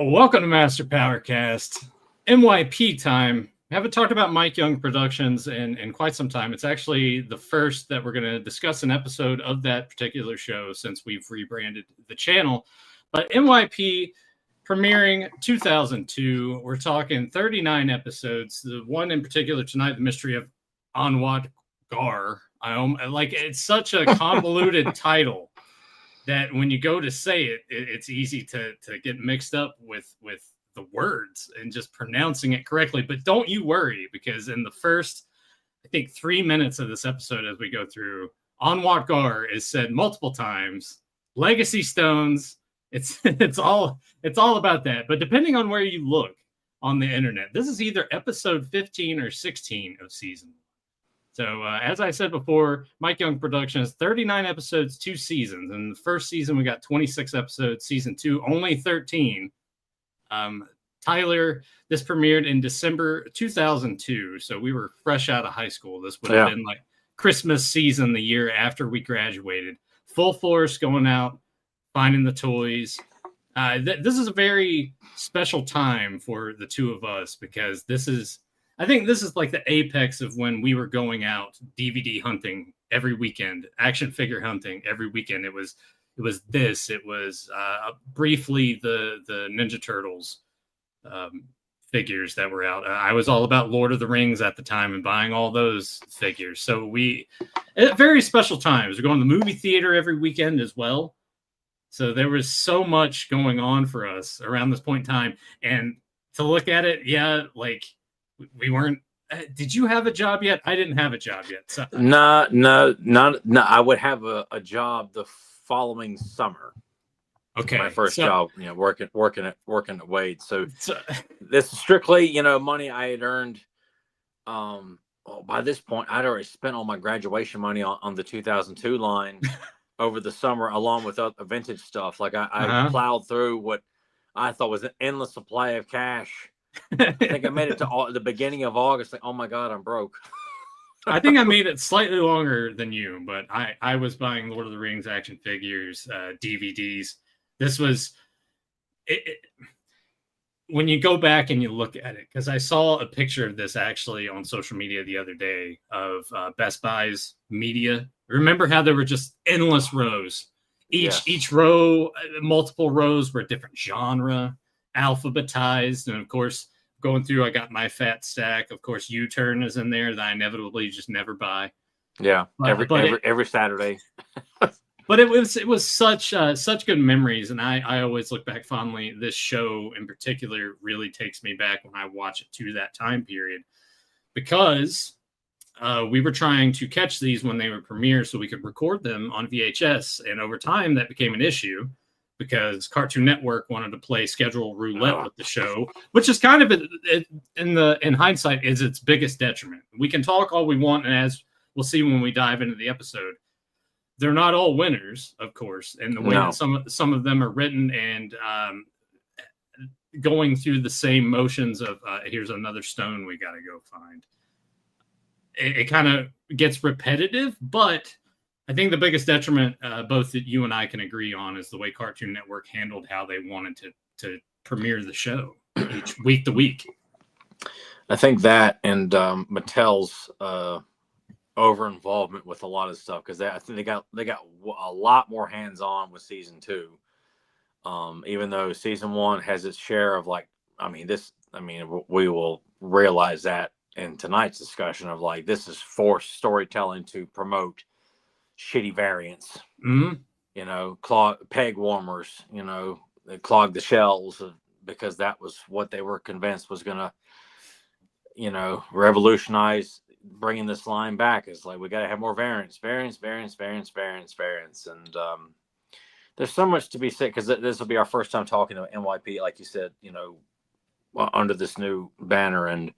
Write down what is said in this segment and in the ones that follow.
Welcome to Master Powercast. MYP time. I haven't talked about Mike Young Productions in quite some time. It's actually the first that we're going to discuss an episode of that particular show since we've rebranded the channel. But MYP premiering 2002. We're talking 39 episodes. The one in particular tonight, The Mystery of Anwat Gar. It's such a convoluted title that when you go to say it, it's easy to get mixed up with the words and just pronouncing it correctly. But don't you worry, because in the first, I think, 3 minutes of this episode, as we go through, Anwat Gar is said multiple times. Legacy Stones. It's all about that. But depending on where you look on the internet, this is either episode 15 or 16 of season 1. So, as I said before, Mike Young Productions, 39 episodes, 2 seasons. In the first season, we got 26 episodes. Season 2, only 13. Tyler, this premiered in December 2002. So we were fresh out of high school. This would have been like Christmas season the year after we graduated. Full force going out, finding the toys. This is a very special time for the two of us because I think this is like the apex of when we were going out DVD hunting every weekend, action figure hunting every weekend. It was briefly the Ninja Turtles figures that were out. I was all about Lord of the Rings at the time and buying all those figures. So at very special times. We're going to the movie theater every weekend as well. So there was so much going on for us around this point in time. And to look at it, we weren't. Did you have a job yet? I didn't have a job yet. So. No. I would have a job the following summer. Okay, my first job, working at Wade. So this is strictly, money I had earned. By this point, I'd already spent all my graduation money on the 2002 line over the summer, along with other vintage stuff. Like I plowed through what I thought was an endless supply of cash. I think I made it to the beginning of August. Like, oh my God, I'm broke. I think I made it slightly longer than you, but I was buying Lord of the Rings action figures, DVDs. This was when you go back and you look at it, because I saw a picture of this actually on social media the other day of Best Buy's media. Remember how there were just endless rows? Each row, multiple rows were a different genre, alphabetized, and of course, going through, I got my fat stack. Of course, U-Turn is in there that I inevitably just never buy. Yeah, every Saturday. But it was such good memories, and I always look back fondly. This show in particular really takes me back when I watch it to that time period, because we were trying to catch these when they were premiered so we could record them on VHS, and over time that became an issue because Cartoon Network wanted to play schedule roulette with the show, which is kind of in hindsight is its biggest detriment. We can talk all we want, and as we'll see when we dive into the episode, they're not all winners, of course, and the way that some of them are written and going through the same motions of here's another stone we got to go find. It kind of gets repetitive, but I think the biggest detriment, both that you and I can agree on, is the way Cartoon Network handled how they wanted to premiere the show each week to week. I think that and Mattel's over involvement with a lot of stuff, because I think they got a lot more hands on with season 2. Even though season 1 has its share of we will realize that in tonight's discussion of this is forced storytelling to promote shitty variants. Peg warmers, they clog the shelves because that was what they were convinced was gonna revolutionize bringing this line back. Is we got to have more variants, and there's so much to be said, because this will be our first time talking to MYP, like you said, under this new banner. And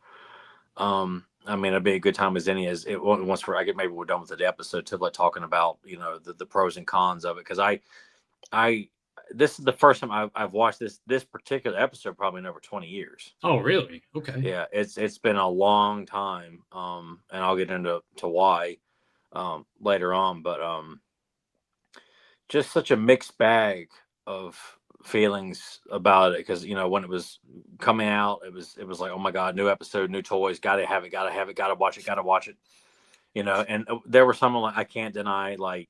it'd be a good time as any, once maybe we're done with the episode, to talking about the pros and cons of it, because I this is the first time I've watched this particular episode probably in over 20 years. Oh, really? Okay. Yeah, it's been a long time, and I'll get into why later on. But just such a mixed bag of feelings about it because when it was coming out, it was like, oh my god, new episode, new toys, gotta have it, gotta watch it. And there were some like I can't deny, like,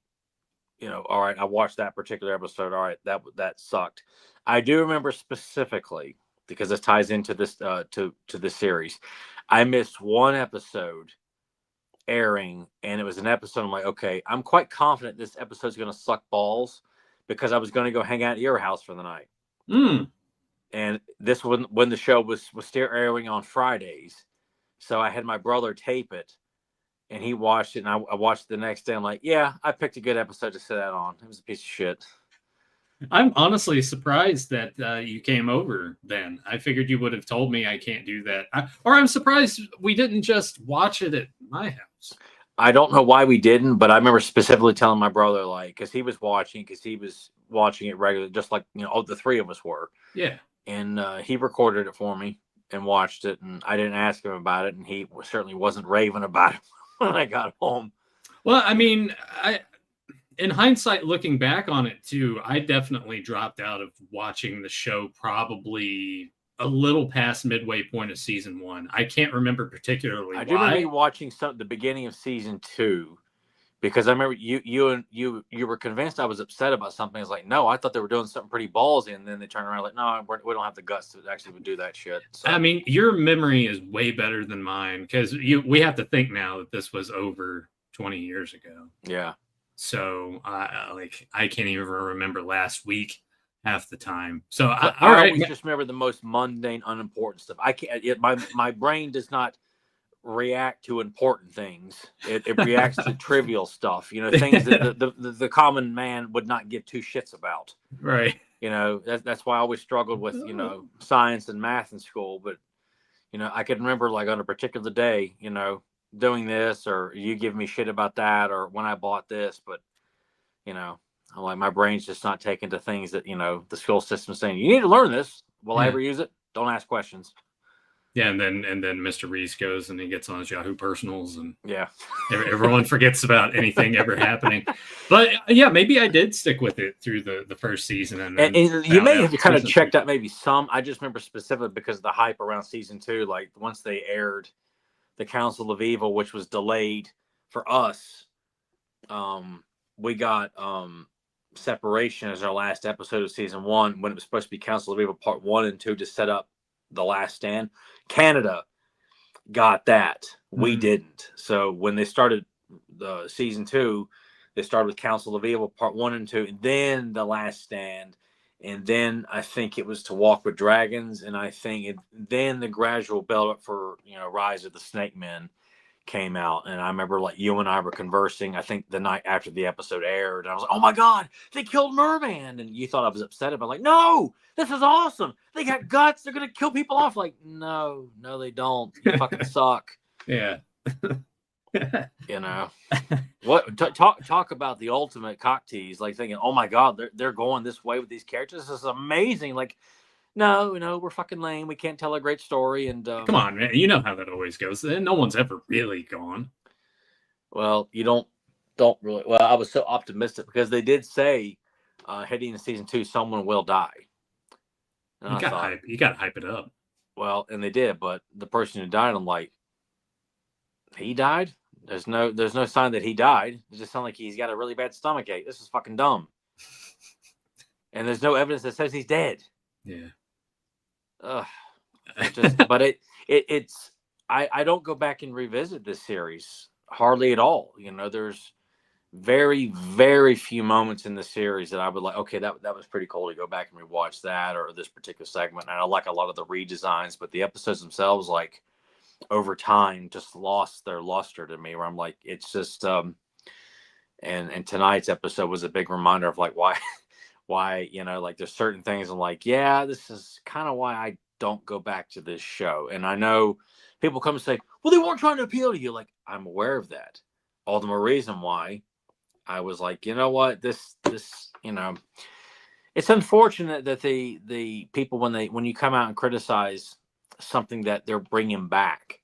all right, I watched that particular episode. All right, that sucked. I do remember specifically because this ties into this to this series. I missed one episode airing, and it was an episode. I'm like, okay, I'm quite confident this episode's going to suck balls because I was going to go hang out at your house for the night. And this was when the show was still airing on Fridays, so I had my brother tape it. And he watched it, and I watched it the next day. I'm like, yeah, I picked a good episode to sit out on. It was a piece of shit. I'm honestly surprised that you came over then. I figured you would have told me I can't do that. Or I'm surprised we didn't just watch it at my house. I don't know why we didn't, but I remember specifically telling my brother, like, because he was watching it regularly, just like, the three of us were. Yeah. And he recorded it for me and watched it, and I didn't ask him about it, and he certainly wasn't raving about it when I got home. Well, I mean, in hindsight, looking back on it too, I definitely dropped out of watching the show probably a little past midway point of season 1. I can't remember particularly I do remember watching the beginning of season 2 because I remember you were convinced I was upset about something. I was like, no, I thought they were doing something pretty ballsy, and then they turn around like, no, we don't have the guts to actually do that shit. So. I mean, your memory is way better than mine because we have to think now that this was over 20 years ago. Yeah. So I can't even remember last week half the time. So I always just remember the most mundane, unimportant stuff. I can't. My brain does not react to important things. It reacts to trivial stuff. Things that the common man would not give two shits about. Right. That's why I always struggled with science and math in school. But I could remember like on a particular day, doing this, or you give me shit about that, or when I bought this. But I'm like, my brain's just not taken to things that the school system's saying you need to learn this. Will I ever use it? Don't ask questions. Yeah, and then Mr. Reese goes and he gets on his Yahoo Personals, and yeah, everyone forgets about anything ever happening. But yeah, maybe I did stick with it through the first season, and you may have kind of checked out maybe some. I just remember specifically because of the hype around season 2. Like once they aired the Council of Evil, which was delayed for us, we got Separation as our last episode of season 1 when it was supposed to be Council of Evil Part 1 and 2 to set up The Last Stand. Canada got that. We didn't. So when they started the season 2, they started with Council of Evil Part 1 and 2, and then The Last Stand, and then I think it was To Walk with Dragons, and I think then the gradual build up for Rise of the Snake Men came out. And I remember like you and I were conversing, I think the night after the episode aired, and I was like, oh my god, they killed Merman, and you thought I was upset about, like, no, this is awesome, they got guts, they're gonna kill people off. Like, no they don't, you fucking suck. Yeah. What talk about the ultimate cock tease, like thinking, oh my god, they're going this way with these characters, this is amazing. Like, no, we're fucking lame. We can't tell a great story. And come on, man, you know how that always goes. No one's ever really gone. Well, you don't really. Well, I was so optimistic because they did say heading into season 2, someone will die. And you got to hype it up. Well, and they did, but the person who died, I'm like, he died. There's no sign that he died. It just sounds like he's got a really bad stomach ache. This is fucking dumb. And there's no evidence that says he's dead. Yeah. But it's I don't go back and revisit this series hardly at all. There's very, very few moments in the series that I would like, okay, that was pretty cool to go back and rewatch that or this particular segment. And I like a lot of the redesigns, but the episodes themselves, like, over time just lost their luster to me, where I'm like, it's just and tonight's episode was a big reminder of like why like there's certain things I'm like, yeah, this is kind of why I don't go back to this show. And I know people come and say, well, they weren't trying to appeal to you. Like, I'm aware of that. All the more reason why I was like, you know what, this it's unfortunate that the people, when you come out and criticize something that they're bringing back,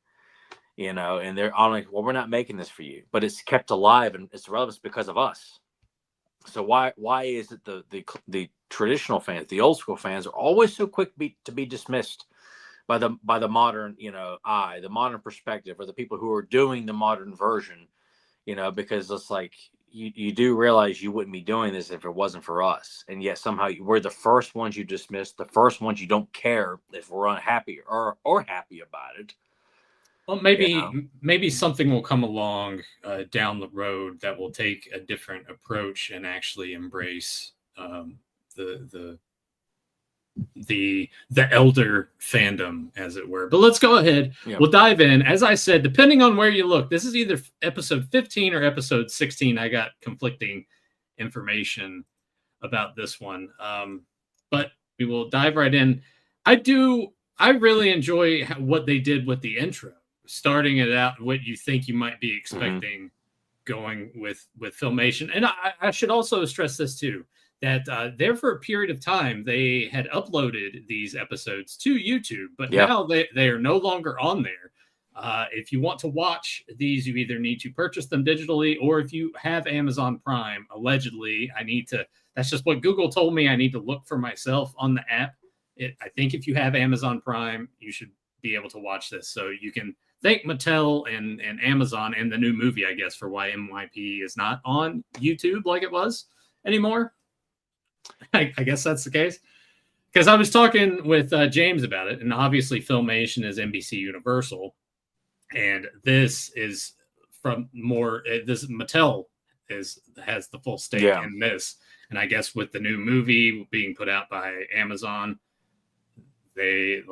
and they're on like, well, we're not making this for you, but it's kept alive and it's relevant because of us. So why is it the traditional fans, the old school fans, are always so quick to be dismissed by the modern, the modern perspective, or the people who are doing the modern version, because it's like you do realize you wouldn't be doing this if it wasn't for us, and yet somehow we're the first ones you dismiss, the first ones you don't care if we're unhappy or happy about it. Well, maybe something will come along down the road that will take a different approach and actually embrace the elder fandom, as it were. But let's go ahead. Yeah. We'll dive in. As I said, depending on where you look, this is either episode 15 or episode 16. I got conflicting information about this one, but we will dive right in. I really enjoy what they did with the intro, starting it out what you think you might be expecting, going with Filmation. And I should also stress this too, that there for a period of time they had uploaded these episodes to YouTube, but now they are no longer on there. If you want to watch these, you either need to purchase them digitally, or if you have Amazon Prime, allegedly, that's just what Google told me. I need to look for myself on the app. I think if you have Amazon Prime, you should be able to watch this. So you can thank Mattel and Amazon and the new movie, I guess, for why MYP is not on YouTube like it was anymore. I guess that's the case. Because I was talking with James about it, and obviously Filmation is NBC Universal, and this is from this Mattel has the full stake in this. And I guess with the new movie being put out by Amazon, they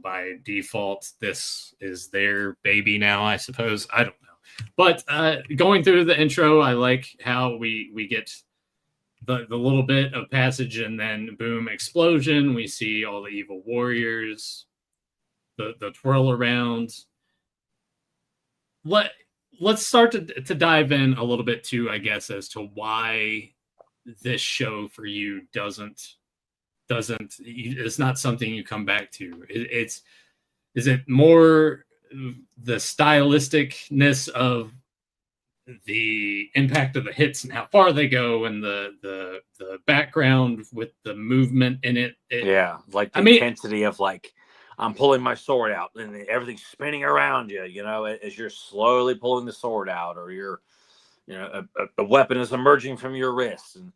by default, this is their baby now, I suppose. I don't know. But going through the intro, I like how we get the little bit of passage, and then boom, explosion. We see all the evil warriors, the twirl around. Let's start to dive in a little bit too, I guess, as to why this show for you it's not something you come back to. Is it more the stylisticness of the impact of the hits and how far they go, and the background with the movement in it? Like the intensity of like, I'm pulling my sword out and everything's spinning around you, as you're slowly pulling the sword out, or you're, a weapon is emerging from your wrist. And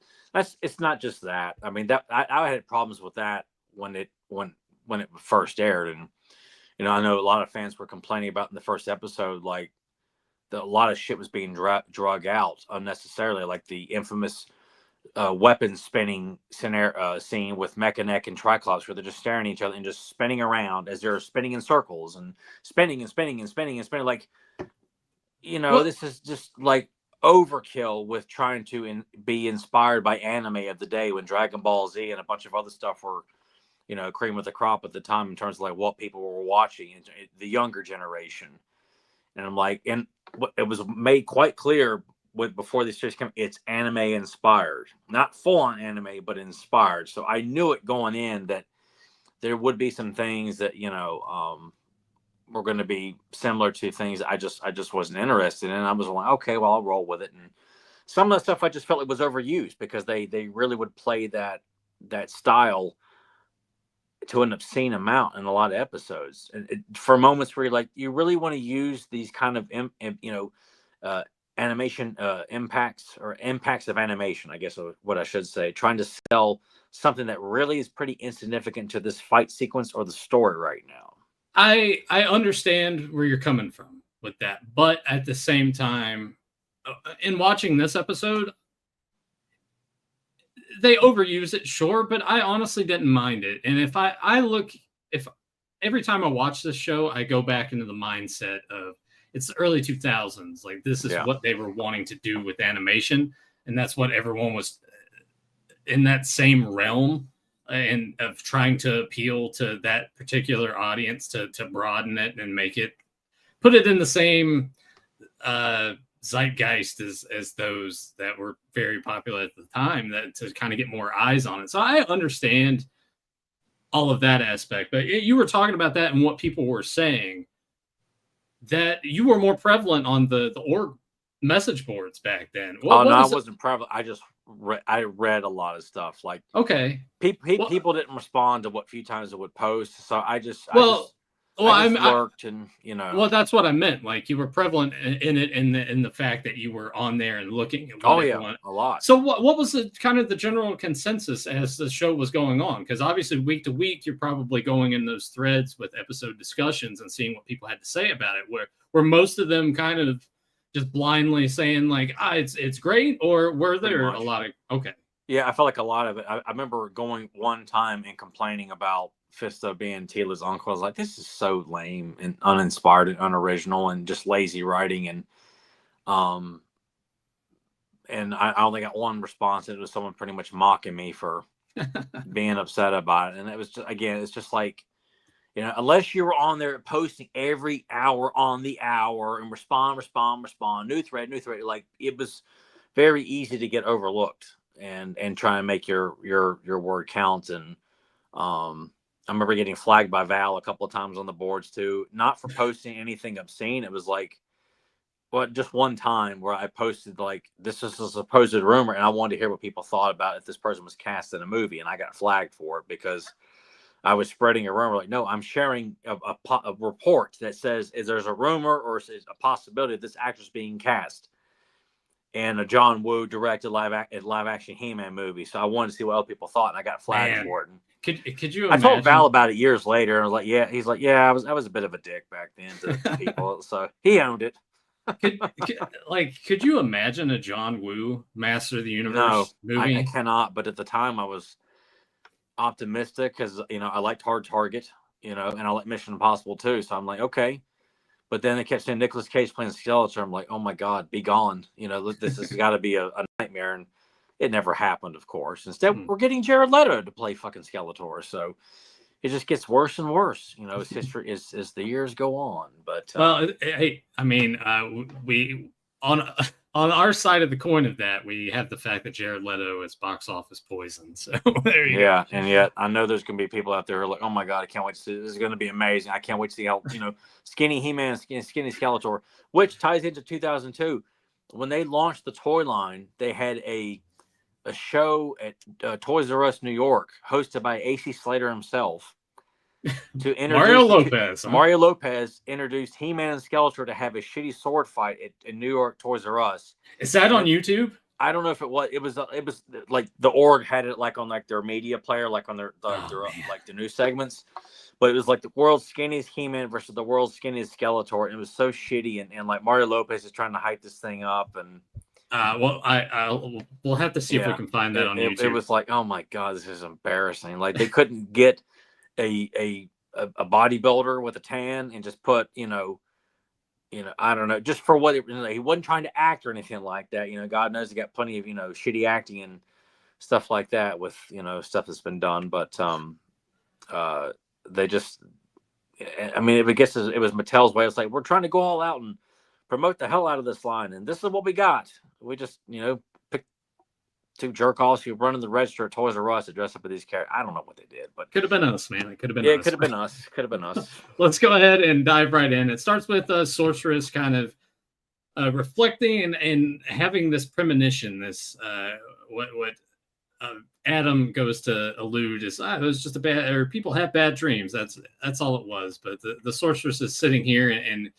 it's not just that. I mean, that I had problems with that when it first aired. And, I know a lot of fans were complaining about in the first episode, like a lot of shit was being drug out unnecessarily, like the infamous weapon spinning scene with Mechanic and Triclops, where they're just staring at each other and just spinning around as they're spinning in circles and spinning and spinning and spinning and spinning. Like, this is just like overkill with trying to be inspired by anime of the day, when Dragon Ball Z and a bunch of other stuff were, cream of the crop at the time in terms of like what people were watching, the younger generation. And I'm like, and it was made quite clear before this series came, it's anime inspired, not full on anime, but inspired. So I knew it going in that there would be some things that, were going to be similar to things I just wasn't interested in. I was like, okay, well, I'll roll with it. And some of the stuff I just felt it was overused, because they really would play that style to an obscene amount in a lot of episodes. And for moments where you're like, you really want to use these kind of, animation impacts of animation, I guess what I should say, trying to sell something that really is pretty insignificant to this fight sequence or the story right now. I understand where you're coming from with that, but at the same time, in watching this episode, they overuse it, sure, but I honestly didn't mind it. And if every time I watch this show, I go back into the mindset of, it's the early 2000s. Like, this is what they were wanting to do with animation, and that's what everyone was in that same realm, and of trying to appeal to that particular audience, to broaden it and put it in the same zeitgeist as those that were very popular at the time, that to kind of get more eyes on it. So I understand all of that aspect, but you were talking about that and what people were saying, that you were more prevalent on the org message boards back then. Oh What no, I was it? wasn't prevalent. I just I read a lot of stuff. Like Okay. people didn't respond to what few times I would post, so Well, well, I just lurked, and well, that's what I meant. Like you were prevalent in it, in the fact that you were on there and looking at what oh yeah, everyone. a lot. So what was the kind of the general consensus as the show was going on? Because obviously week to week you're probably going in those threads with episode discussions and seeing what people had to say about it. Where most of them kind of just blindly saying like, it's great, or were there a lot of okay? Yeah, I felt like a lot of it. I remember going one time and complaining about Fisto being Tila's uncle. I was like, this is so lame and uninspired and unoriginal and just lazy writing. Um, and I only got one response. It was someone pretty much mocking me for being upset about it. And it was just, again, it's just like, unless you were on there posting every hour on the hour and respond, new thread, like it was very easy to get overlooked and try and make your word count. And I remember getting flagged by Val a couple of times on the boards too, not for posting anything obscene. It was like, just one time where I posted like, this is a supposed rumor, and I wanted to hear what people thought about if this person was cast in a movie, and I got flagged for it because I was spreading a rumor. Like, no, I'm sharing a report that says there's a rumor or is a possibility of this actress being cast and a John Woo directed live action He-Man movie. So I wanted to see what other people thought, and I got flagged for it. And could you imagine? I told Val about it years later, and I was like, yeah. He's like, yeah, I was a bit of a dick back then to people, so he owned it. Could you imagine a John Woo Master of the Universe movie? I cannot. But at the time, I was optimistic because I liked Hard Target, and I like Mission Impossible too. So I'm like, okay. But then they kept saying Nicolas Cage playing Skeletor. I'm like, oh my God, be gone. This has got to be a nightmare. And it never happened, of course. Instead, we're getting Jared Leto to play fucking Skeletor. So it just gets worse and worse, as history as the years go on. But well, hey, I mean, we on our side of the coin of that, we have the fact that Jared Leto is box office poison. So there you go. And yet I know there's gonna be people out there who are like, oh my God, I can't wait to see this. Is gonna be amazing. I can't wait to see how skinny He-Man, skinny Skeletor, which ties into 2002 when they launched the toy line. They had a show at Toys R Us New York, hosted by AC Slater himself. To introduce Mario Lopez introduced He-Man and Skeletor to have a shitty sword fight in New York Toys R Us. Is that on YouTube? I don't know if it was. It was like the org had it like on like their media player, like on their like the news segments. But it was like the world's skinniest He-Man versus the world's skinniest Skeletor, and it was so shitty. And like Mario Lopez is trying to hype this thing up, and well, we'll have to see if we can find that on YouTube. It was like, oh my God, this is embarrassing. Like they couldn't get a bodybuilder with a tan and just put I don't know, just for what he wasn't trying to act or anything like that. God knows he got plenty of shitty acting and stuff like that with stuff that's been done. But they just, I mean, it was Mattel's way. It's like, we're trying to go all out and promote the hell out of this line, and this is what we got. We just picked two jerk offs who run in the register at Toys R Us to dress up with these characters. I don't know what they did, but could have been us, man. It could have been us. Could have been us. Let's go ahead and dive right in. It starts with Sorceress kind of reflecting and having this premonition. This what Adam goes to allude is it was just or people have bad dreams. That's all it was. But the Sorceress is sitting here and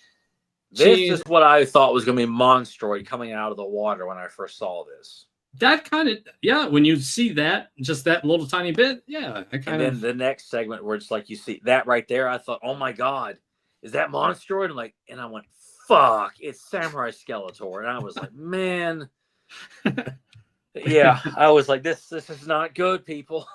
this is what I thought was going to be Monstroid coming out of the water when I first saw this. That kind of, when you see that, just that little tiny bit, and then the next segment where it's like you see that right there, I thought, oh my God, is that Monstroid? And I went, fuck, it's Samurai Skeletor. And I was like, man, I was like, this is not good, people.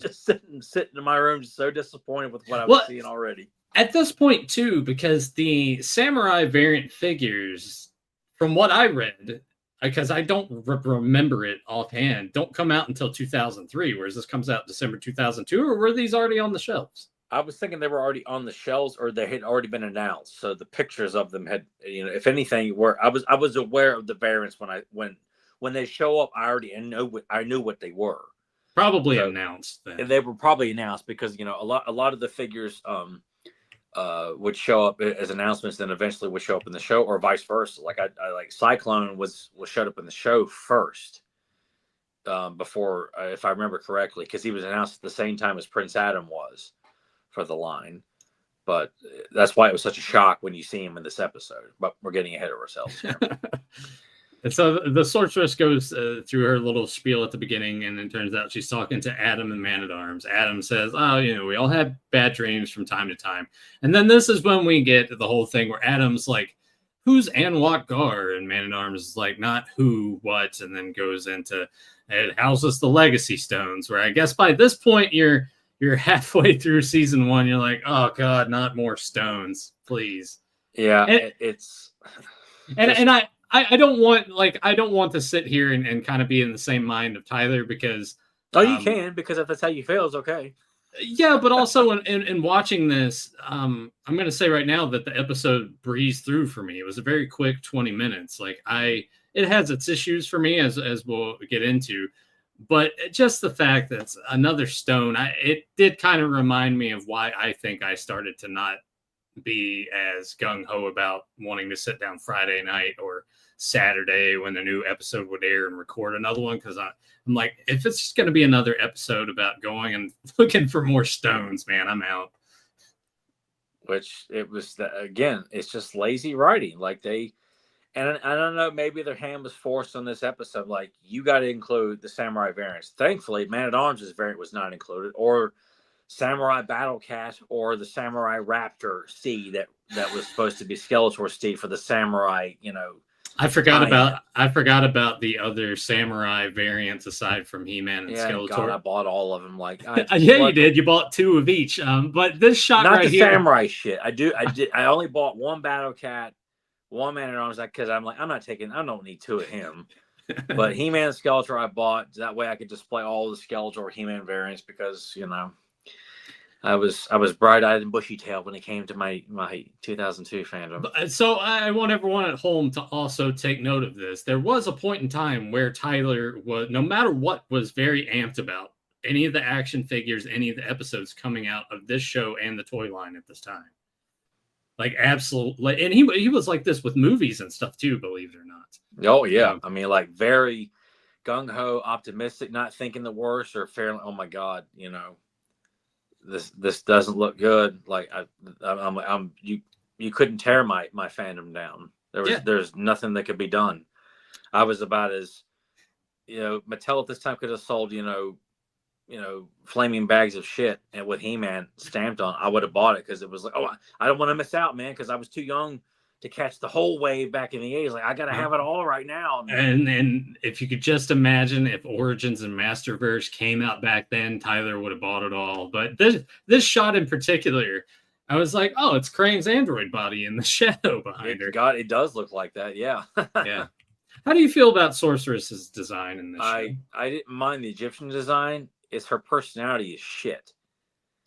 Just sitting in my room, just so disappointed with what I was seeing already. At this point, too, because the Samurai variant figures, from what I read, because I don't remember it offhand, don't come out until 2003, whereas this comes out December 2002, or were these already on the shelves? I was thinking they were already on the shelves, or they had already been announced. So the pictures of them had, if anything, I was aware of the variants when they show up. I knew what they were. Probably announced then. They were probably announced because a lot of the figures would show up as announcements, then eventually would show up in the show, or vice versa. Like I like Cyclone was showed up in the show first, before, if I remember correctly, because he was announced at the same time as Prince Adam was for the line. But that's why it was such a shock when you see him in this episode. But we're getting ahead of ourselves here. And so the sorceress goes through her little spiel at the beginning, and it turns out she's talking to Adam and Man-at-Arms. Adam says, oh, we all have bad dreams from time to time. And then this is when we get the whole thing where Adam's like, who's Anwat Gar? And Man-at-Arms is like, not who, what, and then goes into, it houses the Legacy Stones, where I guess by this point you're halfway through season 1. You're like, oh God, not more stones, please. Yeah, and I don't want to sit here and kind of be in the same mind of Tyler, because you can, because if that's how you feel, it's okay. Yeah, but also in watching this, I'm going to say right now that the episode breezed through for me. It was a very quick 20 minutes. It has its issues for me, as we'll get into, but just the fact that it's another stone, it did kind of remind me of why I think I started to not be as gung-ho about wanting to sit down Friday night or Saturday when the new episode would air and record another one, because I'm like, if it's just going to be another episode about going and looking for more stones, man, I'm out. Which it was, again, it's just lazy writing. And I don't know, maybe their hand was forced on this episode. Like, you got to include the Samurai variants. Thankfully, Man-at-Arms' variant was not included, or Samurai Battle Cat, or the Samurai Raptor steed that was supposed to be Skeletor steed for the Samurai, I forgot about the other Samurai variants aside from He-Man and Skeletor. God, I bought all of them. You did. You bought 2 of each. But this shot not right the here, Samurai shit. I only bought 1 Battle Cat, 1 Man-at-Arms, because I'm like, I don't need 2 of him. But He-Man and Skeletor I bought, that way I could display all the Skeletor He-Man variants, because I was bright-eyed and bushy-tailed when it came to my 2002 fandom. So I want everyone at home to also take note of this. There was a point in time where Tyler was, no matter what, was very amped about any of the action figures, any of the episodes coming out of this show and the toy line at this time. Like, absolutely. And he was like this with movies and stuff too, believe it or not. Oh, yeah. I mean, very gung-ho, optimistic, not thinking the worst, or fairly, oh my God, this doesn't look good. Like, you couldn't tear my fandom down. There's nothing that could be done. I was about as, Mattel at this time could have sold, flaming bags of shit, and with He-Man stamped on, I would have bought it, because it was like, oh, I don't want to miss out, man, because I was too young to catch the whole wave back in the 80s. Like, I gotta have it all right now. And if you could just imagine if Origins and Masterverse came out back then, Tyler would have bought it all. But this shot in particular, I was like, oh, it's Crane's android body in the shadow behind her. God, it does look like that, yeah. Yeah. How do you feel about Sorceress's design in this show? I didn't mind the Egyptian design. It's her personality is shit.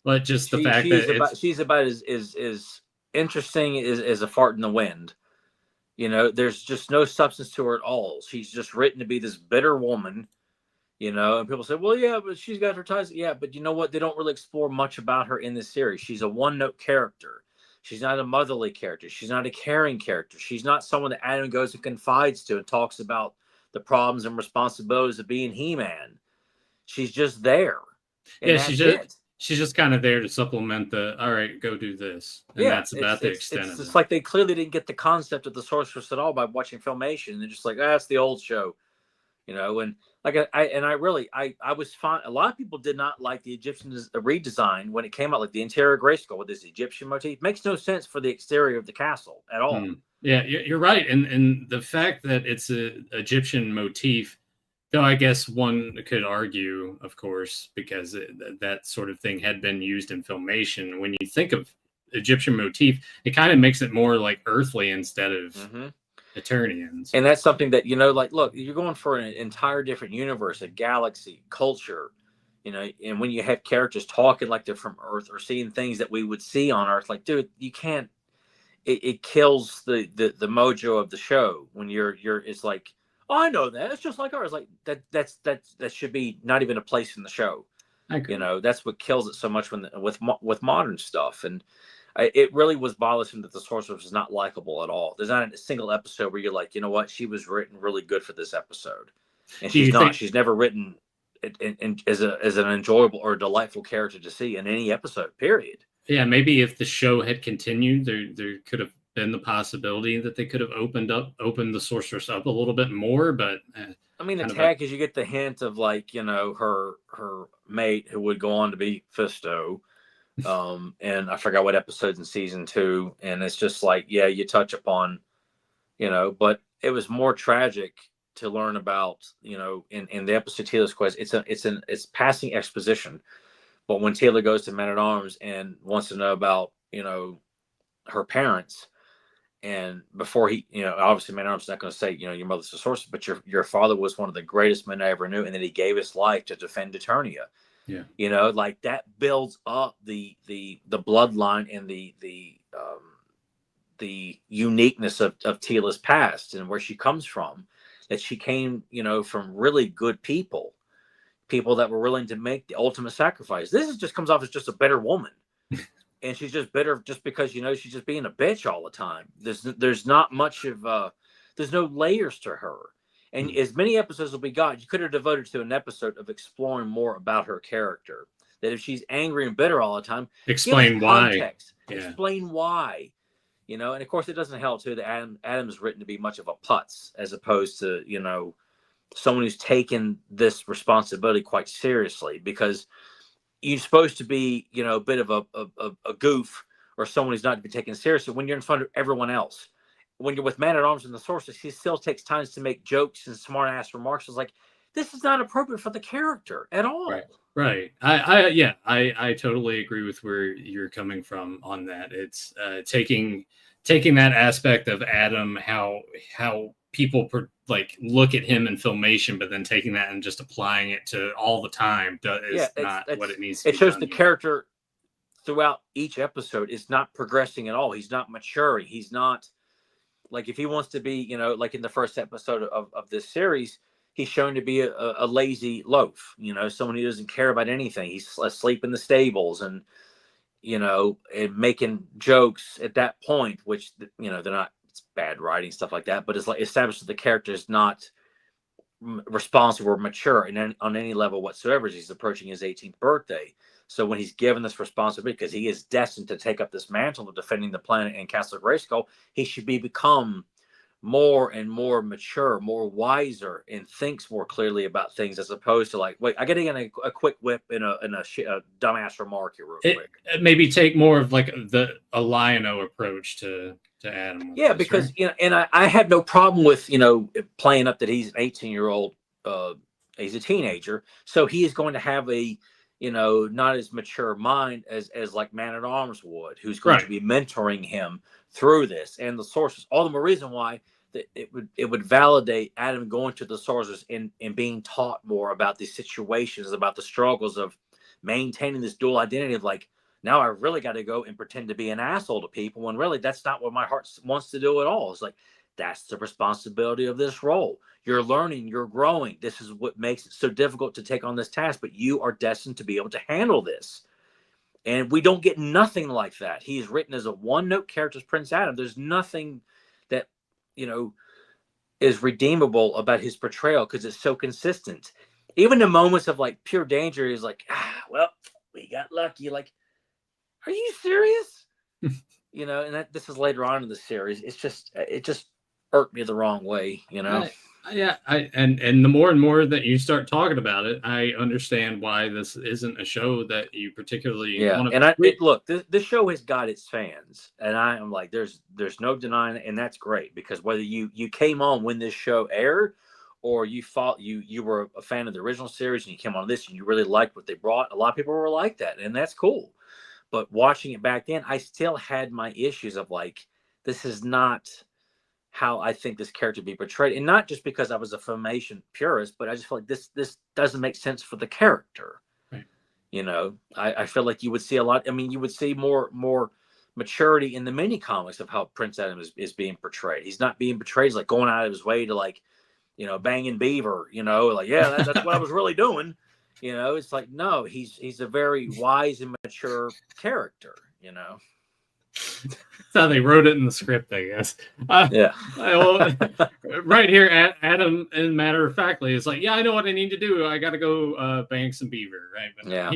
But just the fact that she's about as interesting as a fart in the wind. There's just no substance to her at all. She's just written to be this bitter woman, and people say, well, yeah, but she's got her ties. Yeah, but you know what? They don't really explore much about her in this series. She's a one-note character. She's not a motherly character. She's not a caring character. She's not someone that Adam goes and confides to and talks about the problems and responsibilities of being He-Man. She's just there. Yeah, she's just kind of there to supplement all right, go do this. And that's about the extent of it. It's like they clearly didn't get the concept of the Sorceress at all by watching Filmation. They're just like, that's the old show. And I was fine. A lot of people did not like the Egyptian redesign when it came out, like the interior Grayskull with this Egyptian motif. It makes no sense for the exterior of the castle at all. Yeah, you're right. And the fact that it's an Egyptian motif, though, I guess one could argue, of course, because that sort of thing had been used in Filmation. When you think of Egyptian motif, it kind of makes it more like earthly instead of Eternians. And that's something that, look, you're going for an entire different universe, a galaxy, culture, and when you have characters talking like they're from Earth or seeing things that we would see on Earth, like, dude, you can't, it kills the mojo of the show when it's like, oh, I know that. It's just like ours. Like that should be not even a place in the show. That's what kills it so much with modern stuff. And it really was bothersome that the sorceress was not likable at all. There's not a single episode where you're like, you know what, she was written really good for this episode, and Do she's you not. think? She's never written as an enjoyable or delightful character to see in any episode. Period. Yeah, maybe if the show had continued, there could have been the possibility that they could have opened the sorceress up a little bit more. But I mean, the kind of tag is you get the hint of like, you know, her mate who would go on to be Fisto. And I forgot what episodes in season 2. And it's just like, yeah, you touch upon, you know, but it was more tragic to learn about, you know, in the episode Taylor's Quest. It's passing exposition. But when Taylor goes to Man at Arms and wants to know about, you know, her parents, and before he, you know, obviously Man at Arms is not going to say, you know, your mother's a sorceress, but your father was one of the greatest men I ever knew, and then he gave his life to defend Eternia. yeah, You know, like that builds up the bloodline and the uniqueness of Tila's past and where she comes from. That she came, you know, from really good people that were willing to make the ultimate sacrifice. This just comes off as just a better woman. And she's just bitter just because, you know, she's just being a bitch all the time. There's not much of there's no layers to her. And as many episodes as we got, you could have devoted to an episode of exploring more about her character. That if she's angry and bitter all the time, explain give us why. context. Yeah. Explain why. You know, and of course it doesn't help too that Adam is written to be much of a putz as opposed to, you know, someone who's taken this responsibility quite seriously, because you're supposed to be, you know, a bit of a goof or someone who's not to be taken seriously when you're in front of everyone else. When you're with Man at Arms and the Sorceress, he still takes time to make jokes and smart ass remarks. It's like, this is not appropriate for the character at all. Right. I totally agree with where you're coming from on that. It's taking that aspect of Adam, how people like look at him in filmation, but then taking that and just applying it to all the time is not what it needs to be. It shows the character throughout each episode is not progressing at all. He's not maturing. He's not, like, if he wants to be, you know, like in the first episode of this series, he's shown to be a lazy loaf, you know, someone who doesn't care about anything. He's asleep in the stables and, you know, and making jokes at that point, which, you know, they're not, it's bad writing, stuff like that, but it's like established that the character is not responsible or mature and on any level whatsoever as he's approaching his 18th birthday. So when he's given this responsibility, because he is destined to take up this mantle of defending the planet and Castle Grayskull, he should become more and more mature, more wiser, and thinks more clearly about things, as opposed to like, wait, I got to get a quick whip in a dumbass remark here real quick. Maybe take more of like a Lion-O approach to Adam. Yeah, this, because right? You know, and I have no problem with, you know, playing up that he's an 18-year-old, he's a teenager, so he is going to have a, you know, not as mature mind as like Man at Arms would, who's going to be mentoring him through this. And the Sorceress, all the more reason why that it would validate Adam going to the Sorceress and being taught more about these situations, about the struggles of maintaining this dual identity of like, now I really got to go and pretend to be an asshole to people when really that's not what my heart wants to do at all. It's like, that's the responsibility of this role. You're learning, you're growing. This is what makes it so difficult to take on this task, but you are destined to be able to handle this. And we don't get nothing like that. He's written as a one-note character as Prince Adam. There's nothing that, you know, is redeemable about his portrayal because it's so consistent. Even the moments of like pure danger, he's like, well, we got lucky. Like, are you serious? You know, and this is later on in the series. It just irked me the wrong way, you know? And the more and more that you start talking about it, I understand why this isn't a show that you particularly want to. And look, this show has got its fans, and I am like, there's no denying it, and that's great, because whether you came on when this show aired, or you were a fan of the original series and you came on this and you really liked what they brought, a lot of people were like that, and that's cool. But watching it back then, I still had my issues of like, this is not how I think this character be portrayed. And not just because I was a Filmation purist, but I just feel like this doesn't make sense for the character. Right. You know, I feel like you would see a lot. I mean, you would see more maturity in the mini comics of how Prince Adam is being portrayed. He's not being portrayed as like going out of his way to like, you know, banging beaver, you know, like, yeah, that's what I was really doing. You know, it's like, no, he's a very wise and mature character, you know. That's how they wrote it in the script, I guess. Yeah. Well, right here, Adam, in matter of factly, is like, yeah, I know what I need to do. I got to go bang some beaver, right? But Yeah.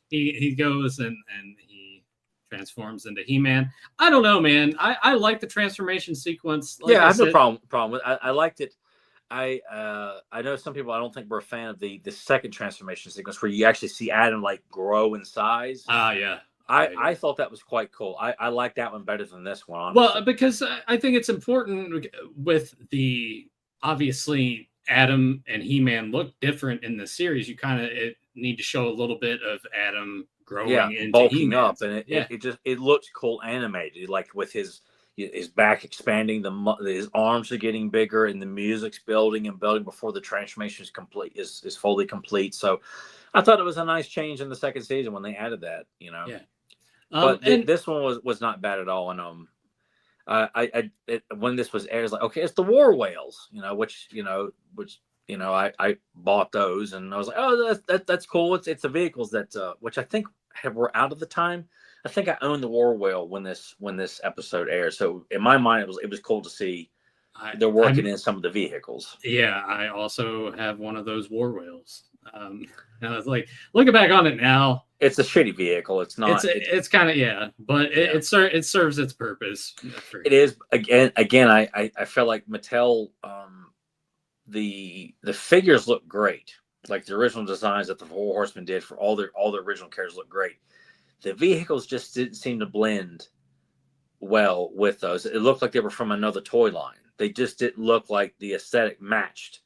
he goes and he transforms into He-Man. I don't know, man. I like the transformation sequence. Like I have said, no problem with. I liked it. I know some people I don't think were a fan of the second transformation sequence where you actually see Adam like grow in size. Yeah. I thought that was quite cool. I like that one better than this one, honestly. Well, because I think it's important with the obviously Adam and He-Man look different in the series. You kind of need to show a little bit of Adam growing into bulking He-Man. up, and it looks cool animated, like with his back expanding, his arms are getting bigger, and the music's building and building before the transformation is complete is fully complete. So I thought it was a nice change in the second season when they added that, Yeah. But this one was not bad at all, and when this was aired, it's like, okay, it's the War Whales, which I bought those, and I was like, oh, that's cool. It's the vehicles that which I think were out at the time. I think I owned the War Whale when this episode aired, so in my mind it was cool to see they're working in some of the vehicles. Yeah, I also have one of those War Whales. And I was like, looking back on it now, it's a shitty vehicle. It's not. It's kind of but it serves its purpose. It is again. I feel like Mattel. The figures look great. Like the original designs that the Four Horsemen did for all the original characters look great. The vehicles just didn't seem to blend well with those. It looked like they were from another toy line. They just didn't look like the aesthetic matched.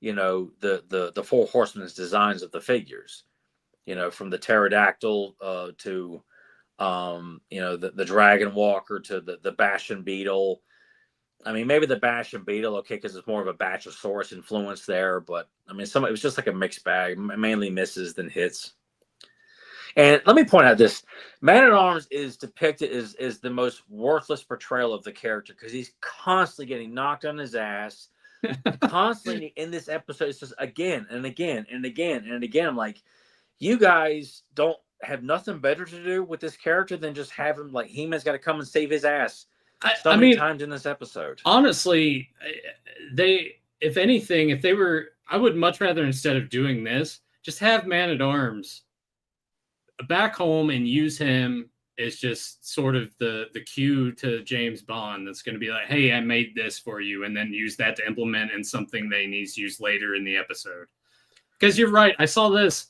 The Four Horsemen's designs of the figures. From the pterodactyl to the dragon walker to the Bastion beetle. I mean, maybe the Bastion beetle, okay, because it's more of a Bachelsaurus influence there, but I mean, it was just like a mixed bag, mainly misses than hits. And let me point out this: Man-at-Arms is depicted as the most worthless portrayal of the character because he's constantly getting knocked on his ass. Constantly in this episode, it's just again and again and again and again. I'm like, you guys don't have nothing better to do with this character than just have him like He-Man's got to come and save his ass. So many times in this episode. Honestly, if anything, I would much rather instead of doing this, just have Man-at-Arms back home and use him as just sort of the cue to James Bond that's going to be like, hey, I made this for you, and then use that to implement in something they need to use later in the episode. Because you're right. I saw this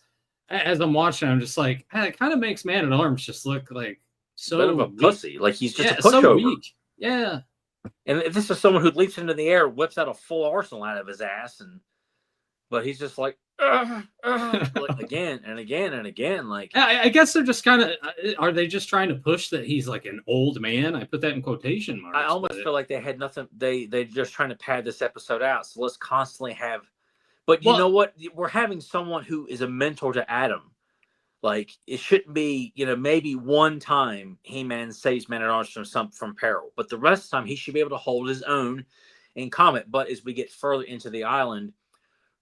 as I'm watching. I'm just like, it kind of makes Man-at-Arms just look like so bit of a pussy. Like he's just a pushover. So weak. Yeah. And this is someone who leaps into the air, whips out a full arsenal out of his ass, but he's just like, like again and again and again. Like I guess they're just kind of, are they just trying to push that he's like an old man? I put that in quotation marks. I almost feel like they had nothing. They're just trying to pad this episode out. So let's constantly have. But you know what? We're having someone who is a mentor to Adam. Like it shouldn't be, maybe one time He-Man saves Man-at-Arms from peril, but the rest of the time he should be able to hold his own in combat. But as we get further into the island,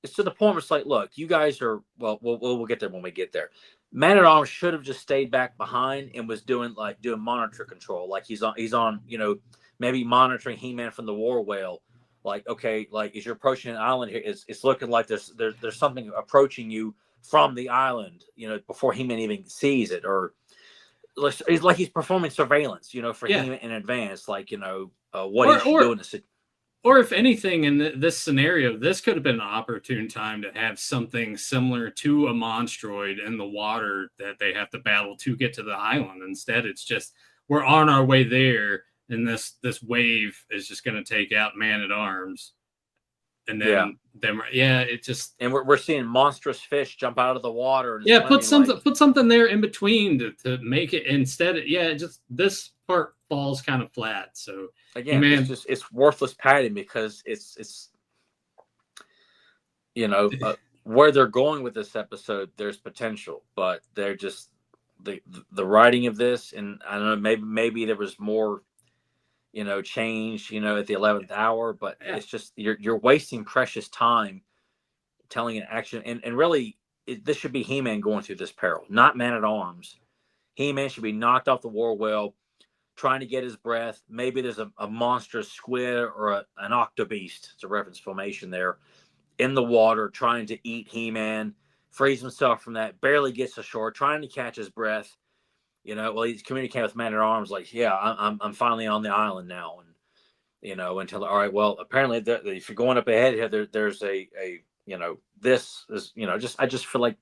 it's to the point where it's like, look, you guys are we'll get there when we get there. Man-at-Arms should have just stayed back behind and was doing monitor control, like he's on maybe monitoring He-Man from the War Whale. Like, okay, like as you're approaching an island here, it's looking like there's something approaching you from the island, before He-Man even sees it, or it's like he's performing surveillance, for He-Man in advance, like what he's doing. Or if anything, in this scenario, this could have been an opportune time to have something similar to a Monstroid in the water that they have to battle to get to the island. Instead, it's just we're on our way there, and this wave is just going to take out Man-at-Arms. And then, it just and we're seeing monstrous fish jump out of the water. And put something there in between to make it instead. Just this part falls kind of flat. So again, it's worthless padding because it's where they're going with this episode. There's potential, but they're just the writing of this, and I don't know, maybe there was more. Change, at the 11th hour, but it's just you're wasting precious time telling an action, and really this should be He-Man going through this peril, not Man-at-Arms. He-Man should be knocked off the War Whale, trying to get his breath. Maybe there's a monstrous squid or an octobeast, it's a reference formation there, in the water trying to eat He-Man, frees himself from that, barely gets ashore, trying to catch his breath. Well, he's communicating with Man-at-Arms like, yeah, I'm finally on the island now. And, until, all right, well, apparently if you're going up ahead here, there's a this is, I just feel like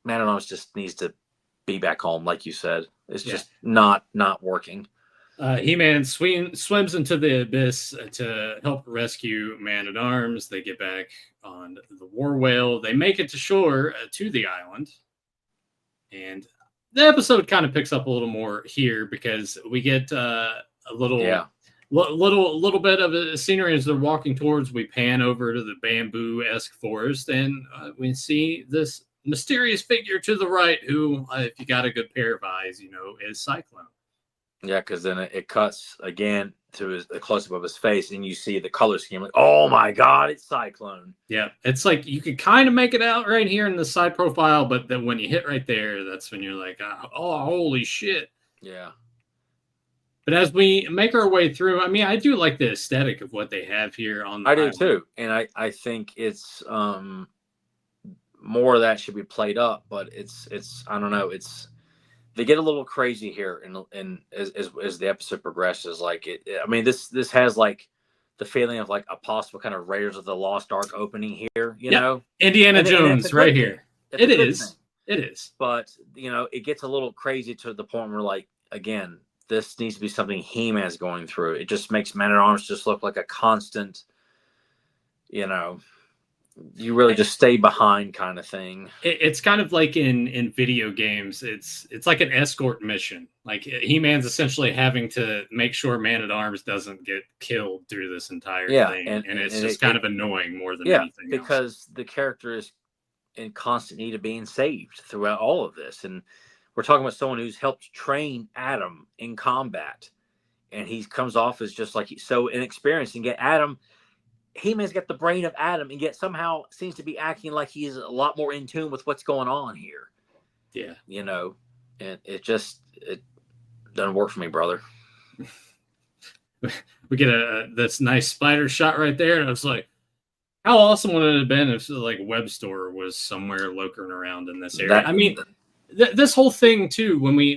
Man-at-Arms just needs to be back home, like you said. It's just not working. He-Man swims into the abyss to help rescue Man-at-Arms. They get back on the war whale. They make it to shore to the island. And the episode kind of picks up a little more here because we get a little bit of a scenery as they're walking towards. We pan over to the bamboo-esque forest, and we see this mysterious figure to the right who, if you got a good pair of eyes, is Cyclone. Yeah, because then it cuts again to a close-up of his face, and you see the color scheme. Like, oh my God, it's Cyclone. Yeah, it's like you could kind of make it out right here in the side profile, but then when you hit right there, that's when you're like, oh, holy shit. Yeah. But as we make our way through, I mean, I do like the aesthetic of what they have here on the I do island. too, and I think it's more of that should be played up, but it's I don't know, they get a little crazy here, and as the episode progresses, like I mean, this has like the feeling of like a possible kind of Raiders of the Lost Ark opening here, you know, Indiana Jones right here. It is, but it gets a little crazy to the point where, like, again, this needs to be something He-Man's going through. It just makes Man-at-Arms just look like a constant, you really just stay behind kind of thing. It's kind of like in video games. It's like an escort mission. Like He-Man's essentially having to make sure Man-at-Arms doesn't get killed through this entire thing. And it's just kind of annoying more than anything because else. The character is in constant need of being saved throughout all of this. And we're talking about someone who's helped train Adam in combat. And he comes off as just like he's so inexperienced. And get Adam... He-Man's got the brain of Adam, and yet somehow seems to be acting like he's a lot more in tune with what's going on here. Yeah. And it doesn't work for me, brother. We get this nice spider shot right there, and I was like, how awesome would it have been if like Web Store was somewhere lurking around in this area? This whole thing too, when we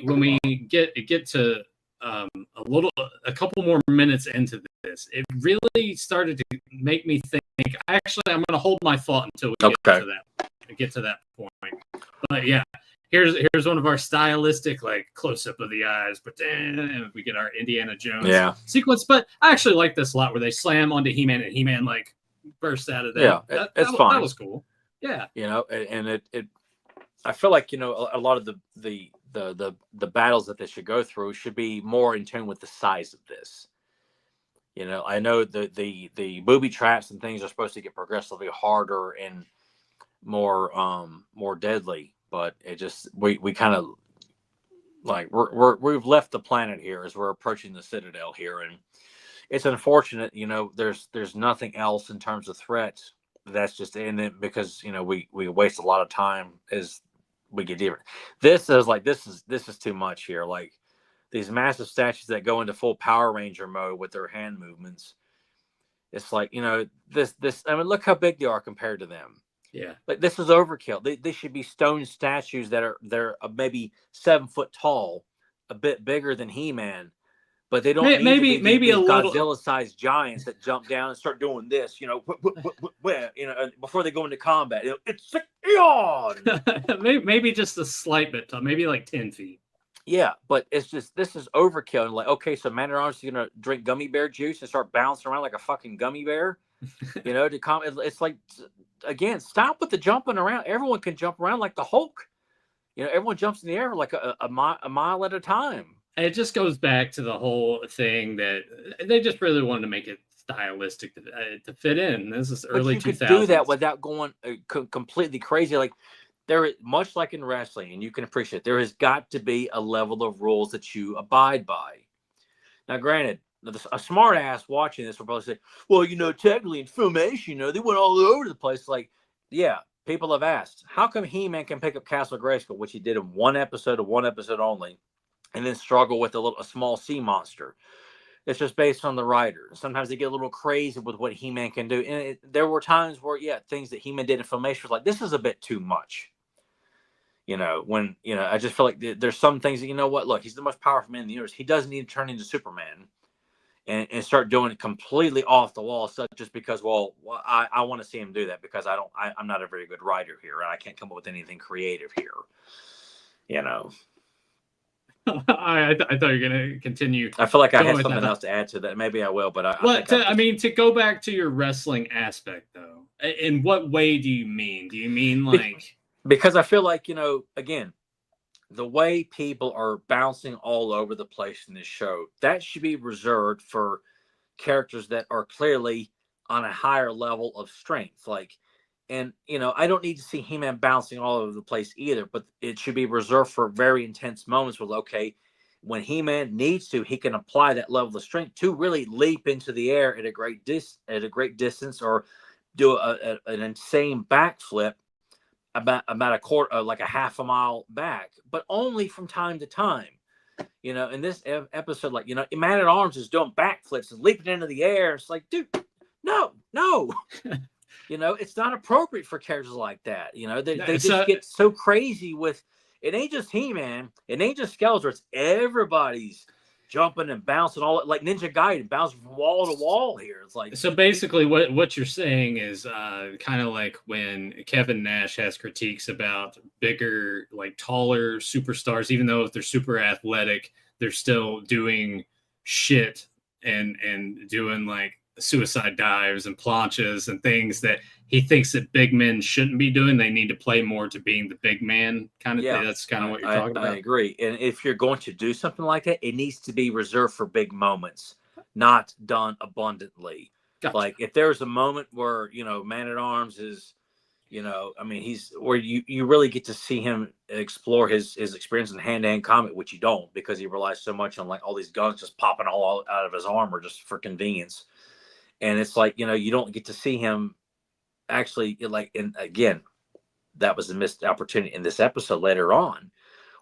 get to a couple more minutes into this, it really started to make me think. Actually, I'm going to hold my thought until we get to that point. But yeah, here's one of our stylistic like close up of the eyes, but then we get our Indiana Jones sequence. But I actually like this a lot where they slam onto He-Man and He-Man like bursts out of that. Yeah, it's fine. That was cool. Yeah, and it I feel like a lot of the battles that they should go through should be more in tune with the size of this. I know the booby traps and things are supposed to get progressively harder and more deadly, but it just we kind of like we've left the planet here as we're approaching the Citadel here, and it's unfortunate. There's nothing else in terms of threats. That's just in it because we waste a lot of time as we get deeper. This is too much here. Like these massive statues that go into full Power Ranger mode with their hand movements. It's like, this. I mean, look how big they are compared to them. Yeah, like this is overkill. They should be stone statues they're maybe 7 foot tall, a bit bigger than He-Man. But they don't maybe a Godzilla-sized giants that jump down and start doing this, before they go into combat. It's maybe just a slight bit tall, maybe like 10 feet. Yeah, but it's just this is overkill. And like, okay, so Man-at-Arms is gonna drink gummy bear juice and start bouncing around like a fucking gummy bear, It's like, again, stop with the jumping around. Everyone can jump around like the Hulk. Everyone jumps in the air like a mile at a time. It just goes back to the whole thing that they just really wanted to make it stylistic to fit in. This is early 2000s. But you could do that without going completely crazy. Like much like in wrestling, and you can appreciate, there has got to be a level of rules that you abide by. Now, granted, a smart ass watching this will probably say, well, technically in Filmation, they went all over the place. Like, yeah, people have asked, how come He-Man can pick up Castle Grayskull, which he did in one episode only, and then struggle with a small sea monster. It's just based on the writer. Sometimes they get a little crazy with what He-Man can do. And there were times where, things that He-Man did in Filmation was like, this is a bit too much. When, I just feel like there's some things that, look, he's the most powerful man in the universe. He doesn't need to turn into Superman and start doing it completely off the wall stuff just because, I want to see him do that because I'm not a very good writer here. And I can't come up with anything creative here. I thought you were going to continue. I feel like I had something else to add to that. Maybe I will, but to go back to your wrestling aspect, though, in what way do you mean? Do you mean like? Because I feel like, again, the way people are bouncing all over the place in this show, that should be reserved for characters that are clearly on a higher level of strength. And I don't need to see He-Man bouncing all over the place either, but it should be reserved for very intense moments where, okay, when He-Man needs to, he can apply that level of strength to really leap into the air at a great distance, or do an insane backflip about a quarter, like a half a mile back, but only from time to time. In this episode, Man at Arms is doing backflips and leaping into the air. It's like, dude, no. It's not appropriate for characters like that. They just get so crazy with, it ain't just He-Man, it ain't just Skeletor, it's everybody's jumping and bouncing all like Ninja Gaiden, bouncing from wall to wall here. It's like, so basically what you're saying is kind of like when Kevin Nash has critiques about bigger, like taller superstars, even though if they're super athletic, they're still doing shit and doing like suicide dives and planches and things that he thinks that big men shouldn't be doing. They need to play more to being the big man kind of thing. That's kind of what you're talking about. I agree. And if you're going to do something like that, it needs to be reserved for big moments, not done abundantly. Gotcha. Like if there's a moment where, Man at Arms is, he's where you really get to see him explore his experience in hand-to-hand combat, which you don't, because he relies so much on like all these guns just popping all out of his armor just for convenience. And it's like, you don't get to see him actually, and again, that was a missed opportunity in this episode later on,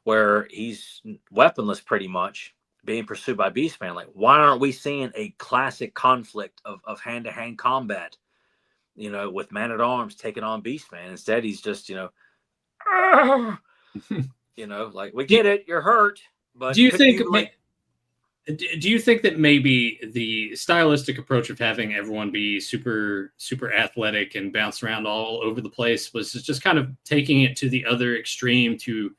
where he's weaponless pretty much, being pursued by Beastman. Like, why aren't we seeing a classic conflict of hand-to-hand combat, with Man at Arms taking on Beastman? Instead, he's just, like, we get it, you're hurt, but do you think do you think that maybe the stylistic approach of having everyone be super, super athletic and bounce around all over the place was just kind of taking it to the other extreme to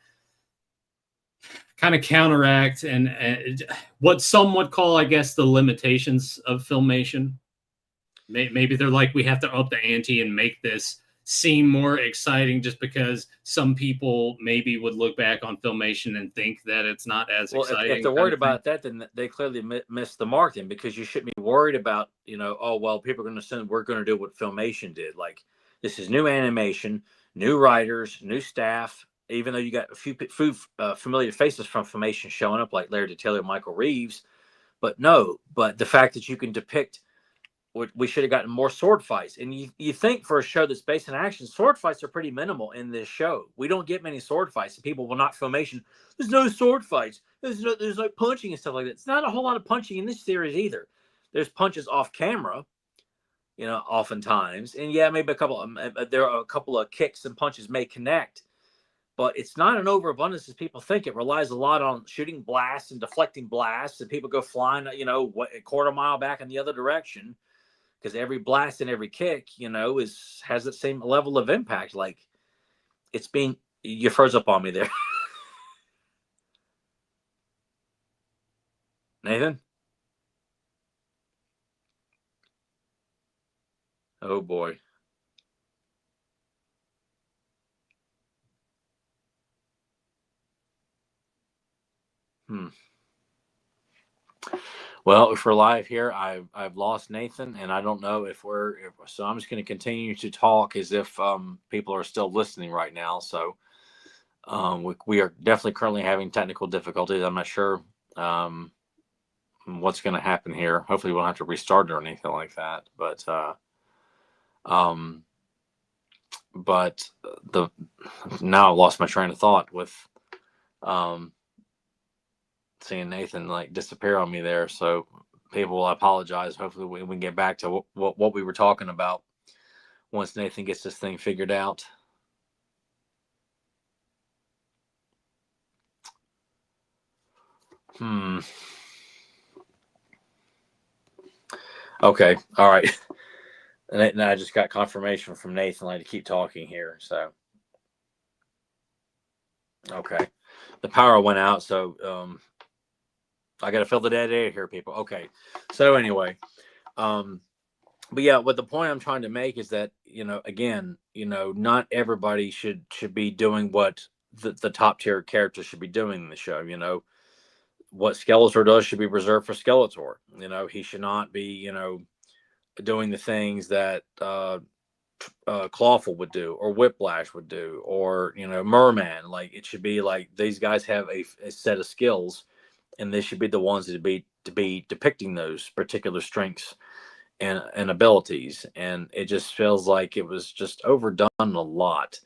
kind of counteract and what some would call, I guess, the limitations of Filmation? Maybe they're like, we have to up the ante and make this seem more exciting just because some people maybe would look back on Filmation and think that it's not as exciting. If they're worried about that, then they clearly missed the mark then, because you shouldn't be worried about, people are going to assume we're going to do what Filmation did. Like, this is new animation, new writers, new staff, even though you got a few familiar faces from Filmation showing up, like Larry DeTaylor, Michael Reeves. But the fact that you can depict, we should have gotten more sword fights. And you think for a show that's based in action, sword fights are pretty minimal in this show. We don't get many sword fights. And people will not Filmation. There's no sword fights. There's like punching and stuff like that. It's not a whole lot of punching in this series either. There's punches off camera, oftentimes. And maybe there are a couple of kicks and punches may connect. But it's not an overabundance as people think. It relies a lot on shooting blasts and deflecting blasts. And people go flying, a quarter mile back in the other direction. Because every blast and every kick, has that same level of impact. Like, you froze up on me there. Nathan? Oh boy. Well, if we're live here, I've lost Nathan, and I don't know so I'm just going to continue to talk as if people are still listening right now. So we are definitely currently having technical difficulties. I'm not sure what's going to happen here. Hopefully we won't have to restart or anything like that. But now I've lost my train of thought with seeing Nathan like disappear on me there. So people, I apologize. Hopefully we can get back to what we were talking about once Nathan gets this thing figured out. Okay. All right. And I just got confirmation from Nathan like to keep talking here. So, okay. The power went out. So, I got to fill the dead air here, people. Okay. So anyway, but yeah, what the point I'm trying to make is that, again, not everybody should be doing what the top tier characters should be doing in the show. What Skeletor does should be reserved for Skeletor. He should not be, doing the things that Clawful would do, or Whiplash would do, or Merman. Like, it should be like these guys have a set of skills, and they should be the ones to be depicting those particular strengths and abilities. And it just feels like it was just overdone a lot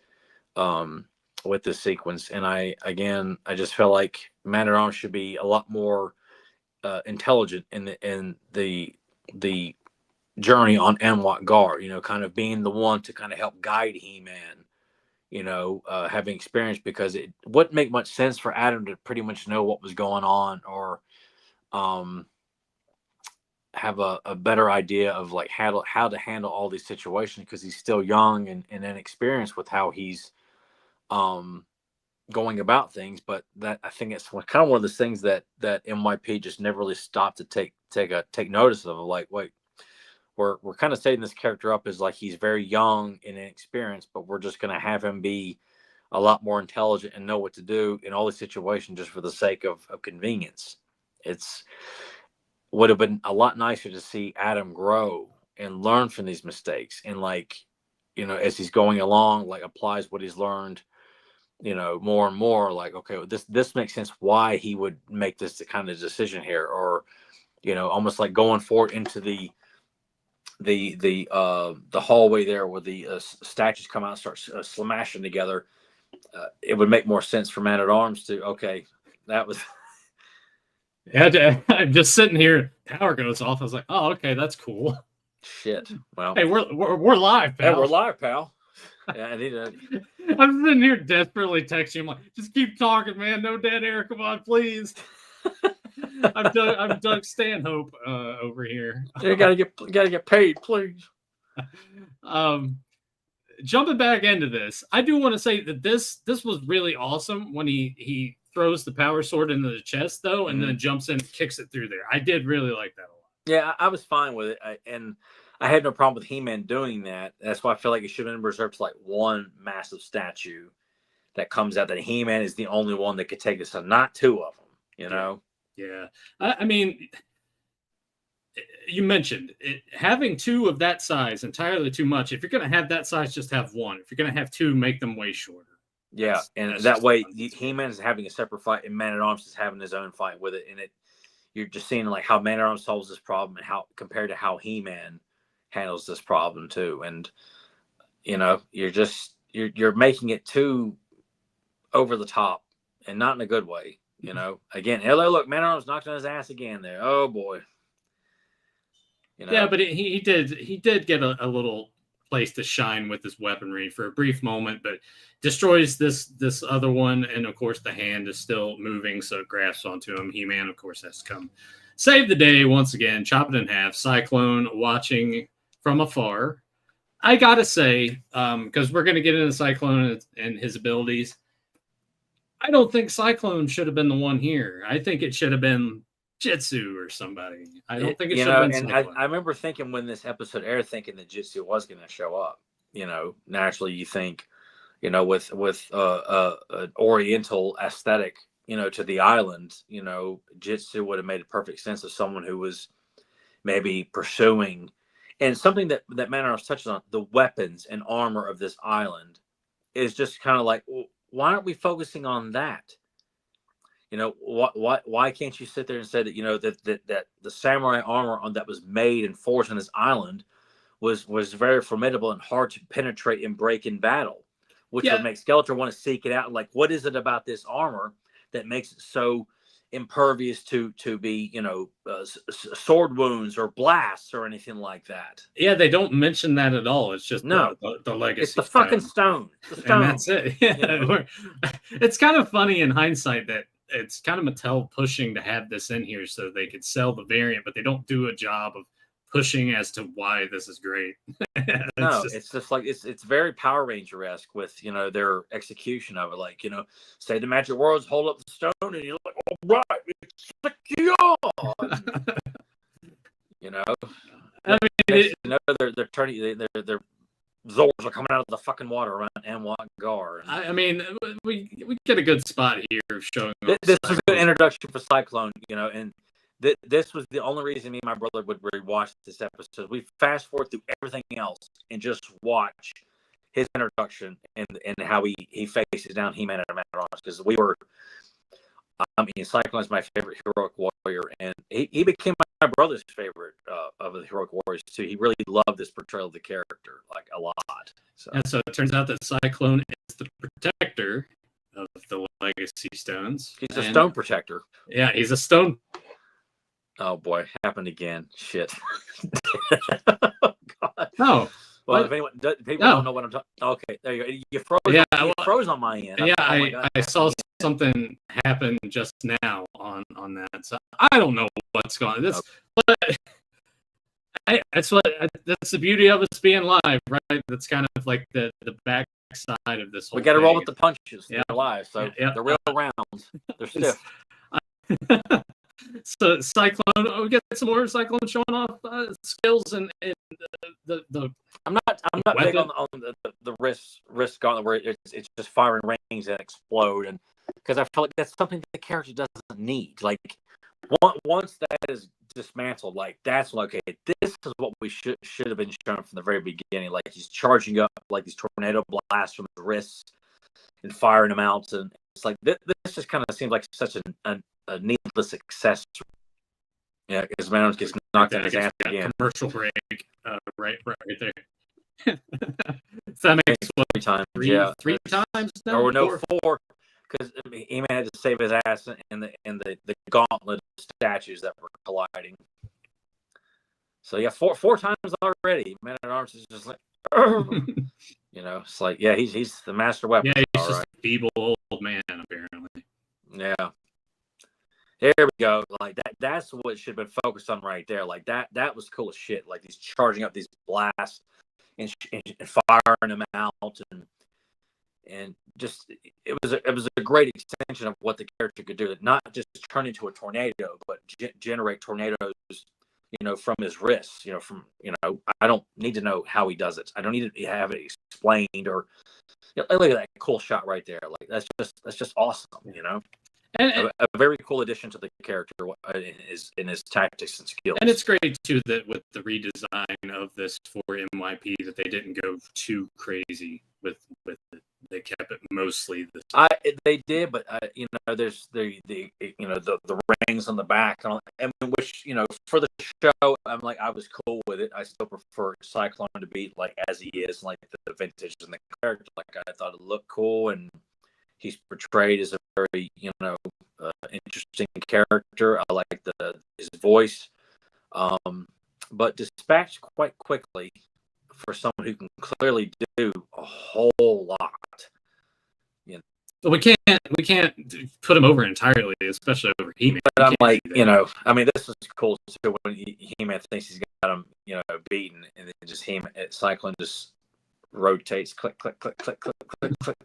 with this sequence. And I just felt like Man-at-Arms should be a lot more intelligent in the journey on Anwat Gar, kind of being the one to kind of help guide He-Man, having experience, because it wouldn't make much sense for Adam to pretty much know what was going on, or have a better idea of like how to handle all these situations, because he's still young and inexperienced with how he's going about things. But that, I think, it's kind of one of those things that MYP just never really stopped to take notice of. Like, wait, we're kind of setting this character up as like he's very young and inexperienced, but we're just going to have him be a lot more intelligent and know what to do in all these situations just for the sake of convenience. It's would have been a lot nicer to see Adam grow and learn from these mistakes, and like, as he's going along, like applies what he's learned, more and more. Like, okay, well, this makes sense why he would make this kind of decision here, or almost like going forward into the hallway there where the statues come out and start smashing together. It would make more sense for Man-at-Arms to, okay, that was. Yeah, I'm just sitting here. Power goes off. I was like, "Oh, okay, that's cool." Shit. Well, hey, we're live, pal. Hey, we're live, pal. Yeah, I need to. I'm sitting here desperately texting him like, "Just keep talking, man. No dead air. Come on, please." I'm Doug Stanhope over here. You gotta get paid, please. Jumping back into this, I do want to say that this was really awesome when he throws the power sword into the chest, though, and then jumps in and kicks it through there. I did really like that a lot. Yeah, I was fine with it, and I had no problem with He-Man doing that. That's why I feel like it should have been reserved to like one massive statue that comes out, that He-Man is the only one that could take it, so not two of them. Yeah. I mean, you mentioned it, having two of that size entirely too much. If you're going to have that size, just have one. If you're going to have two, make them way shorter. Yeah, and that way He-Man is having a separate fight, and Man-at-Arms is having his own fight with it, and you're just seeing like how Man-at-Arms solves this problem, and how compared to how He-Man handles this problem too. And you're making it too over the top, and not in a good way. Again, look, Man-at-Arms knocked on his ass again there. Oh boy. Yeah, but he did get a little place to shine with his weaponry for a brief moment, but destroys this other one, and of course the hand is still moving, so it grasps onto him. He-Man, of course, has to come save the day once again, chop it in half. Cyclone watching from afar. I gotta say, because we're gonna get into Cyclone and his abilities, I don't think Cyclone should have been the one here. I think it should have been Jitsu or somebody. I don't think it should have been. And I remember thinking when this episode aired, thinking that Jitsu was going to show up. Naturally, you think, with an Oriental aesthetic, to the island, Jitsu would have made perfect sense of someone who was maybe pursuing, and something that Man-at-Arms touches on, the weapons and armor of this island is just kind of like, well, why aren't we focusing on that? Why can't you sit there and say that that the samurai armor that was made and forged on this island was very formidable and hard to penetrate and break in battle, which would make Skeletor want to seek it out. Like, what is it about this armor that makes it so impervious to be, sword wounds or blasts or anything like that. Yeah, they don't mention that at all. It's just No, the legacy. it's the fucking stone. The stone. And that's it. Yeah. It's kind of funny in hindsight that it's kind of Mattel pushing to have this in here so they could sell the variant, but they don't do a job of pushing as to why this is great. It's just like it's very Power Ranger-esque with their execution of it. Like, say the magic words, hold up the stone, and you're like, all right, it's secure. I mean, they're turning their Zors are coming out of the fucking water around Anwat and Gar. I mean, we get a good spot here of showing. This was a good introduction for Cyclone, and this was the only reason me and my brother would rewatch this episode. We fast forward through everything else and just watch his introduction and how he faces down He-Man and Man-at-Arms, because Cyclone's my favorite heroic warrior, and he became my brother's favorite of the heroic warriors too. He really loved this portrayal of the character like a lot. So it turns out that Cyclone is the protector of the Legacy Stones. He's a stone protector. Yeah, he's a stone. Oh boy, happened again. Shit. Oh, God. No. Well, if people don't know what I'm talking. Okay, there you go. You froze. Yeah, you froze on my end. Yeah, I saw something happen just now on that. So I don't know what's going on. That's the beauty of us being live, right? That's kind of like the back side of this whole We got to thing. roll with the punches. Yeah. They're live, so they're real rounds. They're stiff. So Cyclone, we get some more Cyclone showing off skills and the. I'm not big on the wrist gauntlet where it's just firing rings and explode, and because I feel like that's something the character doesn't need. Like once that is dismantled, like that's okay. This is what we should have been shown from the very beginning. Like he's charging up like these tornado blasts from his wrists and firing them out, and it's like this just kind of seems like such a needless accessory. Yeah, because man gets knocked in his ass again. Commercial break, right there. So that makes what, three times, three times now, or no, four, because he had to save his ass in the gauntlet statues that were colliding. So yeah, four times already. Man-at-Arms is just like, it's like he's the master weapon. Yeah, he's just a feeble old man apparently. Yeah. There we go. Like that's what should have been focused on right there. Like that was cool as shit. Like he's charging up these blasts and firing them out, and just it was a great extension of what the character could do. Not just turn into a tornado, but generate tornadoes. From his wrists. I don't need to know how he does it. I don't need to have it explained or. Look at that cool shot right there. Like that's just awesome. And a very cool addition to the character in his tactics and skills. And it's great too that with the redesign of this for MYP that they didn't go too crazy with it. They kept it mostly the same. They did, but there's the rings on the back, and which for the show, I'm like I was cool with it. I still prefer Cyclone to be like as he is, like the vintage and the character. Like I thought it looked cool, and he's portrayed as a very, interesting character. I like his voice, but dispatched quite quickly for someone who can clearly do a whole lot. But we can't put him over entirely, especially over He-Man. But I'm like, this is cool too when He-Man thinks he's got him, beaten, and then just Cyclone just rotates, click, click, click, click, click, click, click.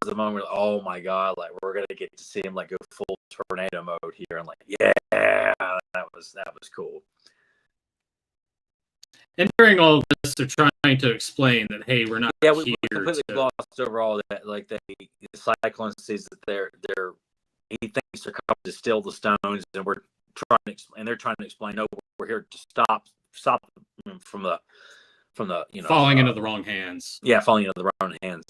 The moment, oh my god, like we're gonna get to see him like go full tornado mode here, and like, yeah, that was cool. And during all this, they're trying to explain that hey, we're not we completely glossed over all that. Like the Cyclone sees that he thinks they're coming to steal the stones, and they're trying to explain, no, we're here to stop them from the falling into the wrong hands. Yeah, falling into the wrong hands.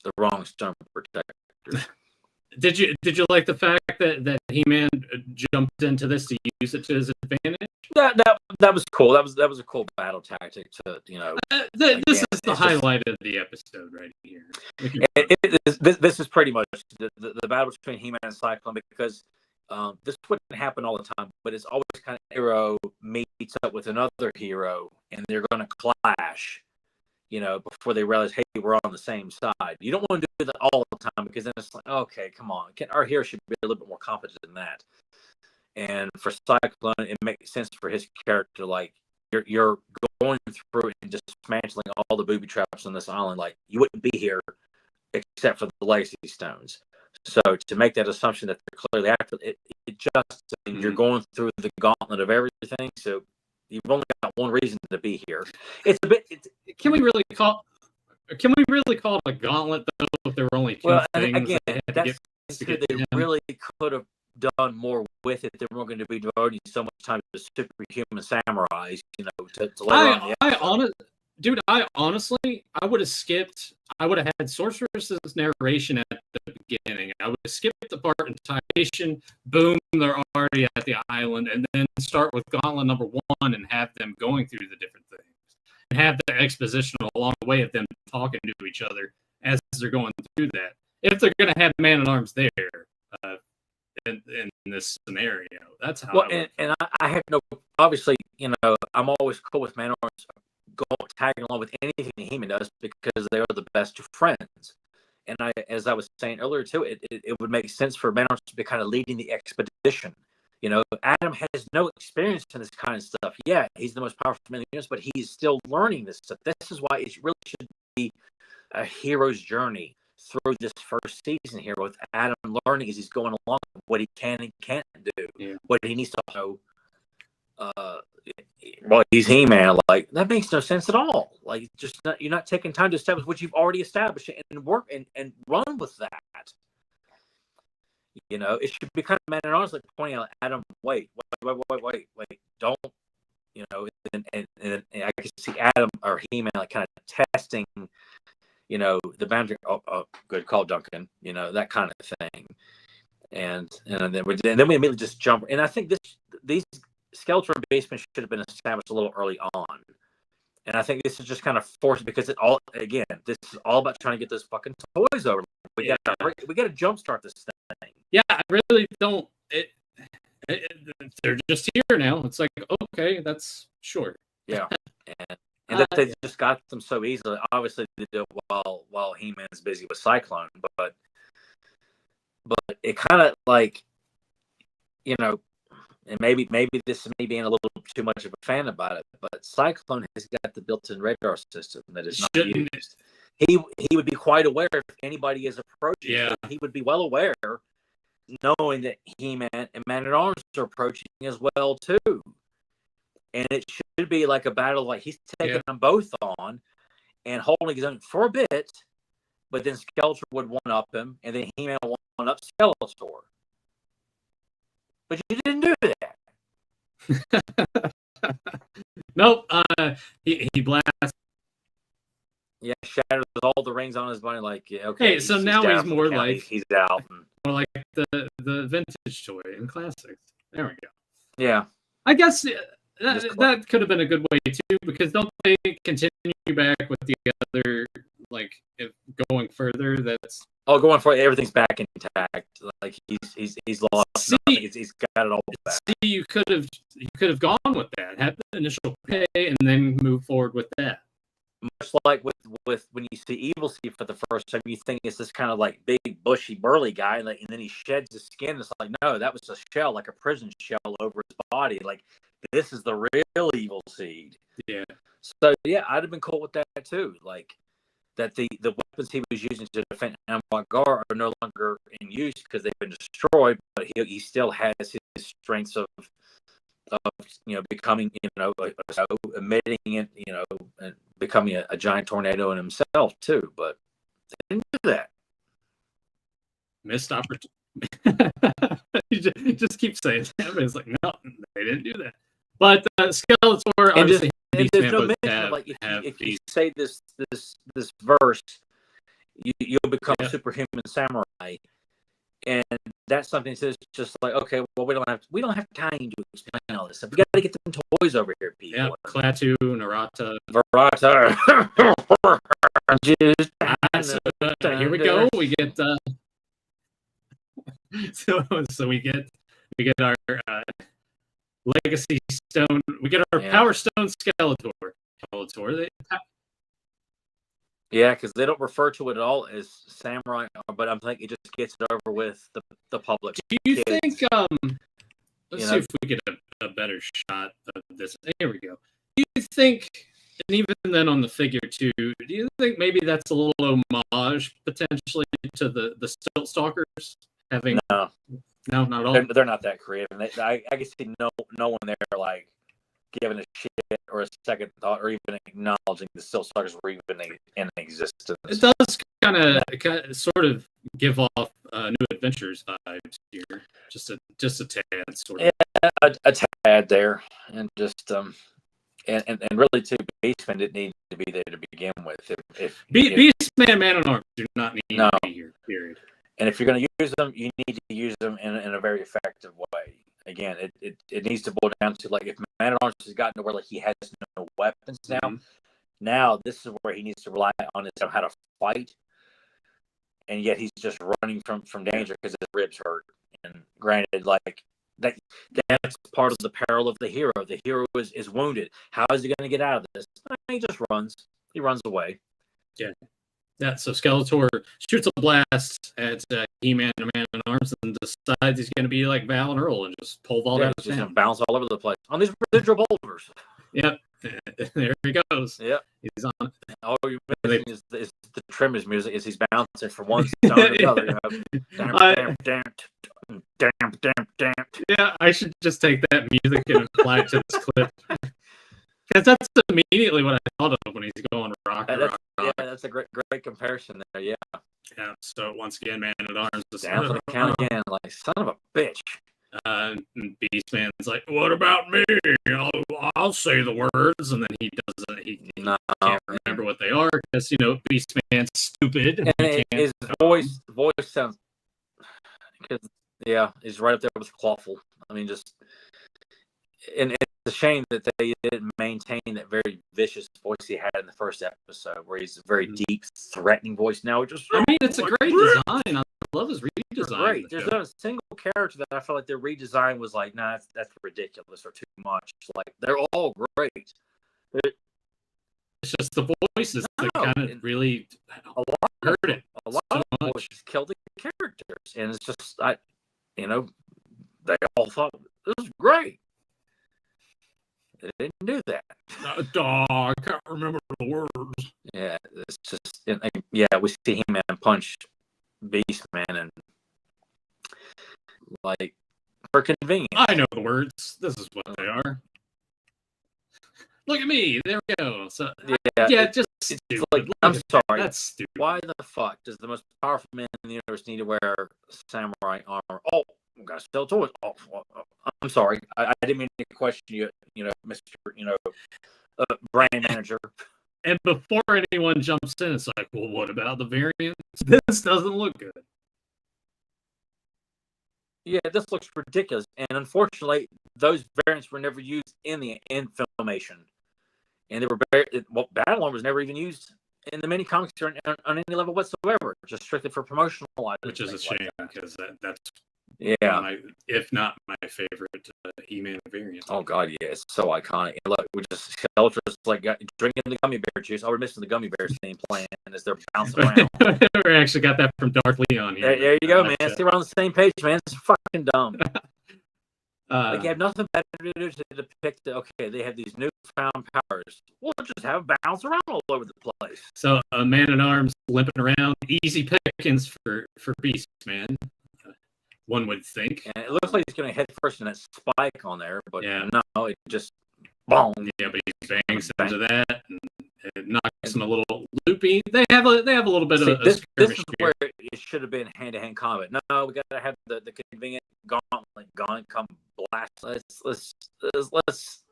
The wrong stone protector. Did you like the fact that He-Man jumped into this to use it to his advantage? That was cool. That was a cool battle tactic to this is the highlight of the episode right here. This is pretty much the battle between He-Man and Cyclone, because This wouldn't happen all the time, but it's always kind of hero meets up with another hero, and they're going to clash. Before they realize, hey, we're on the same side. You don't want to do that all the time because then it's like, okay, come on, our hero should be a little bit more competent than that. And for Cyclone, it makes sense for his character. Like you're going through and dismantling all the booby traps on this island. Like you wouldn't be here except for the legacy stones. So to make that assumption that they're clearly after it just you're going through the gauntlet of everything. So you've only got one reason to be here. It's a bit. Can we really call it a gauntlet though? If there were only two things, again, that's they really could have done more with it. They weren't going to be devoting so much time to superhuman samurais. To later on. I honestly, I would have skipped. I would have had Sorceress's narration at the beginning. I would have skipped the part in Titration. Boom, they're already at the island, and then start with Gauntlet number 1 and have them going through the different things, and have the exposition along the way of them talking to each other as they're going through that. If they're going to have Man-at-Arms there in this scenario, that's how. Well, and I have no. Obviously, I'm always cool with Man-at-Arms tagging along with anything He-Man does because they are the best of friends. And as I was saying earlier too, it would make sense for Man-at-Arms to be kind of leading the expedition. Adam has no experience in this kind of stuff. Yeah, he's the most powerful man in the universe, but he's still learning this stuff. This is why it really should be a hero's journey through this first season here, with Adam learning as he's going along what he can and can't do, what he needs to know. Well, he's He-Man. Like that makes no sense at all. Like you're not taking time to establish what you've already established and work and run with that. It should be kind of Man-at-Arms like pointing out, Adam, wait, don't. And I can see Adam or He-Man like kind of testing, the boundary. Oh, good call, Duncan. That kind of thing. And then we immediately just jump. And I think these Skeletor and Beastman should have been established a little early on. And I think this is just kind of forced because this is all about trying to get those fucking toys over. We got to jumpstart this thing. Yeah, I really don't. They're just here now. It's like, okay, that's short. Yeah, and that they just got them so easily. Obviously, they do it while He-Man's busy with Cyclone, but it kind of like, and maybe this is me being a little too much of a fan about it, but Cyclone has got the built-in radar system that is not used. He would be quite aware if anybody is approaching. Yeah, he would be well aware, knowing that He-Man and Man-at-Arms are approaching as well too. And it should be like a battle, like he's taking them both on and holding his own for a bit, but then Skeletor would one-up him, and then He-Man would one-up Skeletor. But you didn't do that. Nope. He blasts. Yeah, shatters all the rings on his body. Like, okay. Hey, so now he's more like he's out. More like the vintage toy in classics. There we go. Yeah, I guess that could have been a good way too, because don't they continue back with the other, like, if going further? That's going for everything's back intact. Like he's lost. He's got it all back. See, you could have gone with that, had the initial pay, and then move forward with that. Much like with when you see Evil Steve for the first time, you think it's this kind of like big, bushy, burly guy, and then he sheds his skin. It's like, no, that was a shell, like a prison shell over his body. Like, this is the real Evil Seed. Yeah. So yeah, I'd have been cool with that too. Like that the weapons he was using to defend Anwat are no longer in use because they've been destroyed, but he still has his strengths of becoming, emitting it, and becoming a giant tornado in himself too. But they didn't do that. Missed opportunity. just keep saying that. But it's like, no, they didn't do that. But Skeletor, obviously, and there's no mention, like if you say this verse, you'll become a superhuman samurai. And that's something that's just like, okay, well, we don't have time to explain all this stuff. We got to get them toys over here, people. Yeah, Klaatu, Narata. Here we go. We get so we get We get our Legacy Stone. We get our Power Stone Skeletor. Yeah, because they don't refer to it at all as samurai, but I'm thinking it just gets it over with the public. Do you think? Let's see if we get a better shot of this. Here we go. Do you think? And even then on the figure too, do you think maybe that's a little homage potentially to the Stilt Stalkers having? No, not at all. They're not that creative. And I can see no one there like giving a shit or a second thought or even acknowledging the Stilt Stalkers were even in existence. It does kind of sort of give off New Adventures vibes here, just a tad sort of. Yeah, a tad there, and just And really, too, Beastman didn't need to be there to begin with. If Beastman, Man-at-Arms do not need to be here, period. And if you're going to use them, you need to use them in a very effective way. Again, it needs to boil down to, like, if Man-at-Arms has gotten to where like he has no weapons now this is where he needs to rely on his how to fight, and yet he's just running from danger because his ribs hurt. And granted, like, that's part of the peril of the hero. The hero is wounded. How is he going to get out of this? He just runs. He runs away. Yeah. So Skeletor shoots a blast at He-Man and Man-at-Arms and decides he's going to be like Val and Earl and just pole vault out of town. Just bounce all over the place on these residual boulders. Yep. There he goes. Yep. He's on it. All you're missing is the Tremors music as he's bouncing from one stone to the other. Damn. Yeah, I should just take that music and apply it to this clip. Because that's immediately what I thought of when he's going rock. Yeah, that's a great comparison there. Yeah. Yeah. So once again, Man-at-Arms is down for the count again, like son of a bitch. Beastman's like, "What about me? I'll say the words," and then he doesn't. He can't remember what they are because Beastman's stupid. And his voice sounds because he's right up there with Clawful. I mean, and it's a shame that they didn't maintain that very vicious voice he had in the first episode, where he's a very deep, threatening voice. Now it's a great design. I love his redesign. Great. There's not a single character that I feel like their redesign was like, nah, that's ridiculous or too much. Like, they're all great. It's just the voices that kind of really hurt it. A lot of voices killed the characters, and it's just they all thought this was great. They didn't do that. I can't remember the words. Yeah, it's just we see him punch Beastman and like for convenience. I know the words. This is what they are. Look at me. There we go. So just stupid. Like, I'm sorry. That's stupid. Why the fuck does the most powerful man in the universe need to wear samurai armor? Oh, we gotta sell toys. Oh, I'm sorry. I didn't mean to question you. Mr. Brand manager. And before anyone jumps in, it's like, well, what about the variants? This doesn't look good. Yeah, this looks ridiculous. And unfortunately, those variants were never used in Filmation. And they were Battle was never even used in the mini comics on any level whatsoever, just strictly for promotional items. Which is a shame because that's if not my favorite He-Man variant. Oh God, yeah, it's so iconic. And look, we just Skeletor's like drinking the gummy bear juice. Oh, we're missing the gummy bears theme playing as they're bouncing around. We actually got that from Darth Leon here. There you go, man. See, we're on the same page, man. It's fucking dumb. Like, you have nothing better to do to depict they have these newfound powers. We'll just have them bounce around all over the place. So a Man-at-Arms limping around, easy pickings for Beastman. One would think. And it looks like he's going to head first in that spike on there, but no, it just boom. Yeah, but he bangs into that, and it knocks him a little loopy. They have a little bit of this is where it should have been hand-to-hand combat. No, we got to have the convenient gauntlet come blast. Let's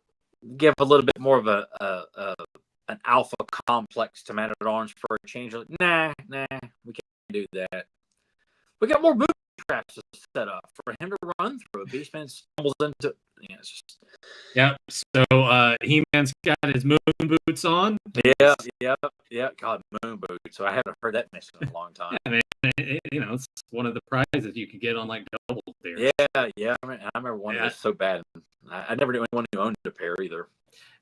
give a little bit more of an alpha complex to Man-at-Arms for a change. Nah, we can't do that. We got more booby traps to set up for him to run through. Beastman stumbles into. Yeah. So He-Man's got his moon boots on. Yeah. God, moon boots. So I haven't heard that mentioned in a long time. I mean, it's one of the prizes you could get on like Double beers. Yeah. I remember one that was so bad. I never knew anyone who owned a pair either.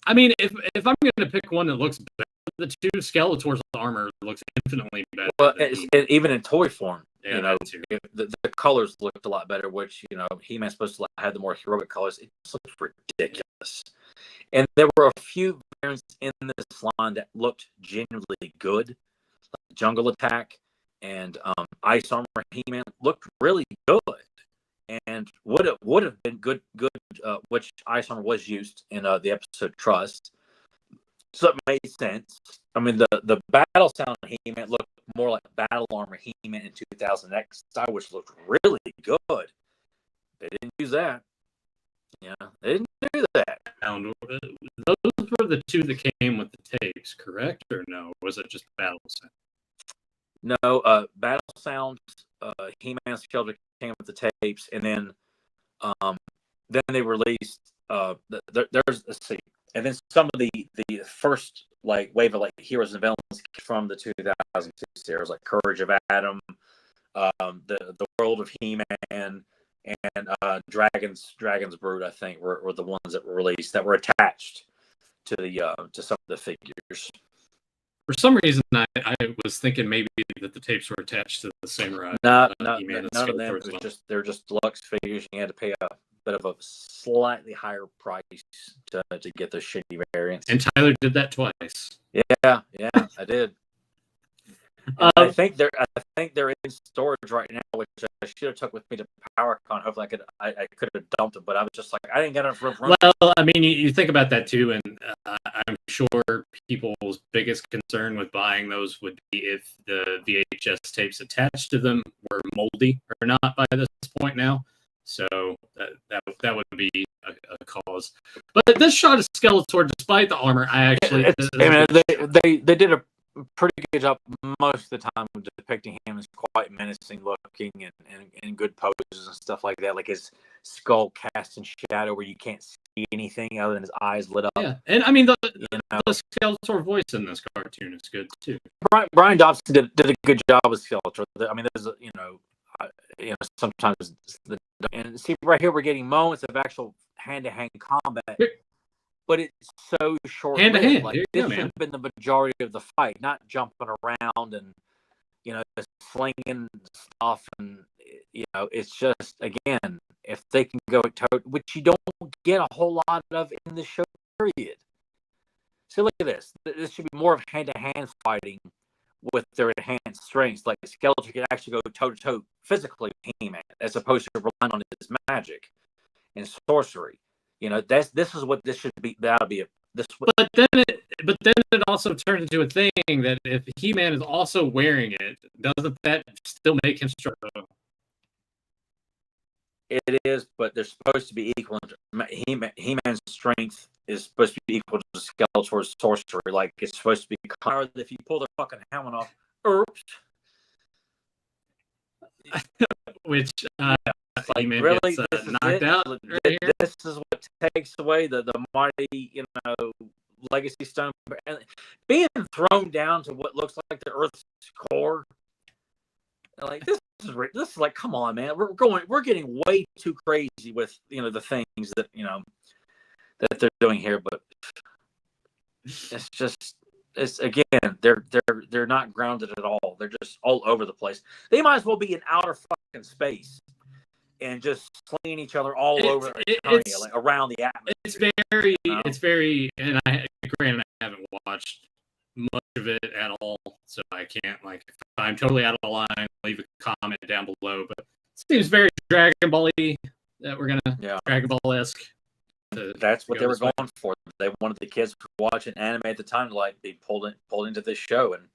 I mean, if I'm going to pick one that looks better than the two, Skeletor's armor looks infinitely better. Well, even in toy form, yeah, the colors looked a lot better, which, He-Man's supposed to have the more heroic colors. It just looks ridiculous. And there were a few variants in this line that looked genuinely good. Like Jungle Attack and Ice Armor He-Man looked really good. And would have been good, which Ice Armor was used in the episode Trust. So it made sense. I mean, the Battle Sound He-Man looked more like Battle Armor He-Man in 2000X style, which looked really good. They didn't use that. Yeah, they didn't do that. Those were the two that came with the tapes, correct? Or no? Was it just Battle Sound? No, Battle Sound, He-Man Skeletor came with the tapes, and then they released there's, let's see, and then some of the first wave of Heroes and Villains from the 2006 series, like Courage of Adam, the World of He-Man, and Dragon's Brood, I think, were the ones that were released that were attached to to some of the figures. For some reason, I was thinking maybe that the tapes were attached to the Samurai. No, none of them. They're just deluxe figures. You had to pay a bit of a slightly higher price to get those shitty variants. And Tyler did that twice. Yeah, I did. I think they're in storage right now, which I should have took with me to PowerCon. Hopefully, I could have dumped them, but I was just like, I didn't get enough room. Well, I mean, you think about that too, and I'm sure people's biggest concern with buying those would be if the VHS tapes attached to them were moldy or not by this point now. So that would be a cause. But this shot of Skeletor, despite the armor, they did a pretty good job most of the time of depicting him as quite menacing looking and in good poses and stuff like that, like his skull cast in shadow where you can't see anything other than his eyes lit up. Yeah, and I mean the Skeletor voice in this cartoon is good too. Brian Dobson did a good job with Skeletor. I mean, there's sometimes and see right here we're getting moments of actual hand-to-hand combat. But it's so short. Hand to hand. This should have been the majority of the fight, not jumping around and slinging stuff. And it's just, again, if they can go toe, which you don't get a whole lot of in the show period. So look at this. This should be more of hand-to-hand fighting with their enhanced strengths. Like Skeletor can actually go toe-to-toe physically with He-Man, as opposed to relying on his magic and sorcery. This is what this should be. That'll be But then it also turns into a thing that if He-Man is also wearing it, doesn't that still make him stronger? It is, but they're supposed to be equal. He-Man's strength is supposed to be equal to Skeletor's sorcery. Like it's supposed to be higher if you pull their fucking helmet off. Oops. Which He-Man really gets knocked out. Right this is what takes away the mighty, legacy stone, and being thrown down to what looks like the Earth's core. Like this is like, come on, man, we're getting way too crazy with the things that that they're doing here, but it's again they're not grounded at all. They're just all over the place. They might as well be in outer fucking space and just slinging each other all over around the atmosphere. It's very, and granted, I haven't watched much of it at all, so I can't, if I'm totally out of the line, leave a comment down below, but it seems very Dragon Ball-y that we're gonna Dragon Ball-esque. That's what they were going for. They wanted the kids to watch an anime at the time to be pulled into this show, and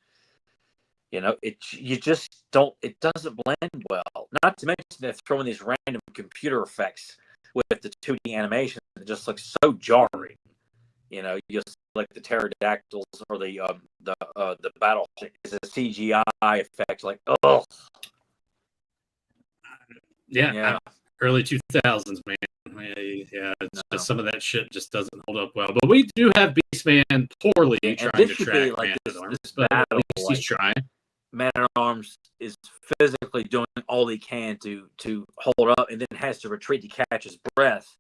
it doesn't blend well. Not to mention they're throwing these random computer effects with the 2D animation. It just looks so jarring. Just like the pterodactyls or the battle is a CGI effect. Like, oh, yeah. Early 2000s, man. Yeah, it's just some of that shit just doesn't hold up well. But we do have Beastman poorly trying to track man at arms, but at least he's trying. Man-at-Arms is physically doing all he can to hold up, and then has to retreat to catch his breath.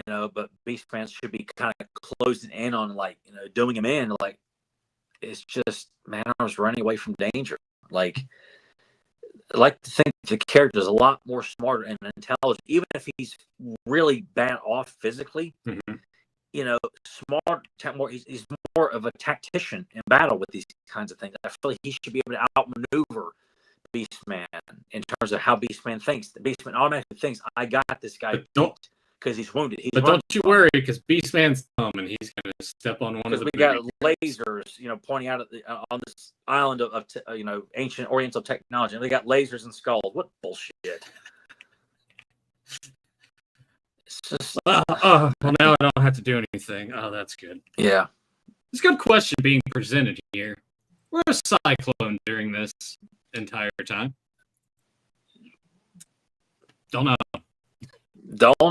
But Beastman should be kind of closing in on, like, doing him in. Like, it's just Man-at-Arms running away from danger. Like, I like to think the character is a lot more smarter and intelligent, even if he's really bad off physically. Mm-hmm. Smart, he's more of a tactician in battle with these kinds of things. I feel like he should be able to outmaneuver Beastman in terms of how Beastman thinks. The Beastman automatically thinks, I got this guy because he's wounded. But don't you worry, because Beastman's dumb and he's going to step on one of the. Because we got lasers, pointing out on this island of ancient Oriental technology, and they got lasers and skulls. What bullshit! It's just well, now I don't have to do anything. Oh, that's good. Yeah, it's a good question being presented here. Where's Cyclone during this entire time? Don't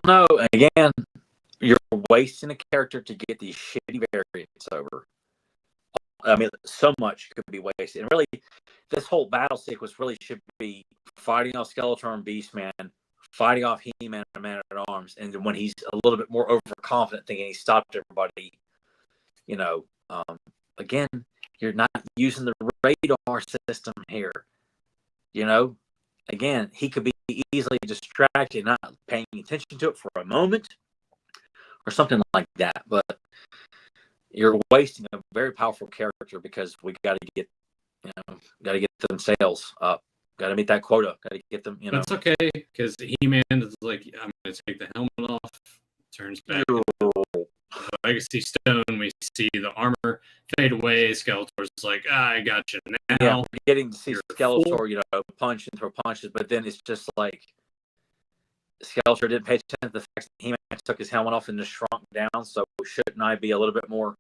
know. Again, you're wasting a character to get these shitty variants over. I mean, so much could be wasted. And really, this whole battle sequence really should be fighting off Skeletor and Beastman, fighting off He-Man and Man-at-Arms, and then when he's a little bit more overconfident, thinking he stopped everybody, again, you're not using the radar system here. Again, he could be easily distracted, not paying attention to it for a moment or something like that. But you're wasting a very powerful character because we got to get them sales up. Got to meet that quota. Got to get them, That's okay, because He-Man is like, I'm going to take the helmet off, turns back. Legacy Stone, we see the armor fade away. Skeletor's like, I got you now. Yeah, we're getting to see Skeletor, punch and throw punches, but then it's just like Skeletor didn't pay attention to the fact that He-Man took his helmet off and just shrunk down. So shouldn't I be a little bit more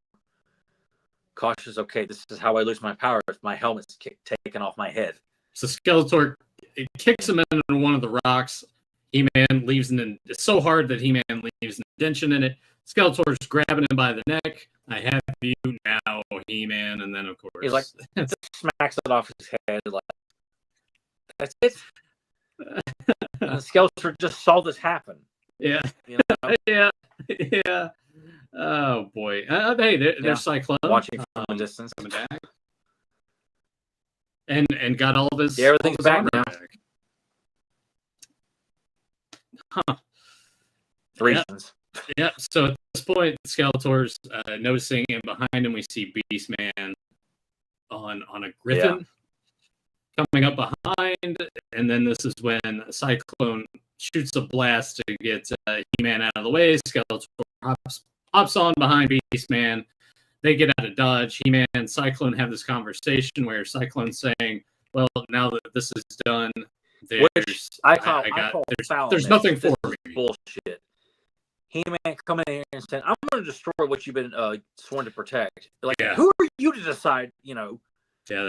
cautious? Okay, this is how I lose my power if my helmet's taken off my head. So Skeletor kicks him into one of the rocks. He-Man leaves it's so hard that He-Man leaves an indention in it. Skeletor's grabbing him by the neck. I have you now, He-Man, and then of course he's like smacks it off his head. Like, that's it. And Skeletor just saw this happen. Yeah. Yeah. Oh boy. Hey, there's Cyclone watching from a distance. And got all of his. Yeah, everything's back now. Huh. Reasons. Yeah. So at this point, Skeletor's noticing, and behind him we see Beastman on a griffin coming up behind, and then this is when Cyclone shoots a blast to get He-Man out of the way. Skeletor hops on behind Beastman. They get out of dodge. He-Man and Cyclone have this conversation where Cyclone's saying, "Well, now that this is done, there's nothing for me." Bullshit. He-Man coming in here and saying, "I'm going to destroy what you've been sworn to protect." Like, who are you to decide? Yeah,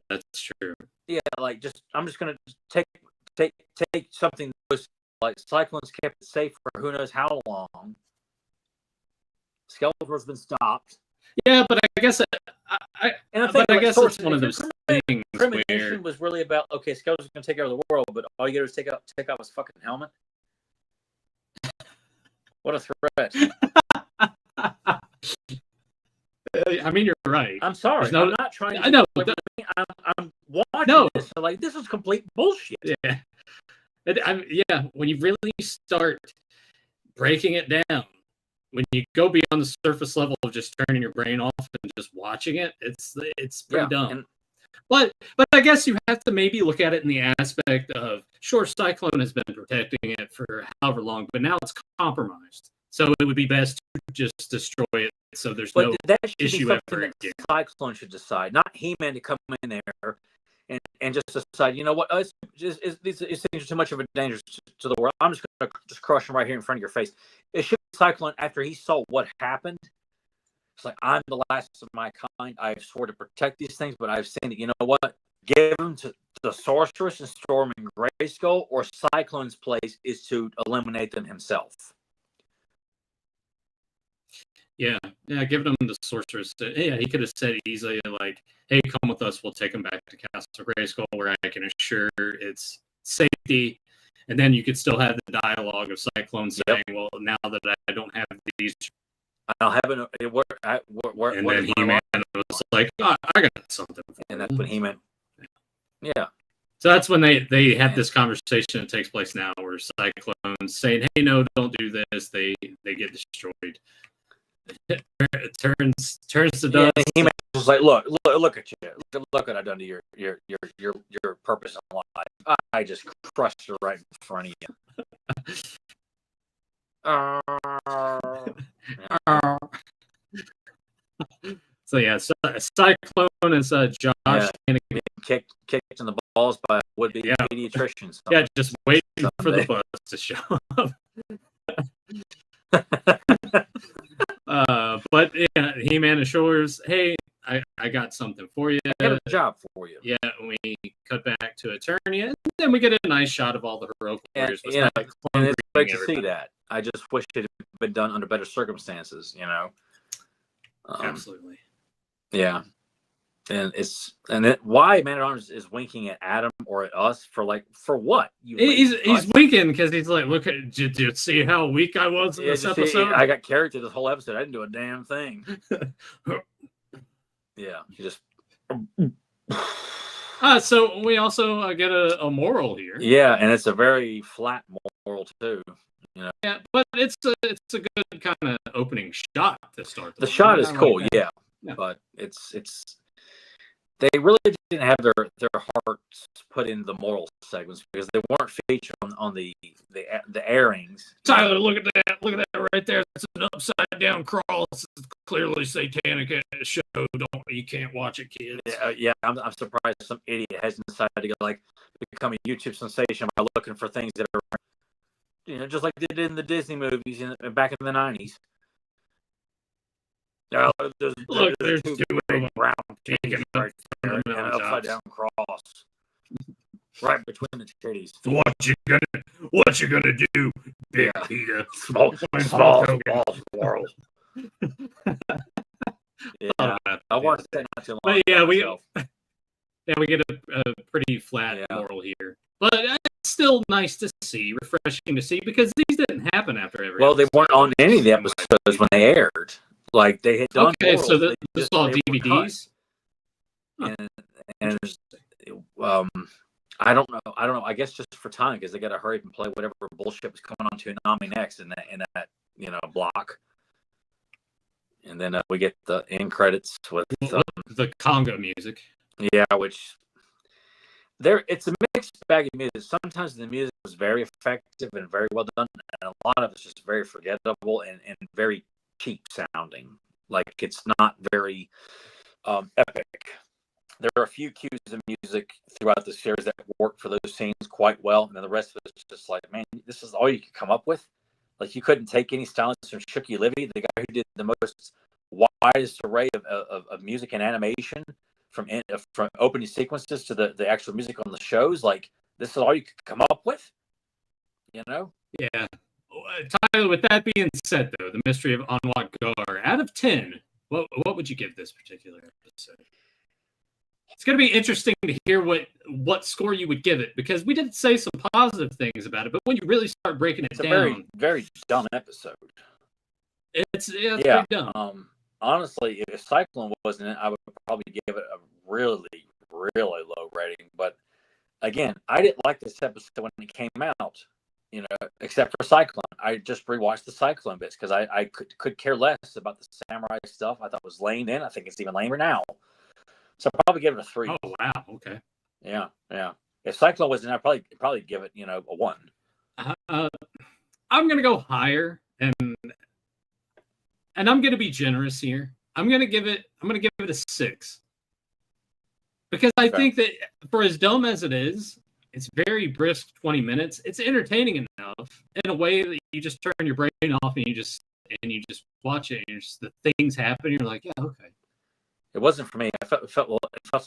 that's true. Yeah, like I'm just going to take something that was like Cyclone's kept it safe for who knows how long. Skeletor's been stopped. Yeah, but I guess I guess it's one of those things where was really about, okay, Skeletor's going to take over the world, but all you got to do is take off his fucking helmet. What a threat! I mean, you're right. I'm sorry. I'm not trying to. I know. I'm watching this. So like, this is complete bullshit. Yeah. When you really start breaking it down, when you go beyond the surface level of just turning your brain off and just watching it, it's pretty dumb. But I guess you have to maybe look at it in the aspect of, sure, Cyclone has been protecting it for however long, but now it's compromised. So it would be best to just destroy it so there's no issue ever again. Cyclone should decide, not He-Man to come in there and just decide, you know what, these things are too much of a danger to the world. I'm just going to just crush them right here in front of your face. It should be Cyclone, after he saw what happened. It's like, I'm the last of my kind. I've sworn to protect these things, but I've seen it. You know what? Give them to the Sorceress and Storm and Grayskull, or Cyclone's place is to eliminate them himself. Yeah, giving him the sorceress. Yeah, he could have said easily, like, "Hey, come with us. We'll take him back to Castle Grayskull, where I can assure its safety." And then you could still have the dialogue of Cyclone saying, "Well, now that I don't have these," I'll have an. and then He-Man was like, oh, "I got something." And that's when He-Man. Yeah. So that's when they have this conversation that takes place now, where Cyclone's saying, "Hey, no, don't do this." They get destroyed. It turns to dust. Yeah, He-Man was like, look at you. Look what I've done to your purpose in life. I just crushed her right in front of you. So yeah, Cyclone is Josh kicked in the balls by a would-be pediatrician. Yeah, just waiting for the bus to show up. But yeah, He-Man assures, "Hey, I got something for you. I got a job for you." Yeah, we cut back to Eternia, and then we get a nice shot of all the heroic warriors. And it's great to see that. I just wish it had been done under better circumstances, you know. Absolutely. Yeah. And why Man at Arms is winking at Adam or at us for what? He's winking because he's like, "Look at, did you see how weak I was in this episode? I got character this whole episode. I didn't do a damn thing." Yeah, he just. So we also get a moral here. Yeah, and it's a very flat moral too. You know. Yeah, but it's a good kind of opening shot to start. The shot is cool, yeah, but it's they really didn't have their hearts put in the moral segments because they weren't featured on the airings. Tyler, look at that! Look at that right there. It's an upside down cross. It's clearly satanic show. You can't watch it, kids. Yeah. I'm surprised some idiot has decided to become a YouTube sensation by looking for things that are, you know, just like they did in the Disney movies back in the 90s. There's two big brown titties right there and an upside down cross right between the titties. What you gonna do, Big Peter? Small world. Yeah, I watched that not too long. But we get a pretty flat moral here, but it's still nice to see, refreshing to see, because these didn't happen after every. Well, they weren't on any of the episodes when they aired. Like they had done. Okay, so this is all DVDs. And I don't know. I guess just for time because they got to hurry up and play whatever bullshit was coming on to Toonami next in that block. And then we get the end credits with the Congo music. Yeah, which it's a mixed bag of music. Sometimes the music was very effective and very well done, and a lot of it's just very forgettable and very cheap sounding. Like it's not very epic. There are a few cues of music throughout the series that work for those scenes quite well, and then the rest of it's just like, man, this is all you could come up with. Like you couldn't take any stylings from Shooky Livy, the guy who did the most widest array of music and animation from opening sequences to the actual music on the shows. Like this is all you could come up with, you know? Yeah. Tyler, with that being said, though, the mystery of Anwat Gar, out of 10, what would you give this particular episode? It's going to be interesting to hear what score you would give it, because we did say some positive things about it, but when you really start breaking it down, a very, very dumb episode. It's pretty dumb. Honestly, if Cyclone wasn't in it, I would probably give it a really, really low rating. But again, I didn't like this episode when it came out, you know, except for Cyclone. I just rewatched the Cyclone bits because I could care less about the samurai stuff. I thought it was lame then. I think it's even lamer now. So I'll probably give it a 3. Oh, wow. Okay. Yeah. If Cyclone wasn't, I'd probably give it, a 1. I'm going to go higher, and I'm going to be generous here. I'm going to give it a 6. Because I think that for as dumb as it is, it's very brisk 20 minutes. It's entertaining enough in a way that you just turn your brain off and you just watch it, and the things happen. You're like, yeah, okay. It wasn't for me. It felt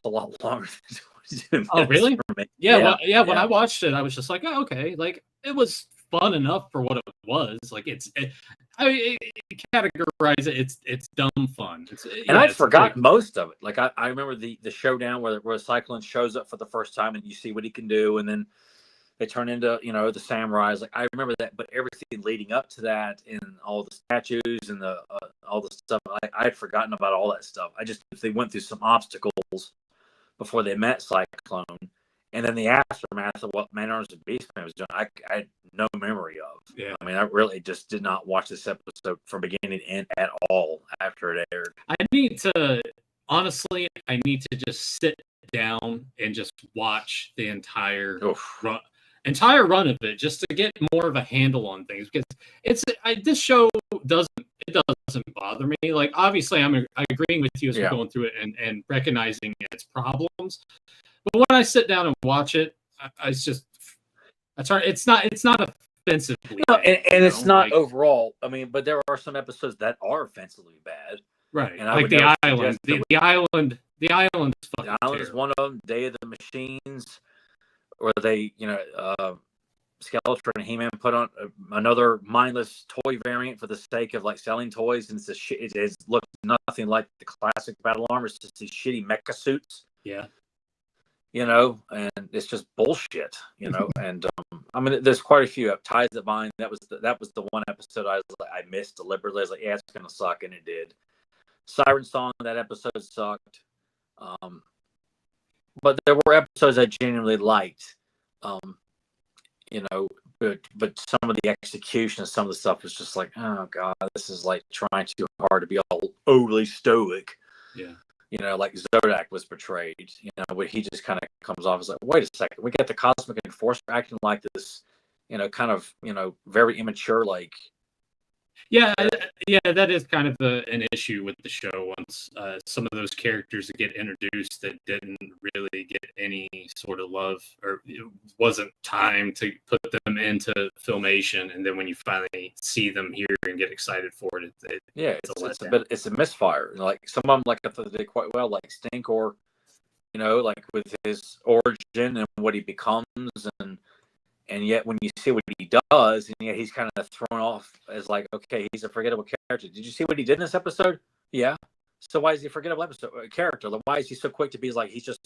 a lot longer than 22 minutes. Oh, really? For me. Yeah. When I watched it, I was just like, oh, okay. Like it was fun enough for what it was. Like categorize it. It's dumb fun. I'd forgotten most of it. Like I remember the showdown where Cyclone shows up for the first time and you see what he can do, and then they turn into the samurais. Like I remember that, but everything leading up to that and all the statues and the all the stuff, I'd forgotten about all that stuff. They went through some obstacles before they met Cyclone. And then the aftermath of what Man Arms and Beastman was doing, I had no memory of. Yeah. I mean, I really just did not watch this episode from beginning to end at all after it aired. I need to just sit down and just watch the entire run of it, just to get more of a handle on things, because this show doesn't bother me. Like, obviously I'm agreeing with you as we're going through it and recognizing its problems. But when I sit down and watch it, it's not offensively. No, and it's not overall. I mean, but there are some episodes that are offensively bad. Right. And like the island. The island is fucking The island is one of them. Day of the Machines, where they, Skeletor and He-Man put on another mindless toy variant for the sake of like selling toys, and it looks nothing like the classic battle armor. It's just these shitty mecha suits. Yeah. And it's just bullshit, and I mean, there's quite a few ties that bind. That was the one episode I missed deliberately. I was like, yeah, it's gonna suck, and it did. Siren Song, that episode sucked, but there were episodes I genuinely liked, but some of the execution of some of the stuff was just like, oh god, this is like trying too hard to be all overly stoic. Yeah. Like Zodak was portrayed, where he just kind of comes off as like, wait a second, we got the Cosmic Enforcer acting like this, kind of, very immature, like. Yeah, that is kind of an issue with the show. Once some of those characters that get introduced that didn't really get any sort of love, or it wasn't time to put them into Filmation, and then when you finally see them here and get excited for it, it's a misfire. Like some of them, like I thought they did quite well, like Stinkor, like with his origin and what he becomes, and yet when you see what he does, and yet he's kind of thrown off as like, okay, he's a forgettable character. Did you see what he did in this episode? Yeah. So why is he a forgettable character? Like, why is he so quick to be like, he's just,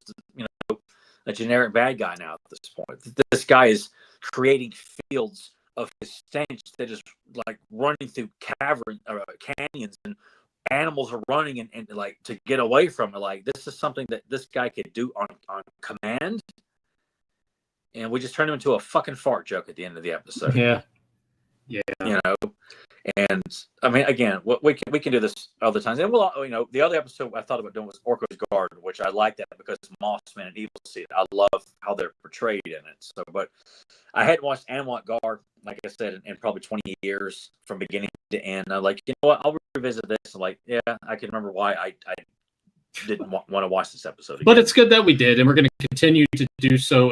a generic bad guy now at this point? This guy is creating fields of his stench that is like running through canyons, and animals are running and like to get away from it. Like, this is something that this guy could do on command. And we just turned him into a fucking fart joke at the end of the episode. Yeah. And I mean, again, we can do this other times. And the other episode I thought about doing was Orko's Guard, which I like that because Mossman and Evil Seed. I love how they're portrayed in it. So, but I hadn't watched Anwat Guard, like I said, in probably 20 years from beginning to end. I'm like, you know what? I'll revisit this. I'm like, yeah, I can remember why I didn't want to watch this episode again. But it's good that we did, and we're going to continue to do so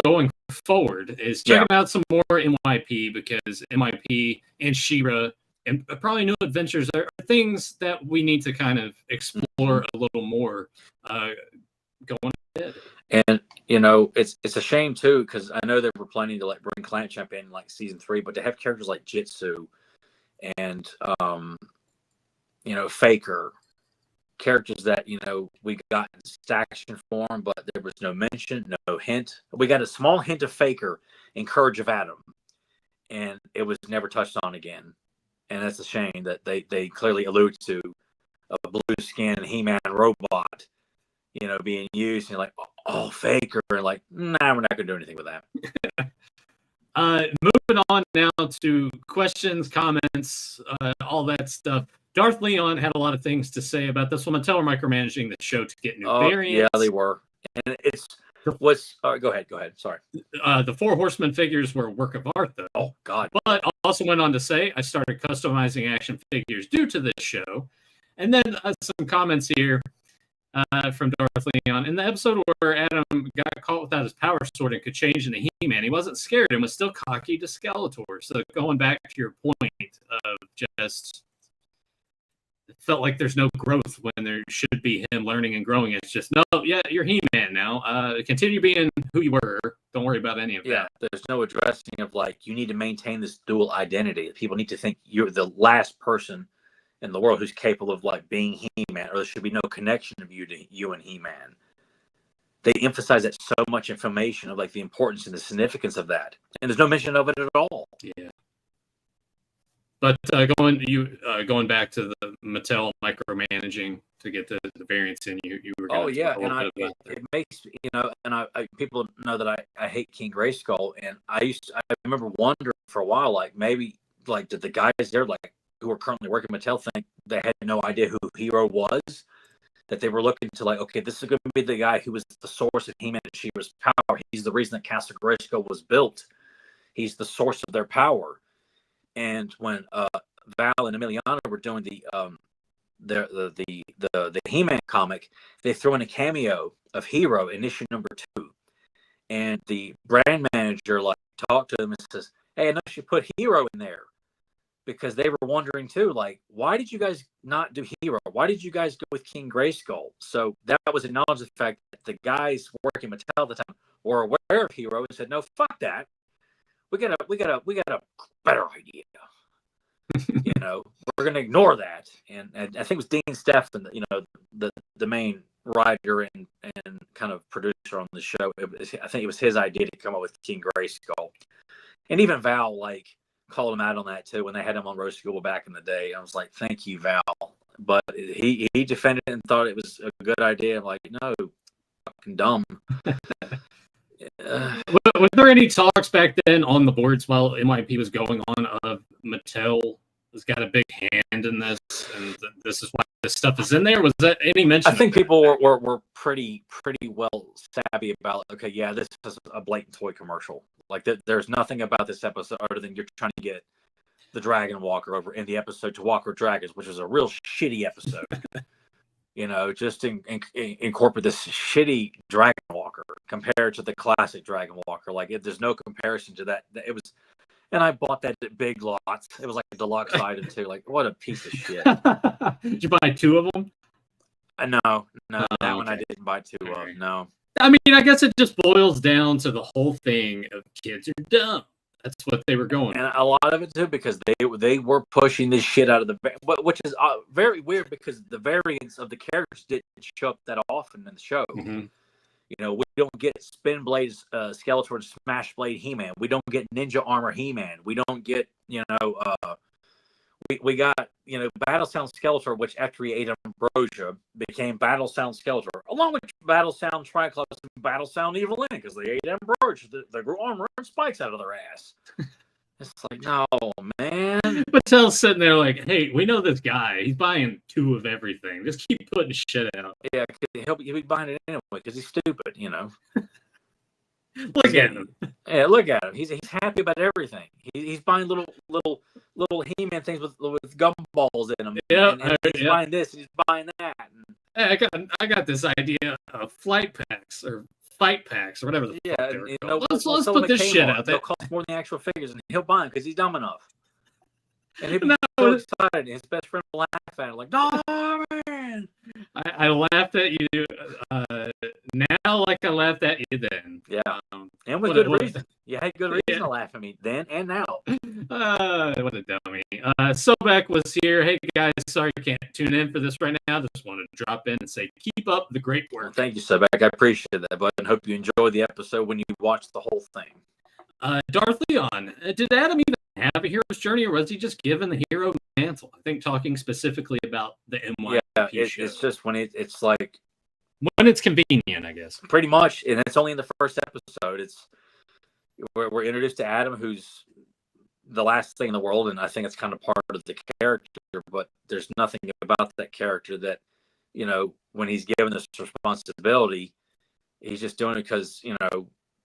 going forward. Is checking out some more MYP, because MYP and She-Ra and probably New Adventures are things that we need to kind of explore a little more going ahead. And it's a shame too, because I know they were planning to like bring Clan Champ in like season 3, but to have characters like Jitsu and Faker, characters that we got in action form, but there was no mention, no hint. We got a small hint of Faker in Courage of Adam, and it was never touched on again. And that's a shame that they clearly allude to a blue skin He-Man robot, being used, and like, oh, Faker, and like, nah, we're not gonna do anything with that. Moving on now to questions, comments, all that stuff. Darth Leon had a lot of things to say about this one. Mattel were micromanaging the show to get new variants. Yeah, they were. And go ahead. Sorry. The Four Horsemen figures were a work of art, though. Oh, God. But also went on to say, I started customizing action figures due to this show. And then some comments here from Darth Leon. In the episode where Adam got caught without his power sword and could change into He-Man, he wasn't scared and was still cocky to Skeletor. So going back to your point of just felt like there's no growth when there should be him learning and growing. It's just, no, yeah, you're He-Man now. Continue being who you were. Don't worry about any of that. There's no addressing of like, you need to maintain this dual identity. People need to think you're the last person in the world who's capable of like being He-Man, or there should be no connection of you and He-Man. They emphasize that so much information of like the importance and the significance of that, and there's no mention of it at all. Yeah. But going back to the Mattel micromanaging to get the variants in, you were going to and it makes and people know that I hate King Grayskull, and I remember wondering for a while, like maybe like did the guys there like who are currently working Mattel think they had no idea who Hero was, that they were looking to like, okay, this is going to be the guy who was the source of He-Man and She-Ra's power. He's the reason that Castle Grayskull was built. He's the source of their power. And when Val and Emiliano were doing the He-Man comic, they threw in a cameo of Hero in issue number 2, and the brand manager like talked to them and says, "Hey, I know you put Hero in there," because they were wondering too, like, why did you guys not do Hero? Why did you guys go with King Grayskull? So that was acknowledged the fact that the guys working Mattel at the time were aware of Hero and said, "No, fuck that. We got a better idea. We're going to ignore that." And I think it was Dean Stephan, the main writer and kind of producer on the show. I think it was his idea to come up with King Grayskull. And even Val like called him out on that too when they had him on Roast School back in the day. I was like, thank you, Val. But he defended it and thought it was a good idea. I'm like, no, fucking dumb. Was there any talks back then on the boards while MYP was going on of Mattel has got a big hand in this, and this is why this stuff is in there? Was that any mention? I think people were pretty well savvy about, okay, yeah, this is a blatant toy commercial. Like there's nothing about this episode other than you're trying to get the Dragon Walker over in the episode To Walk with Dragons, which was a real shitty episode. Just incorporate this shitty Dragon Walker compared to the classic Dragon Walker. Like there's no comparison to that. It was, and I bought that at Big Lots. It was like a deluxe item too. Like, what a piece of shit. Did you buy 2 of them? No, that one I didn't buy 2 of. No. I mean, I guess it just boils down to the whole thing of kids are dumb. That's what they were going. And a lot of it too, because they were pushing this shit out of which is very weird because the variants of the characters didn't show up that often in the show. Mm-hmm. We don't get Spin Blade, Skeletor, and Smash Blade He-Man. We don't get Ninja Armor He-Man. We don't get we got Battle Sound Skeletor, which after he ate Ambrosia became Battle Sound Skeletor, along with Battle Sound Triclops and Battle Sound Evil-Lyn, because they ate Ambrosia. They grew armor and spikes out of their ass. It's like, no, man. Mattel's sitting there like, hey, we know this guy. He's buying 2 of everything. Just keep putting shit out. Yeah, he'll be buying it anyway because he's stupid, Look at him. Yeah, look at him. He's happy about everything. He's buying little He-Man things with gumballs in them. Yeah, and he's buying this. And he's buying that. Hey, I got this idea of flight packs or fight packs or whatever the fuck they were called. Let's put this shit out there. They'll cost more than the actual figures, and he'll buy them because he's dumb enough. And he'll be so excited. His best friend will laugh at it like, "No, man!" I laughed at you now like I laughed at you then. Yeah, and with good reason. You had good reason to laugh at me then and now. What a dummy. Sobek was here. Hey, guys, sorry you can't tune in for this right now. Just wanted to drop in and say keep up the great work. Well, thank you, Sobek. I appreciate that, bud, and hope you enjoy the episode when you watch the whole thing. Darth Leon, did Adam even have a hero's journey, or was he just given the hero mantle? I think talking specifically about the MYP show. It's just when it's like when it's convenient, I guess. Pretty much, and it's only in the first episode. We're introduced to Adam, who's the last thing in the world, and I think it's kind of part of the character. But there's nothing about that character that when he's given this responsibility, he's just doing it because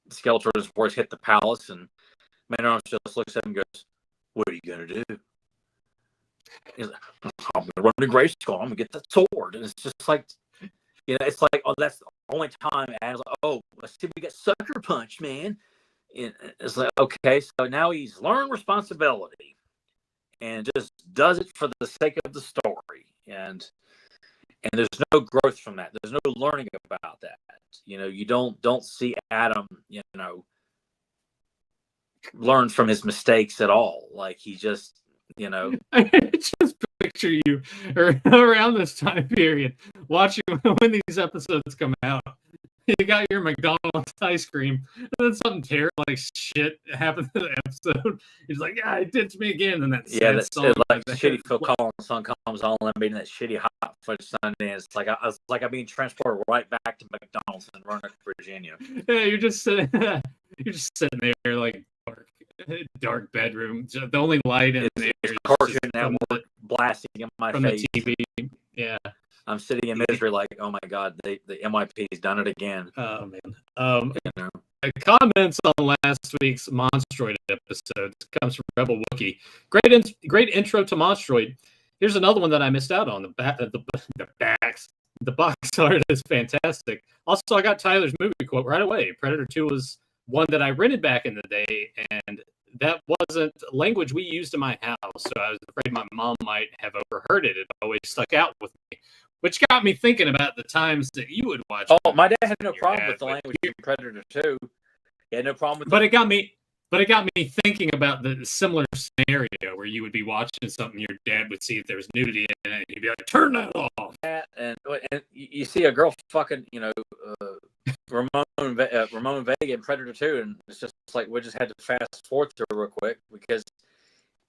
Skeletor's voice hit the palace, and Man-at-Arms just looks at him and goes, "What are you gonna do?" He's like, "I'm gonna run to Grayskull. I'm gonna get that sword." And it's just like, it's like, oh, that's the only time Adam's like, "Oh, let's see if we get sucker punched, man." And it's like, okay, so now he's learned responsibility and just does it for the sake of the story. and there's no growth from that. There's no learning about that. You don't see Adam, learn from his mistakes at all. Like he just, I just picture you around this time period watching when these episodes come out. You got your McDonald's ice cream, and then something terrible like shit happened to the episode. He's like, "Yeah, it did to me again." And that song, like shitty Phil Collins song comes on, and I'm eating that shitty hot fudge sundae. It's like I'm being transported right back to McDonald's in Roanoke, Virginia. Yeah, you're just sitting there like dark bedroom. The only light in there is Cartoon Network blasting in my face from the TV. Yeah. I'm sitting in misery, like, oh my god, the MYP's done it again. Oh man. Comments on last week's Monstroid episode comes from Rebel Wookie. Great intro to Monstroid. Here's another one that I missed out on. The box art is fantastic. Also, I got Tyler's movie quote right away. Predator 2 was one that I rented back in the day, and that wasn't language we used in my house, so I was afraid my mom might have overheard it. It always stuck out with me, which got me thinking about the times that you would watch. Oh, my dad had no problem with the language in Predator 2. He had no problem with it got me thinking about the similar scenario where you would be watching something, your dad would see if there was nudity in it, and he'd be like, "Turn that off." And you see a girl fucking, Ramon Vega in Predator 2, and it's just like we just had to fast forward through real quick because,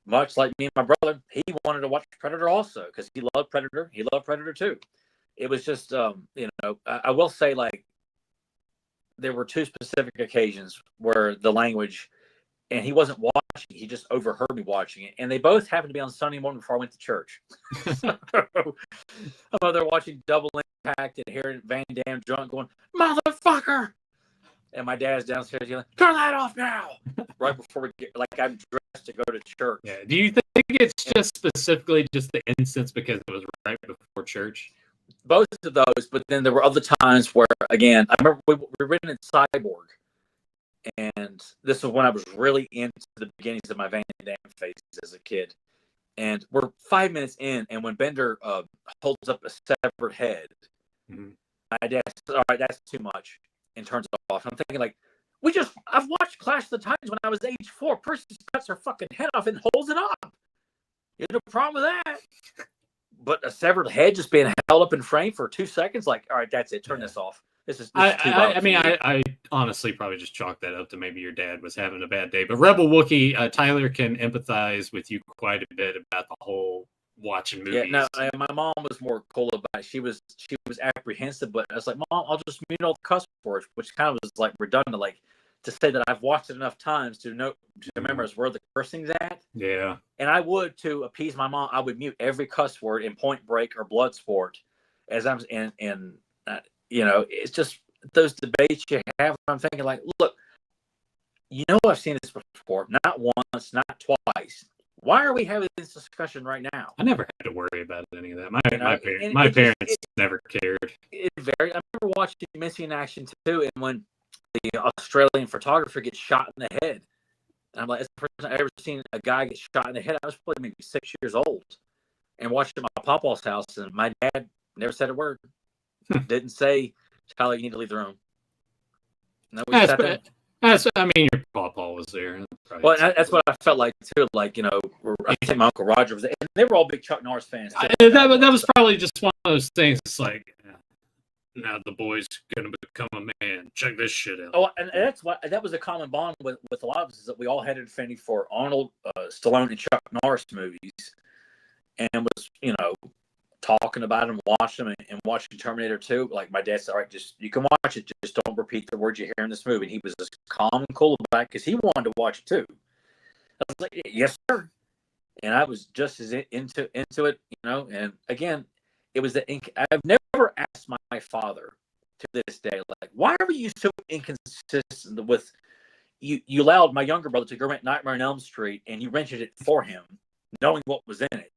much like me and my brother, he wanted to watch Predator also because he loved Predator. He loved Predator 2. It was just, I will say, like, there were two specific occasions where the language, and he wasn't watching, he just overheard me watching it. And they both happened to be on Sunday morning before I went to church. So, I'm there watching Double Impact and hearing Van Damme drunk going, "Motherfucker!" And my dad's downstairs yelling, "Turn that off now!" Right before we get, like, I'm dressed to go to church. Yeah. Do you think it's just specifically just the instance because it was right before church? Both of those, but then there were other times where, again, I remember we were in Cyborg, and this was when I was really into the beginnings of my Van Damme phase as a kid. And we're 5 minutes in, and when Bender holds up a severed head, my dad says, "All right, that's too much," and turns it off. And I'm thinking, like, I've watched Clash of the Titans when I was age 4. Person cuts her fucking head off and holds it up. You have no problem with that. But a severed head just being held up in frame for 2 seconds, like, all right, that's it. Turn this off. This is too I mean, I honestly probably just chalk that up to maybe your dad was having a bad day. But Rebel Wookie, Tyler can empathize with you quite a bit about the whole watching movies. Yeah, no, my mom was more cool about it. She was apprehensive, but I was like, "Mom, I'll just mute all the cuss words," which kind of was like redundant, like to say that I've watched it enough times to remember where the cursing's at. Yeah. And I would, to appease my mom, I would mute every cuss word in Point Break or Bloodsport as I'm in it's just those debates you have. I'm thinking, like, look, I've seen this before, not once, not twice. Why are we having this discussion right now? I never had to worry about any of that. My parents never cared. I remember watching Missing in Action too, and when the Australian photographer gets shot in the head, and I'm like, it's the first time I've ever seen a guy get shot in the head. I was probably maybe 6 years old, and watched it at my papa's house, and my dad never said a word. Didn't say, "Tyler, you need to leave the room." No, I mean, your papa was there. Well, that's what I felt like too. Like, I think my Uncle Roger was there, and they were all big Chuck Norris fans too. That was probably just one of those things. It's like, now the boy's gonna become a man. Check this shit out. Oh, and that was a common bond with a lot of us, is that we all had an affinity for Arnold, Stallone, and Chuck Norris movies, and was talking about them, watching them, and watching Terminator 2. Like, my dad said, "All right, you can watch it, just don't repeat the words you hear in this movie." And he was just calm and cool about it because he wanted to watch it too. I was like, "Yes, sir," and I was just as into it, And again, it was I've never asked my father to this day, like, why were you so inconsistent with you allowed my younger brother to go rent Nightmare on Elm Street, and you rented it for him, knowing what was in it.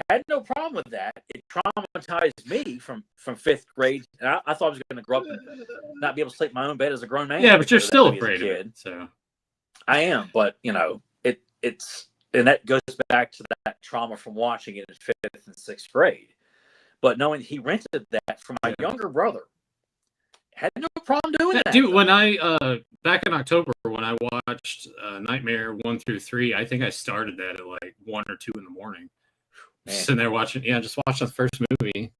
Had no problem with that. It traumatized me from 5th grade, and I thought I was going to grow up and not be able to sleep in my own bed as a grown man. Yeah, but you're still afraid of it. So I am, but it's and that goes back to that trauma from watching it in 5th and 6th grade. But knowing he rented that from my younger brother, had no problem doing that. Dude, when I back in October when I watched Nightmare 1 through 3, I think I started that at like 1 or 2 in the morning. Just sitting there watching, just watching the first movie.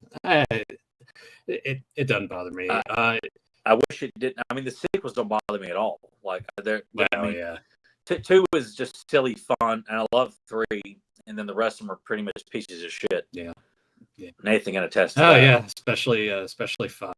It doesn't bother me. I wish it didn't. I mean, the sequels don't bother me at all. Like, yeah. 2 is just silly fun, and I love 3, and then the rest of them are pretty much pieces of shit. Yeah. Nathan can attest to that. Yeah, especially 5.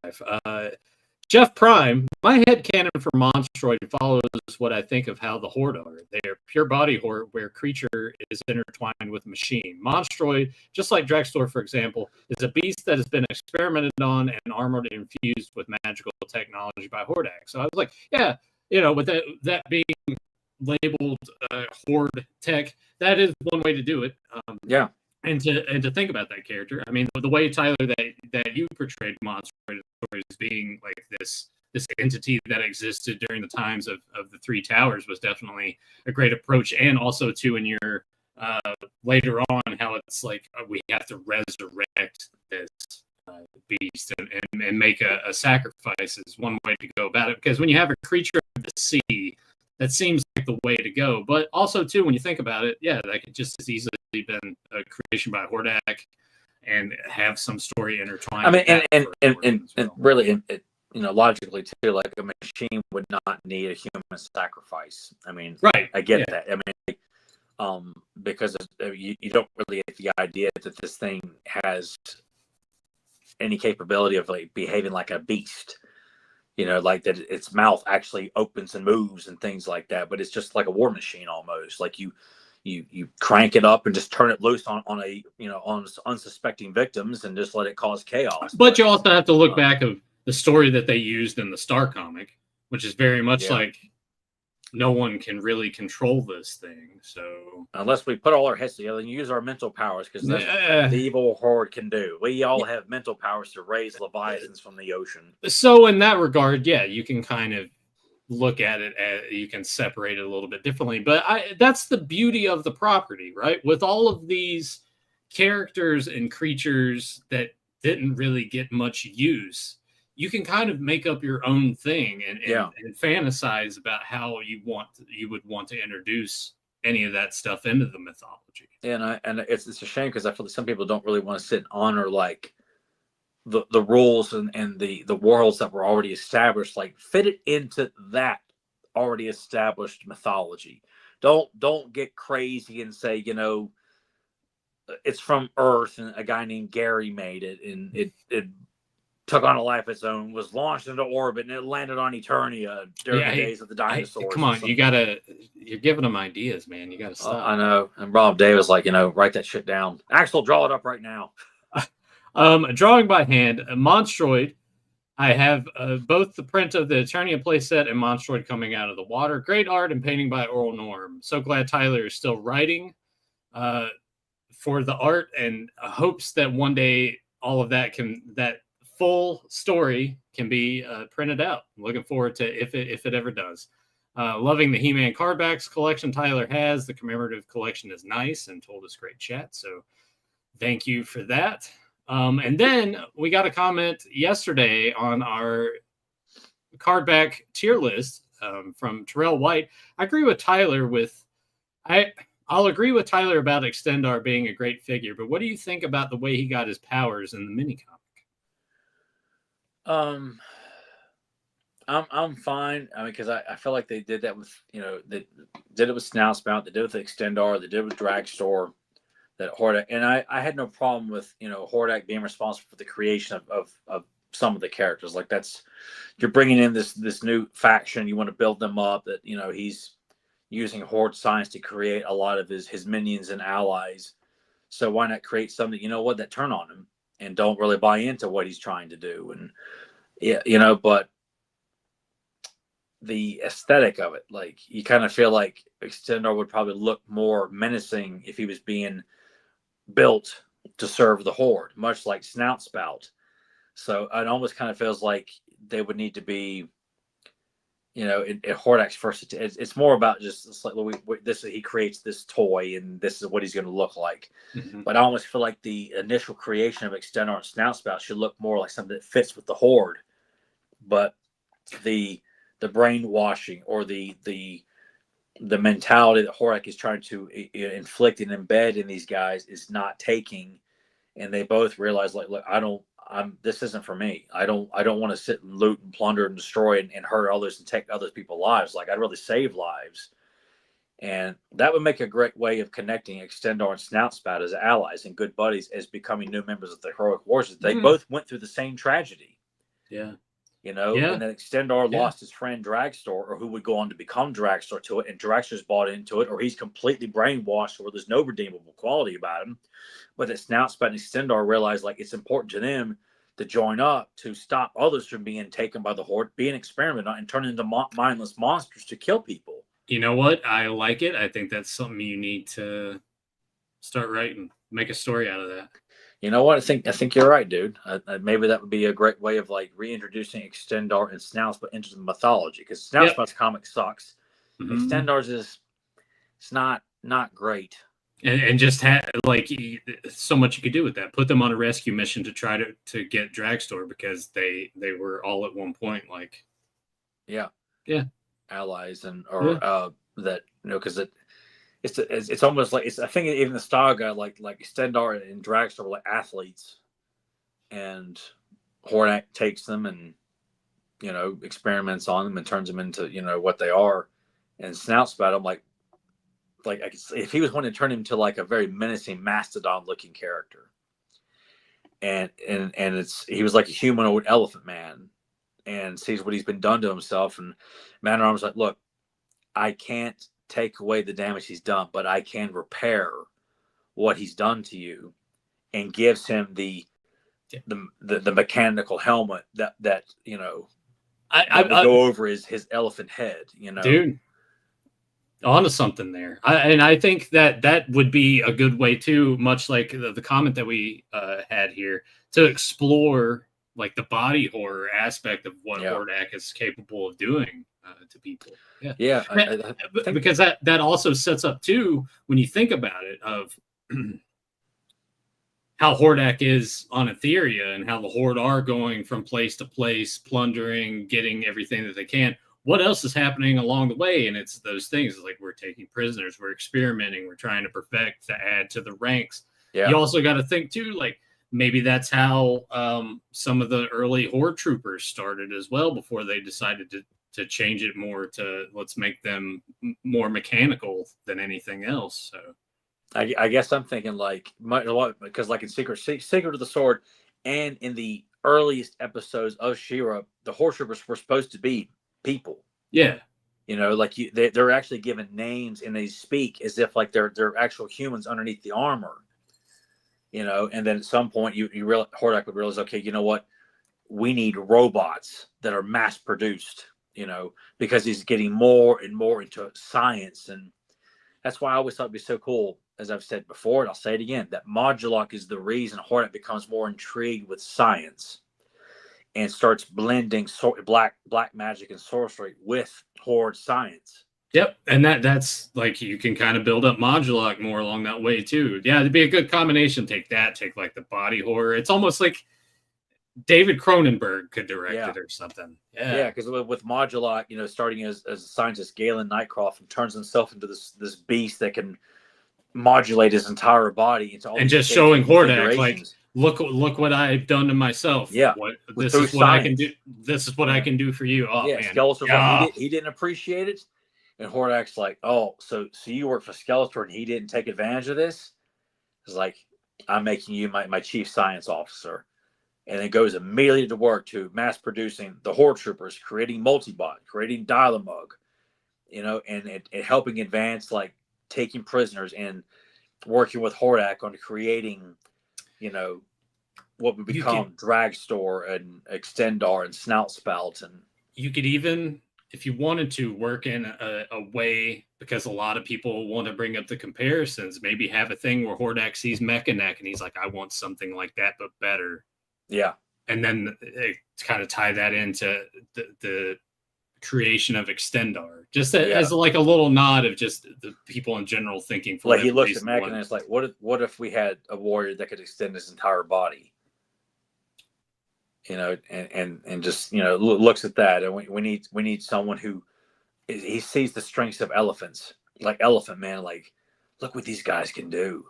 Jeff Prime, my headcanon for Monstroid follows what I think of how the Horde are. They are pure body Horde where creature is intertwined with machine. Monstroid, just like Drextor, for example, is a beast that has been experimented on and armored and infused with magical technology by Hordak. So I was like, with that being labeled Horde tech, that is one way to do it. And to think about that character, I mean, the way Tyler that you portrayed Monstroid as being like this entity that existed during the times of the Three Towers was definitely a great approach, and also too in your later on how it's like we have to resurrect this beast and make a sacrifice is one way to go about it, because when you have a creature of the sea, that seems like the way to go. But also too, when you think about it, that could just as easily been a creation by Hordak and have some story intertwined. I mean, and really, logically too, like a machine would not need a human sacrifice. I mean, right? I get that. I mean, because you don't really get the idea that this thing has any capability of like behaving like a beast. Like that its mouth actually opens and moves and things like that. But it's just like a war machine almost. Like you crank it up and just turn it loose on unsuspecting victims and just let it cause chaos. But you also have to look back of the story that they used in the Star comic, which is very much like no one can really control this thing. So unless we put all our heads together and use our mental powers, because that's what the evil Horde can do. We all have mental powers to raise leviathans from the ocean. So in that regard, you can kind of look at it as you can separate it a little bit differently. But that's the beauty of the property, right? With all of these characters and creatures that didn't really get much use, you can kind of make up your own thing and fantasize about how you would want to introduce any of that stuff into the mythology. And it's a shame, because I feel like some people don't really want to sit and honor like the rules and the worlds that were already established, like fit it into that already established mythology. Don't get crazy and say, it's from Earth and a guy named Gary made it and it took on a life of its own, was launched into orbit, and it landed on Eternia during the days of the dinosaurs. Come on, you're giving them ideas, man. You gotta stop. I know. And Rob Davis like, write that shit down. Axel, draw it up right now. Drawing by hand, Monstroid. I have both the print of the Eternia playset and Monstroid coming out of the water. Great art and painting by Oral Norm. So glad Tyler is still writing for the art, and hopes that one day all of that full story can be printed out. I'm looking forward to if it ever does. Loving the He-Man cardbacks collection Tyler has. The commemorative collection is nice and told us great chat. So thank you for that. And then we got a comment yesterday on our cardback tier list from Terrell White. I agree with Tyler I'll agree with Tyler about Extendar being a great figure, but what do you think about the way he got his powers in the mini comic? I'm fine. I mean, because I feel like they did that with, they did it with Snoutspout, they did it with Extendar, they did it with Dragstore, that Hordak, and I had no problem with, Hordak being responsible for the creation of some of the characters. Like you're bringing in this new faction, you want to build them up, that, he's using Horde science to create a lot of his minions and allies. So why not create something, that turn on him and don't really buy into what he's trying to do? And but the aesthetic of it, like you kind of feel like Extendar would probably look more menacing if he was being built to serve the Horde, much like Snoutspout. So it almost kind of feels like they would need to be Hordak's first, it's more about just it's like he creates this toy and this is what he's going to look like. Mm-hmm. But I almost feel like the initial creation of Extendar and Snout Spout should look more like something that fits with the Horde. But the brainwashing or the mentality that Hordak is trying to inflict and embed in these guys is not taking, and they both realize like, look, this isn't for me. I don't want to sit and loot and plunder and destroy and hurt others and take other people's lives. Like, I'd rather save lives. And that would make a great way of connecting Extendar and Snout Spout as allies and good buddies as becoming new members of the Heroic Warriors. They both went through the same tragedy. Yeah. And then Extendar lost his friend Dragstore, or who would go on to become Dragstore, to it, and Dragstore's bought into it, or he's completely brainwashed where there's no redeemable quality about him. But that Snout Spout and Extendar realize like it's important to them to join up to stop others from being taken by the Horde, being experimented on, and turn into mindless monsters to kill people. You know what? I like it. I think that's something you need to start writing. Make a story out of that. You know what? I think you're right, dude. Maybe that would be a great way of like reintroducing Extendar and Snout Spout into the mythology, because Snout Spout's comic sucks. Mm-hmm. Extendar's it's not great. And just so much you could do with that. Put them on a rescue mission to try to get Dragstore, because they were all at one point like allies that because it's almost like I think even the style guy like Extendar and Dragstore were like athletes, and Hordak takes them and experiments on them and turns them into what they are. And Snout Spout, I'm like I could see if he was wanting to turn him to like a very menacing mastodon looking character, and he was like a humanoid elephant man, and sees what he's been done to himself. And Man-at-Arms like, look, I can't take away the damage he's done, but I can repair what he's done to you, and gives him the mechanical helmet that I go over his elephant head, dude. Onto something there. I think that would be a good way too, much like the comment that we had here, to explore like the body horror aspect of what Hordak is capable of doing to people. Because that also sets up too, when you think about it, of how Hordak is on Etheria and how the Horde are going from place to place, plundering, getting everything that they can. What else is happening along the way? And it's those things like we're taking prisoners, we're experimenting, we're trying to perfect, to add to the ranks. Yeah. You also got to think too, like maybe that's how some of the early Horde troopers started as well, before they decided to change it more to let's make them more mechanical than anything else. So I guess I'm thinking like because like in Secret of the Sword and in the earliest episodes of She-Ra, the Horde troopers were supposed to be people. Yeah. Like they're actually given names and they speak as if like they're actual humans underneath the armor. And then at some point Hordak would realize, okay, you know what? We need robots that are mass produced, because he's getting more and more into science. And that's why I always thought it'd be so cool, as I've said before, and I'll say it again, that Modulok is the reason Hordak becomes more intrigued with science and starts blending black magic and sorcery with Horde science. Yep, and that's like you can kind of build up Modulok more along that way too. Yeah, it'd be a good combination. Take like the body horror. It's almost like David Cronenberg could direct it or something. Yeah, because with Modulok, starting as a scientist, Galen Nightcroft, and turns himself into this beast that can modulate his entire body into all and just showing Hordak like, look what I've done to myself. Yeah, this is what I can do. This is what I can do for you. Oh man, Skeletor's like, he didn't appreciate it, and Hordak's like, oh, so you work for Skeletor and he didn't take advantage of this? It's like, I'm making you my chief science officer, and it goes immediately to work to mass producing the Horde troopers, creating Multibot, creating Dialamug, and helping advance like taking prisoners and working with Hordak on creating, what would become Dragstore and Extendar and Snout Spout. And you could even, if you wanted to, work in a way, because a lot of people want to bring up the comparisons, maybe have a thing where Hordak sees Mechaneck and he's like, I want something like that, but better. Yeah. And then kind of tie that into the creation of Extendar, just Yeah. as like a little nod of just the people in general thinking. For Like he looks at Mac and it's like, what if we had a warrior that could extend his entire body? You know, and just, you know, looks at that, and we need someone who he sees the strengths of elephants, like Elephant Man, like look what these guys can do,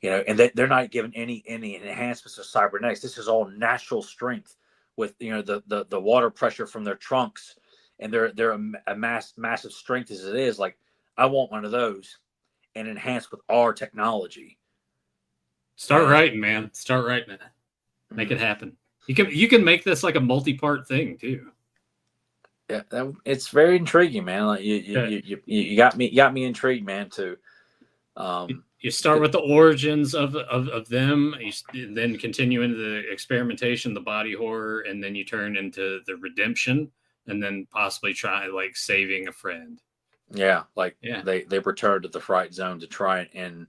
you know, and they're not given any enhancements of cybernetics. This is all natural strength with, you know, the water pressure from their trunks, and they're a massive strength as it is. Like I want one of those, and enhanced with our technology. Start writing, man. Start writing it. Make it happen. You can make this like a multi-part thing too. Yeah, it's very intriguing, man. Like you got me intrigued, man. To you start with the origins of them, you then continue into the experimentation, the body horror, and then you turn into the redemption, and then possibly try like saving a friend. Yeah, like they returned to the Fright Zone to try and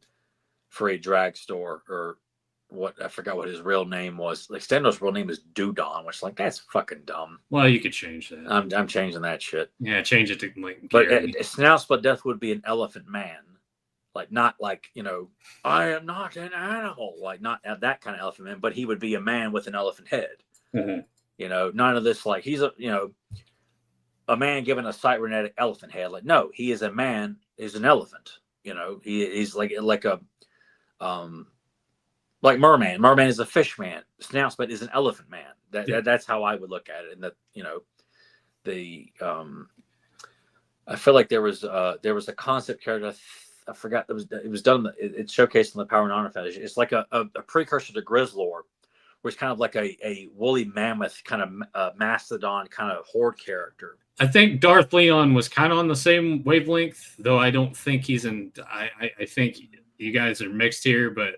free Dragstore, or what, I forgot what his real name was. Like Stendar's real name is Dudon, which like that's fucking dumb. Well, you could change that. I'm changing that shit. Yeah, change it to like. But Snout Split Death would be an elephant man, like not like, you know, I am not an animal, like not that kind of elephant man, but he would be a man with an elephant head. Mm-hmm. You know, none of this like he's a man given a cybernetic elephant head. Like no, he is a man, is an elephant. You know, he's like a like Merman. Merman is a fish man. Snout Split is an elephant man. That's how I would look at it. And that, you know, I feel like there was a concept character. I forgot it was done. It's showcased in the Power and Honor Foundation. It's like a precursor to Grizzlord, where it's kind of like a woolly mammoth kind of mastodon kind of horde character. I think Darth Leon was kind of on the same wavelength, though I don't think he's in. I think you guys are mixed here, but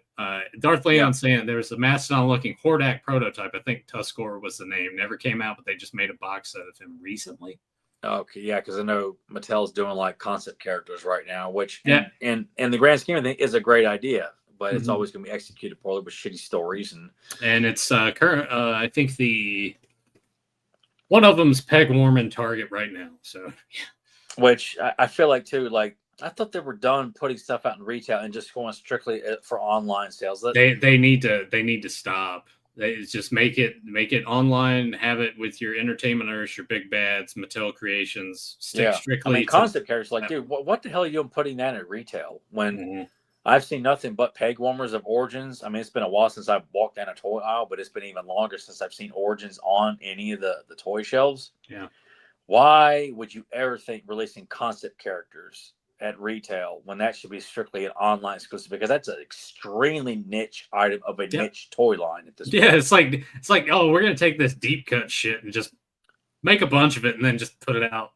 Darth Leon saying there was a mastodon-looking Hordak prototype. I think Tuskor was the name. Never came out, but they just made a box set of him recently. Okay, yeah, because I know Mattel's doing like concept characters right now, which in the grand scheme of things is a great idea, but it's always going to be executed poorly with shitty stories and it's current. I think one of them's peg warming Target right now. So, which I feel like too, like. I thought they were done putting stuff out in retail and just going strictly for online sales. They need to stop. They just make it online. Have it with your Entertainment Earth, your Big Bads, Mattel Creations. Stick strictly. I mean, concept characters like, dude, what the hell are you doing putting that at retail when I've seen nothing but peg warmers of Origins? I mean, it's been a while since I've walked down a toy aisle, but it's been even longer since I've seen Origins on any of the toy shelves. Yeah. Why would you ever think releasing concept characters at retail when that should be strictly an online exclusive? Because that's an extremely niche item of a niche toy line at this point. Yeah, it's like, oh, we're gonna take this deep cut shit and just make a bunch of it and then just put it out.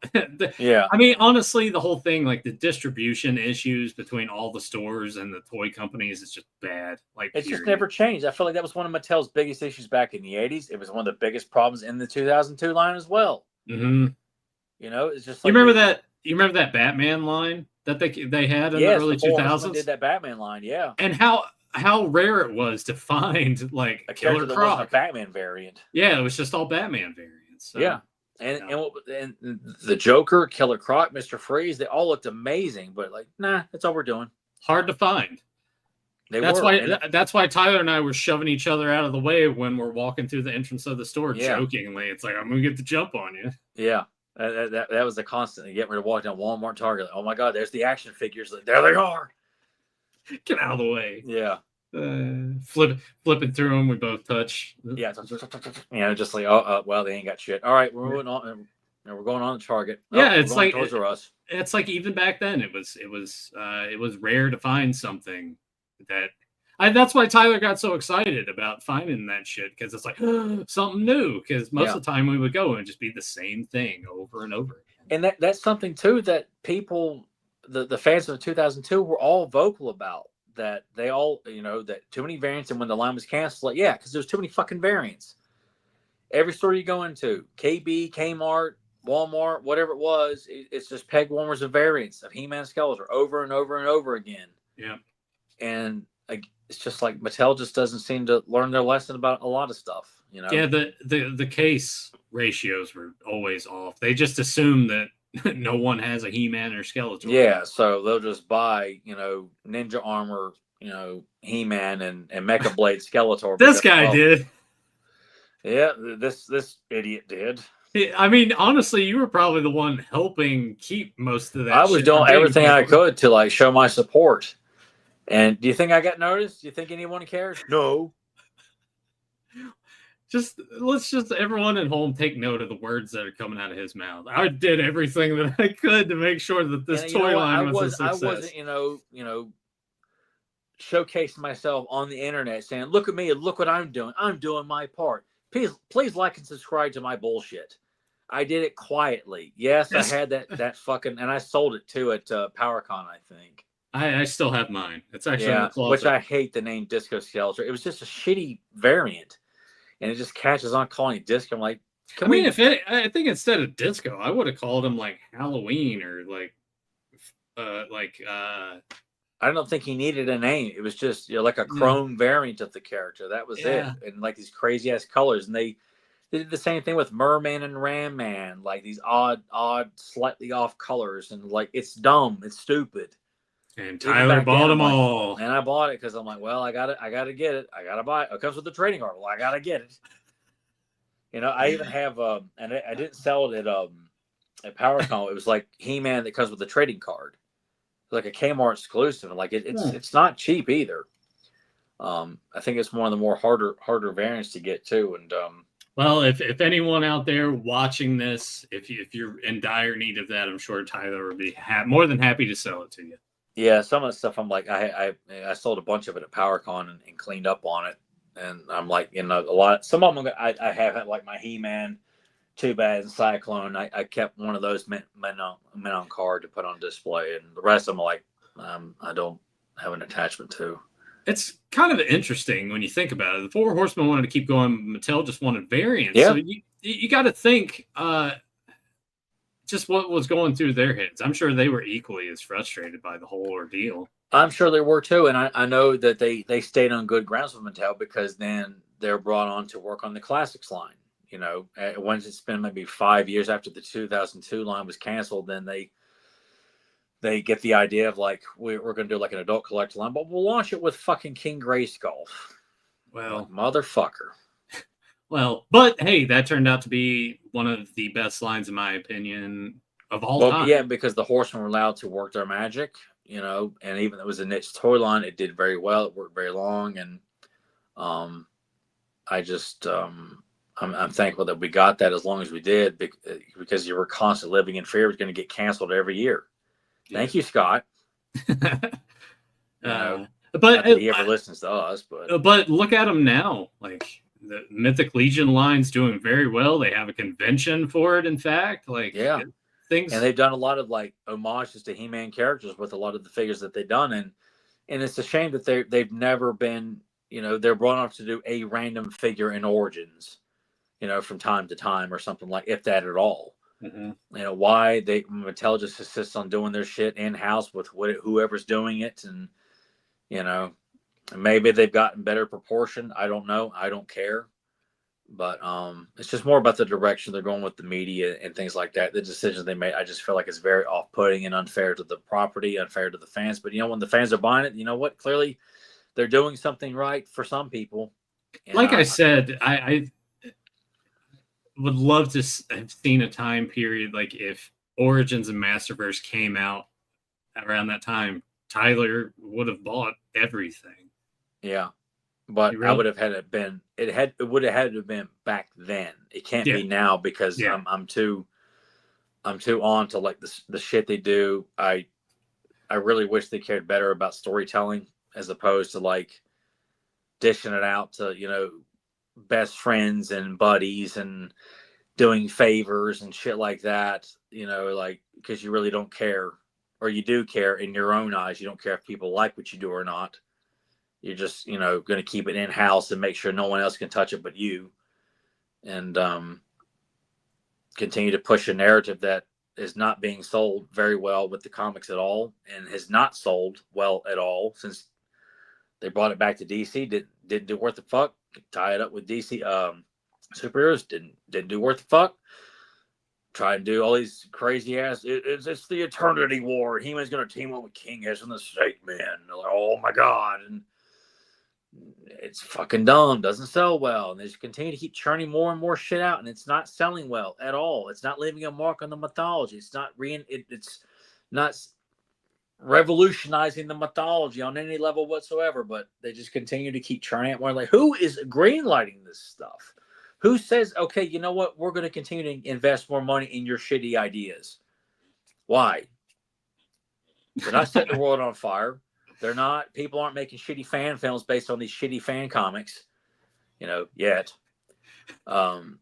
Yeah. I mean, honestly, the whole thing, like the distribution issues between all the stores and the toy companies, is just bad. Like it's just never changed. I feel like that was one of Mattel's biggest issues back in the 80s. It was one of the biggest problems in the 2002 line as well. Mm-hmm. You know, it's just like you remember that Batman line that they had in the early 2000s? Did that Batman line, yeah. And how rare it was to find like a Killer character Croc. that wasn't a Batman variant. Yeah, it was just all Batman variants. So, yeah. And the Joker, Killer Croc, Mr. Freeze, they all looked amazing, but like, nah, that's all we're doing. Hard to find. That's why Tyler and I were shoving each other out of the way when we're walking through the entrance of the store jokingly. It's like, I'm gonna get the jump on you. Yeah. That was the constant. You get ready to walk down Walmart, Target. Like, oh my God, there's the action figures. Like, there they are. Get out of the way. Yeah. Flipping through them, we both touch. Yeah. Just like, well, they ain't got shit. All right, we're moving on. And we're going on to Target. Yeah, it's like Toys R Us. It's like even back then, it was rare to find something that. That's why Tyler got so excited about finding that shit, because it's like something new. Because most of the time we would go and just be the same thing over and over again. And that's something too that people, the fans of 2002, were all vocal about. That they all, that too many variants, and when the line was canceled, like because there's too many fucking variants. Every store you go into, KB, Kmart, Walmart, whatever it was, it's just peg warmers of variants of He-Man Skeletor over and over and over again. Yeah, and it's just like Mattel just doesn't seem to learn their lesson about a lot of stuff, Yeah, the case ratios were always off. They just assume that no one has a He-Man or Skeletor. Yeah, so they'll just buy, Ninja Armor, He-Man and Mecha Blade Skeletor. This guy did. Yeah, this idiot did. I mean, honestly, you were probably the one helping keep most of that. I was doing everything I could to like show my support. And do you think I got noticed? Do you think anyone cares? No. Let's everyone at home take note of the words that are coming out of his mouth. I did everything that I could to make sure that this toy line was a success. I wasn't, showcasing myself on the internet saying, "Look at me and look what I'm doing. I'm doing my part. Please like and subscribe to my bullshit." I did it quietly. Yes, I had that fucking, and I sold it too at PowerCon, I think. I still have mine. It's actually in the closet. Which I hate the name Disco Skeletor. It was just a shitty variant. And it just catches on calling it disco. I'm like, I think instead of disco, I would have called him like Halloween or I don't think he needed a name. It was just like a chrome variant of the character. That was it. And like these crazy ass colors. And they did the same thing with Merman and Ram Man, like these odd, slightly off colors. And like, it's dumb. It's stupid. And Tyler bought them all. And I bought it because I'm like, well, I gotta get it. I gotta buy it. It comes with the trading card. Well, I gotta get it. I even have and I didn't sell it at PowerCon. It was like He-Man that comes with the trading card. It's like a Kmart exclusive. And like it's not cheap either. I think it's one of the more harder variants to get too. And well, if anyone out there watching this, if you're in dire need of that, I'm sure Tyler would be more than happy to sell it to you. Yeah, some of the stuff I'm like, I sold a bunch of it at PowerCon and cleaned up on it, and I'm like, a lot. Some of them I have like my He-Man, Too Bad, and Cyclone. I kept one of those men on card to put on display, and the rest of them like I don't have an attachment to. It's kind of interesting when you think about it. The Four Horsemen wanted to keep going. Mattel just wanted variants. Yeah. So you got to think. Just what was going through their heads. I'm sure they were equally as frustrated by the whole ordeal. I'm sure they were too, and I know that they stayed on good grounds with Mattel because then they're brought on to work on the classics line. Once it's been maybe 5 years after the 2002 line was canceled, then they get the idea of like we're going to do like an adult collector line, but we'll launch it with fucking King Grayskull. Well, motherfucker. Well, but hey, that turned out to be one of the best lines, in my opinion, of all time. Yeah, because the Horsemen were allowed to work their magic, and even though it was a niche toy line, it did very well. It worked very long, and I just I'm thankful that we got that as long as we did, because you were constantly living in fear it was going to get canceled every year. Yeah. Thank you, Scott. But he ever listens to us, but look at them now, like. The Mythic Legion line's doing very well. They have a convention for it, in fact. Things. And they've done a lot of like homages to He-Man characters with a lot of the figures that they've done. And it's a shame that they've never been, they're brought on to do a random figure in Origins, from time to time or something like, if that at all. Mm-hmm. Why Mattel just insists on doing their shit in-house with whoever's doing it. And, maybe they've gotten better proportion. I don't know. I don't care. But it's just more about the direction they're going with the media and things like that. The decisions they made, I just feel like it's very off-putting and unfair to the property, unfair to the fans. But, when the fans are buying it, you know what? Clearly, they're doing something right for some people. Like I said, I would love to have seen a time period like if Origins and Masterverse came out around that time, Tyler would have bought everything. Yeah, but I would have had it been. It would have had to have been back then. It can't be now because I'm too on to like the shit they do. I really wish they cared better about storytelling as opposed to like dishing it out to best friends and buddies and doing favors and shit like that. Like because you really don't care, or you do care in your own eyes. You don't care if people like what you do or not. You're just, going to keep it in-house and make sure no one else can touch it but you. And continue to push a narrative that is not being sold very well with the comics at all and has not sold well at all since they brought it back to DC. Didn't do worth the fuck. Tie it up with DC, superheroes. Didn't do worth the fuck. Try to do all these crazy ass. It's the Eternity War. He-Man's going to team up with King as in the Snake Man. They're like, oh my god, and it's fucking dumb. Doesn't sell well, and they just continue to keep churning more and more shit out, and it's not selling well at all. It's not leaving a mark on the mythology. It's not it's not revolutionizing the mythology on any level whatsoever. But they just continue to keep churning out more. Like, who is greenlighting this stuff? Who says, okay, you know what? We're going to continue to invest more money in your shitty ideas. Why? They're not setting the world on fire. They're not. People aren't making shitty fan films based on these shitty fan comics, yet. And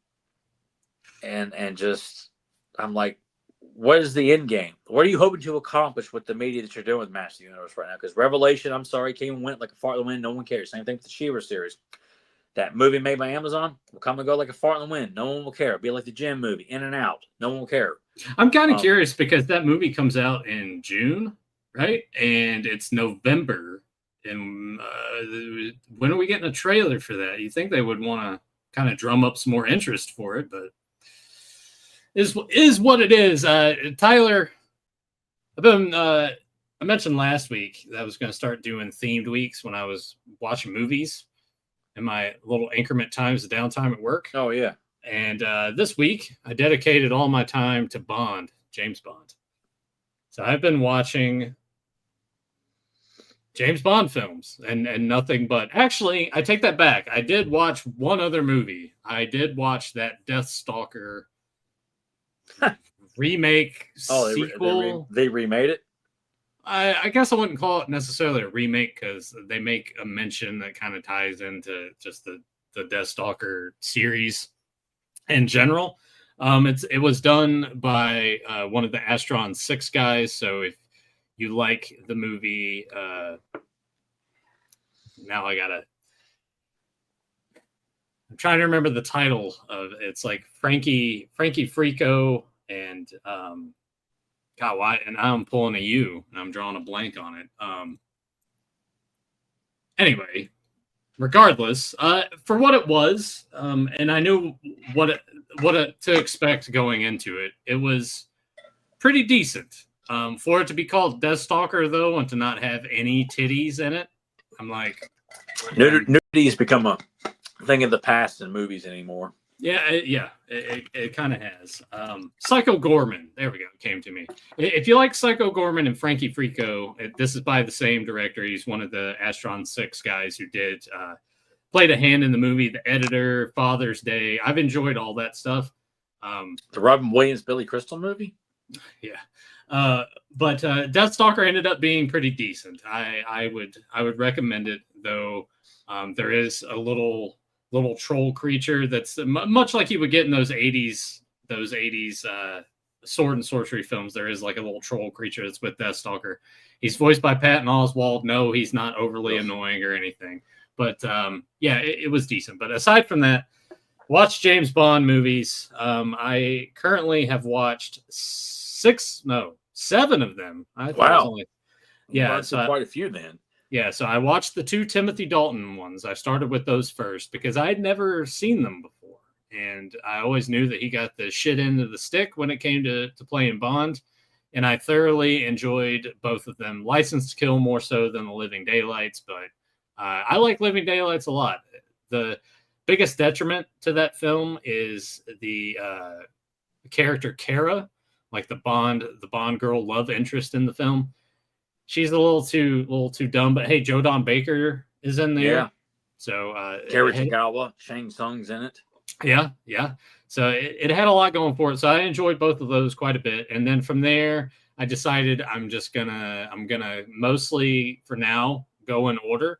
just, I'm like, what is the end game? What are you hoping to accomplish with the media that you're doing with Master Universe right now? Because Revelation, I'm sorry, came and went like a fart in the wind. No one cares. Same thing with the She-Ra series. That movie made by Amazon will come and go like a fart in the wind. No one will care. It'll be like the Gem movie, in and out. No one will care. I'm kind of curious because that movie comes out in June, right? And it's November. And when are we getting a trailer for that? You think they would want to kind of drum up some more interest for it, but is what it is. Tyler, I mentioned last week that I was going to start doing themed weeks when I was watching movies in my little increment times of downtime at work. Oh, yeah. And this week, I dedicated all my time to Bond, James Bond. So I've been watching James Bond films and nothing but... Actually, I take that back. I did watch one other movie. I did watch that Deathstalker remake sequel. They remade it? I guess I wouldn't call it necessarily a remake because they make a mention that kind of ties into just the Deathstalker series in general. It was done by one of the Astron 6 guys. So if you like the movie, now I'm trying to remember the title of it's like Frankie Frico and God, why? And I'm pulling a U and I'm drawing a blank on it. Anyway, regardless, for what it was, and I knew what to expect going into it. It was pretty decent. For it to be called Deathstalker, though, and to not have any titties in it, I'm like, nudity has become a thing of the past in movies anymore. Yeah, it kind of has. Psycho Gorman, there we go, came to me. If you like Psycho Gorman and Frankie Frico, this is by the same director. He's one of the Astron 6 guys who played a hand in the movie, The Editor, Father's Day. I've enjoyed all that stuff. The Robin Williams, Billy Crystal movie? Yeah. But Deathstalker ended up being pretty decent. I would recommend it, though. There is a little troll creature that's much like you would get in those 80s sword and sorcery films. There is like a little troll creature that's with Deathstalker. He's voiced by Patton Oswalt. No, he's not overly annoying or anything. But it was decent. But aside from that, watch James Bond movies. I currently have watched 7 of them. Wow. So quite a few then. Yeah, so I watched the 2 Timothy Dalton ones. I started with those first because I had never seen them before. And I always knew that he got the shit end of the stick when it came to playing Bond. And I thoroughly enjoyed both of them. License to Kill more so than The Living Daylights, but I like Living Daylights a lot. The biggest detriment to that film is the character Kara, like the Bond girl love interest in the film. She's a little too dumb, but hey, Joe Don Baker is in there. Yeah. So Kara Tagawa, Shang Tsung's in it. Yeah. So it had a lot going for it. So I enjoyed both of those quite a bit. And then from there, I decided I'm gonna mostly for now go in order.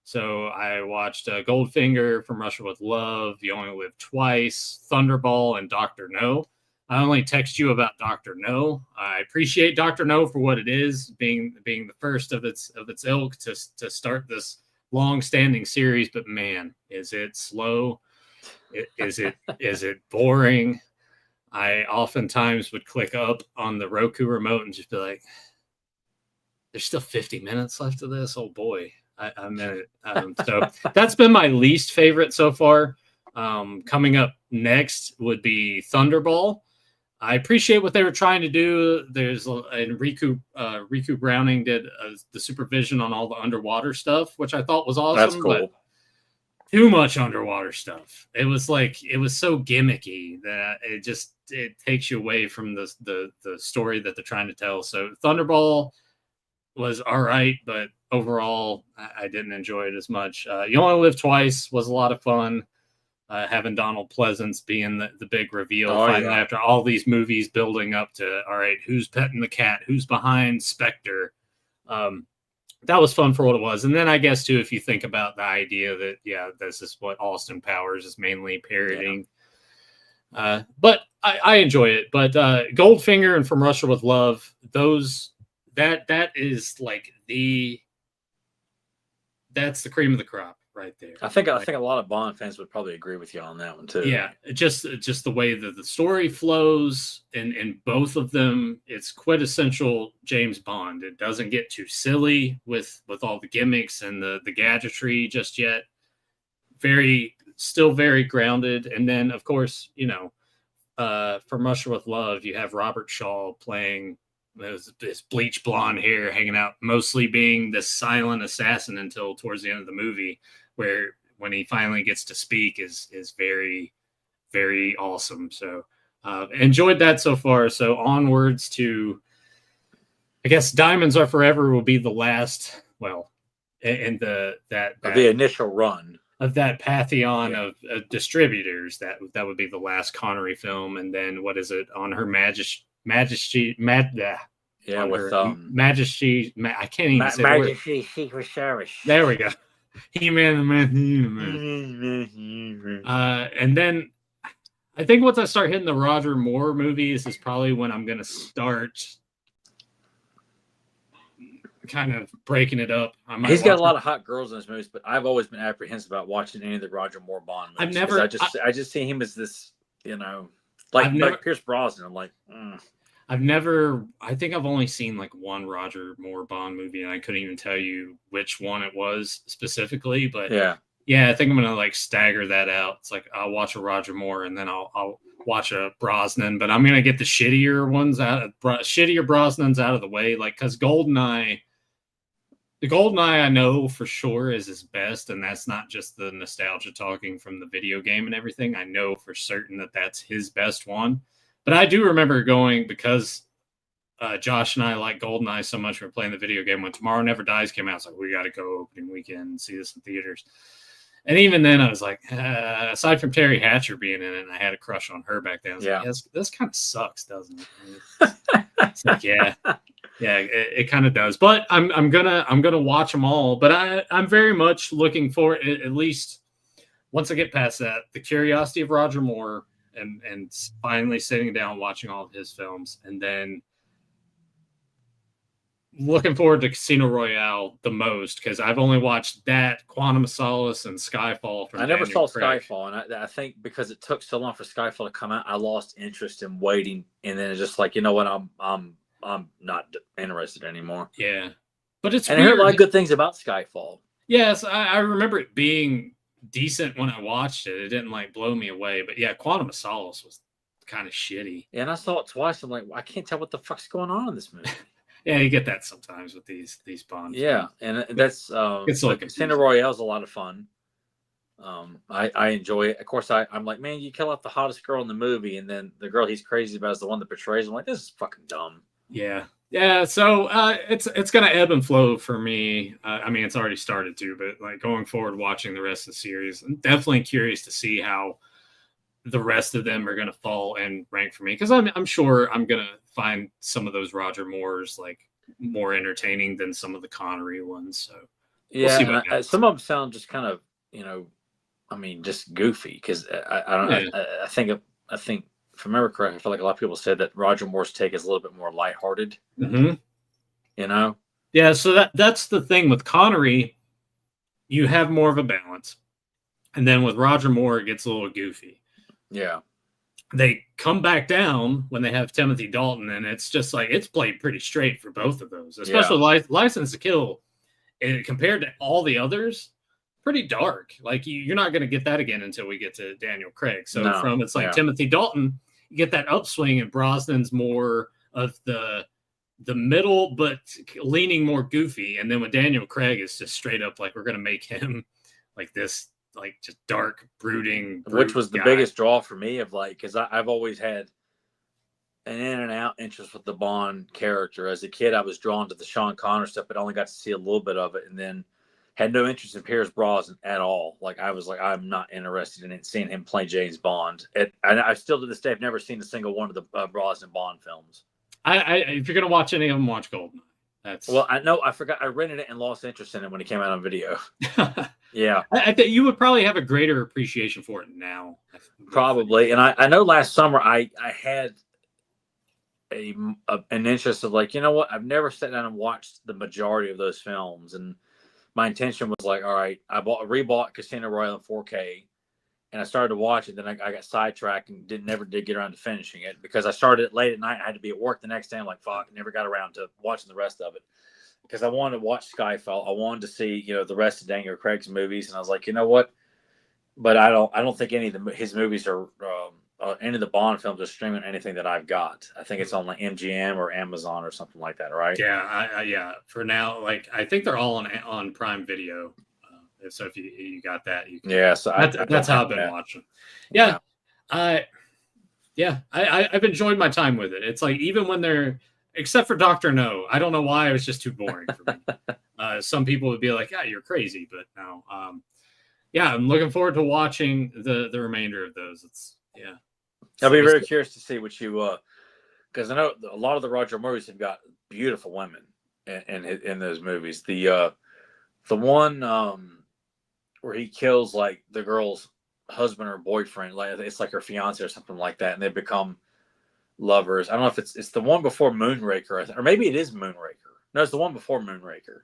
So I watched Goldfinger, From Russia with Love, You Only Live Twice, Thunderball, and Dr. No. I only text you about Dr. No. I appreciate Dr. No for what it is, being the first of its ilk to start this long-standing series. But man, is it slow? Is it boring? I oftentimes would click up on the Roku remote and just be like, "There's still 50 minutes left of this." Oh boy, I'm in it. So that's been my least favorite so far. Coming up next would be Thunderball. I appreciate what they were trying to do. And Riku Browning did the supervision on all the underwater stuff, which I thought was awesome. That's cool. But too much underwater stuff. It was so gimmicky that it takes you away from the story that they're trying to tell. So Thunderball was all right, but overall I didn't enjoy it as much. You Only Live Twice was a lot of fun. Having Donald Pleasance being the big reveal finally after all these movies building up to, all right, who's petting the cat? Who's behind Spectre? That was fun for what it was. And then I guess, too, if you think about the idea that, this is what Austin Powers is mainly parodying. Yeah. But I enjoy it. But Goldfinger and From Russia with Love, that is like that's the cream of the crop right there. I think a lot of Bond fans would probably agree with you on that one too. Yeah, just the way that the story flows in both of them, it's quintessential James Bond. It doesn't get too silly with all the gimmicks and the gadgetry just yet. Still very grounded. And then of course, From Russia with Love, you have Robert Shaw playing this bleach blonde hair hanging out, mostly being the silent assassin until towards the end of the movie, where when he finally gets to speak is very, very awesome. So enjoyed that so far. So onwards to, I guess, Diamonds Are Forever will be the last, and the initial run of that pantheon of distributors. That would be the last Connery film. And then what is it, On Her Majesty, Majesty, I can't even say Majesty Secret Service. There we go. He-Man. And then I think once I start hitting the Roger Moore movies is probably when I'm going to start kind of breaking it up. He's got a lot of hot girls in his movies, but I've always been apprehensive about watching any of the Roger Moore Bond movies. I just see him as this, like Pierce Brosnan. I'm like, I think I've only seen like one Roger Moore Bond movie, and I couldn't even tell you which one it was specifically, but yeah, I think I'm going to like stagger that out. It's like, I'll watch a Roger Moore and then I'll watch a Brosnan, but I'm going to get the shittier Brosnans out of the way. Like, cause GoldenEye I know for sure is his best. And that's not just the nostalgia talking from the video game and everything. I know for certain that that's his best one. But I do remember going, because Josh and I like GoldenEye so much, we were playing the video game when Tomorrow Never Dies came out. It's like, we got to go opening weekend and see this in theaters. And even then, I was like, aside from Terry Hatcher being in it, and I had a crush on her back then. I was like, this kind of sucks, doesn't it? It's like, it kind of does. But I'm gonna watch them all. But I'm very much looking forward, at least once I get past that, the curiosity of Roger Moore. And finally sitting down watching all of his films, and then looking forward to Casino Royale the most, because I've only watched that, Quantum of Solace, and Skyfall. I never saw Skyfall, and I think because it took so long for Skyfall to come out, I lost interest in waiting, and then it's just like, you know what, I'm not interested anymore. Yeah, but it's I heard a lot of good things about Skyfall. Yes, I remember it being decent when I watched it. It didn't like blow me away, but yeah, Quantum of Solace was kind of shitty. Yeah, and I saw it twice. I'm like, I can't tell what the fuck's going on in this movie. Yeah, you get that sometimes with these Bond films. And that's Casino Royale is a lot of fun. I enjoy it. Of course, I'm like, man, you kill off the hottest girl in the movie, and then the girl he's crazy about is the one that betrays him. I'm like, this is fucking dumb. Yeah, so it's gonna ebb and flow for me. I mean, it's already started to, but like going forward, watching the rest of the series, I'm definitely curious to see how the rest of them are gonna fall and rank for me, because I'm sure I'm gonna find some of those Roger Moores like more entertaining than some of the Connery ones. So we'll some of them sound just kind of just goofy, because I don't know. I think. If I remember correctly, I feel like a lot of people said that Roger Moore's take is a little bit more lighthearted. Mm-hmm. Yeah, so that's the thing with Connery. You have more of a balance. And then with Roger Moore, it gets a little goofy. Yeah. They come back down when they have Timothy Dalton, and it's just like, it's played pretty straight for both of those, especially License to Kill. And compared to all the others, pretty dark. Like you're not going to get that again until we get to Daniel Craig. So No. from it's like Yeah. Timothy Dalton, you get that upswing, and Brosnan's more of the middle, but leaning more goofy. And then with Daniel Craig, it's just straight up like we're going to make him like this, like just dark, brooding, which was the guy. biggest draw for me of like, because I've always had an in and out interest with the Bond character. As a kid, I was drawn to the Sean Connery stuff, but only got to see a little bit of it, and then had no interest in Pierce Brosnan at all. Like I was like, I'm not interested in seeing him play James Bond. And I still to this day have never seen a single one of the Brosnan Bond films. If you're gonna watch any of them, watch Goldeneye. That's well, I know I forgot I rented it and lost interest in it when it came out on video. Yeah, I think you would probably have a greater appreciation for it now. Probably. And I know last summer I had an interest of like, you know what? I've never sat down and watched the majority of those films, and my intention was like, all right, I rebought Casino Royale in 4K, and I started to watch it. Then I got sidetracked and never did get around to finishing it because I started it late at night. I had to be at work the next day. I'm like, fuck, never got around to watching the rest of it because I wanted to watch Skyfall. I wanted to see, the rest of Daniel Craig's movies, and I was like, you know what? But I don't think any of his movies are any of the Bond films are streaming anything that I've got. I think it's on like MGM or Amazon or something like that, right? Yeah, yeah. For now, like I think they're all on Prime Video. So if you got that, you can. Yeah. So that's how I've been watching. Yeah, I've enjoyed my time with it. It's like even when they're, except for Dr. No, I don't know why it was just too boring for me. Some people would be like, "Yeah, you're crazy," but no. Yeah, I'm looking forward to watching the remainder of those. I'll be very curious to see what you because I know a lot of the Roger Moores have got beautiful women in those movies. The one where he kills like the girl's husband or boyfriend, like it's like her fiance or something like that, and they become lovers. I don't know if it's the one before Moonraker, or maybe it is Moonraker. No, it's the one before Moonraker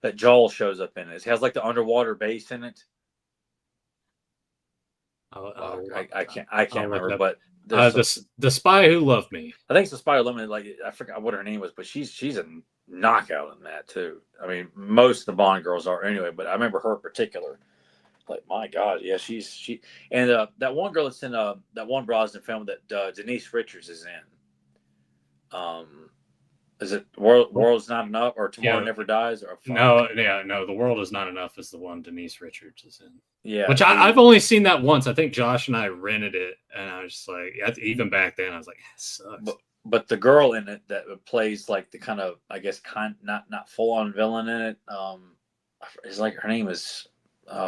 that Joel shows up in. It has like the underwater base in it. I can't remember, but the Spy Who Loved Me. I think it's the Spy Who Loved Me. Like I forgot what her name was, but she's a knockout in that too. I mean, most of the Bond girls are anyway, but I remember her in particular. Like my God, yeah, she and that one girl that's in that one Brosnan film that Denise Richards is in. Is it World's Not Enough or Tomorrow Never Dies? Or no, The World Is Not Enough is the one Denise Richards is in. Yeah, which I've only seen that once. I think Josh and I rented it, and I was just like, even back then, I was like, it sucks. But the girl in it that plays like the kind of, I guess, not full on villain in it. It's like her name is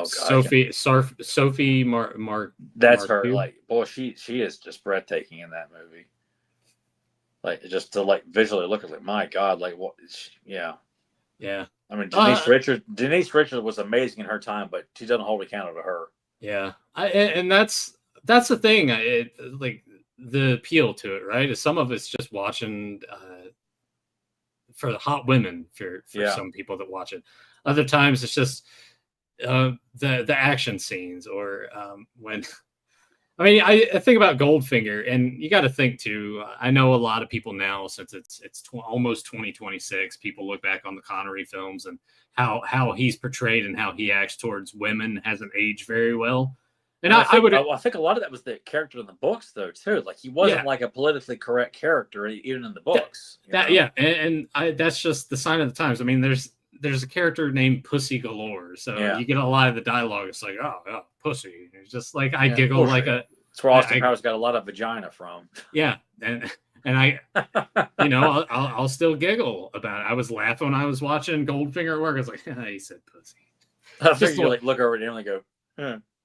Sophie Mark. That's her. Like, boy, she is just breathtaking in that movie. Like just to like visually look at it, my God, like what? Yeah. I mean, Denise Richards was amazing in her time, but she doesn't hold a candle to her. Yeah, and that's the thing. Like the appeal to it, right? Is some of it's just watching for the hot women for some people that watch it. Other times it's just the action scenes or when. I mean, I think about Goldfinger, and you got to think too. I know a lot of people now, since it's almost 2026, people look back on the Connery films and how he's portrayed and how he acts towards women hasn't aged very well. And I think a lot of that was the character in the books, though, too. Like he wasn't like a politically correct character even in the books. And that's just the sign of the times. I mean, there's a character named Pussy Galore, so you get a lot of the dialogue. It's like, oh pussy. It's just like I giggle like a. That's where Austin Powers got a lot of vagina from. Yeah, and I, I'll still giggle about it. I was laughing when I was watching Goldfinger at work. I was like, he said pussy. I think you like look over there and go,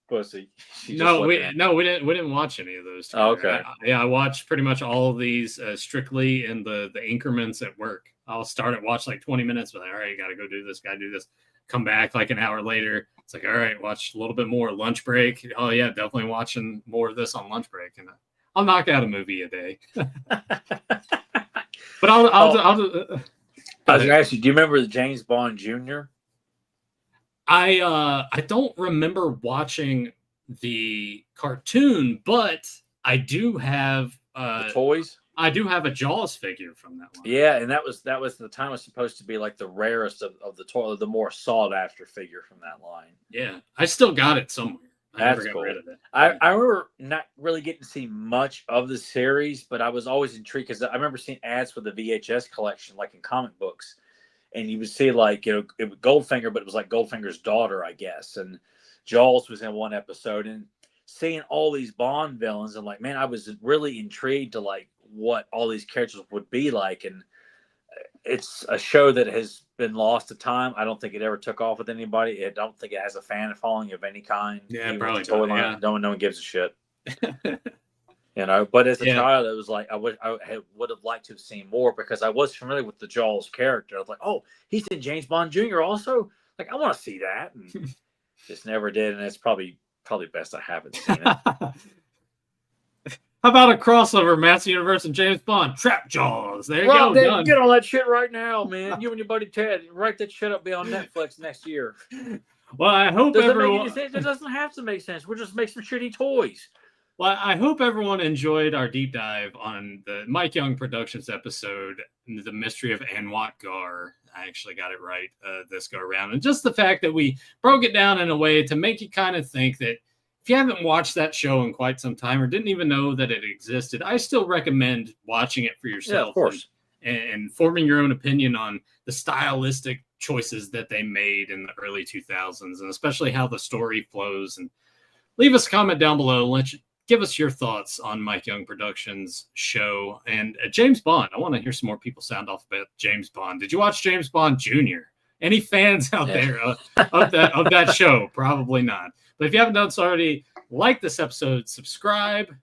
pussy. We didn't watch any of those. Oh, okay. I watched pretty much all of these strictly in the increments at work. I'll start at watch like 20 minutes, but all right, got to go do this, got to do this. Come back like an hour later. It's like, all right, watch a little bit more. Lunch break. Oh yeah, definitely watching more of this on lunch break, and I'll knock out a movie a day. But I was gonna ask you, do you remember the James Bond Jr.? I don't remember watching the cartoon, but I do have the toys. I do have a Jaws figure from that one. Yeah, and that was the time was supposed to be like the rarest of the toilet, the more sought after figure from that line. Yeah, I still got it somewhere. I never got rid of it. I remember not really getting to see much of the series, but I was always intrigued because I remember seeing ads for the VHS collection, like in comic books, and you would see like it was Goldfinger, but it was like Goldfinger's daughter, I guess, and Jaws was in one episode, and seeing all these Bond villains, and like, man, I was really intrigued to like what all these characters would be like, and it's a show that has been lost to time. I don't think it ever took off with anybody. I don't think it has a fan following of any kind. Yeah, probably not. Yeah. No one gives a shit. But as a child, it was like I would have liked to have seen more because I was familiar with the Jaws character. I was like, oh, he's in James Bond Jr. also. Like, I want to see that, and just never did. And it's probably best I haven't seen it. How about a crossover, Master Universe and James Bond? Trap Jaws. There you go. Done. Get on that shit right now, man. You and your buddy Ted, write that shit up. Be on Netflix next year. Well, I hope everyone. It doesn't have to make sense. We'll just make some shitty toys. Well, I hope everyone enjoyed our deep dive on the Mike Young Productions episode, The Mystery of Anwat Gar. I actually got it right this go around. And just the fact that we broke it down in a way to make you kind of think that if you haven't watched that show in quite some time or didn't even know that it existed, I still recommend watching it for yourself. Yeah, of course. And forming your own opinion on the stylistic choices that they made in the early 2000s, and especially how the story flows. And leave us a comment down below. Give us your thoughts on Mike Young Productions show. And James Bond, I want to hear some more people sound off about James Bond. Did you watch James Bond Jr.? Any fans out there of that show? Probably not. But if you haven't done so already, like this episode, subscribe,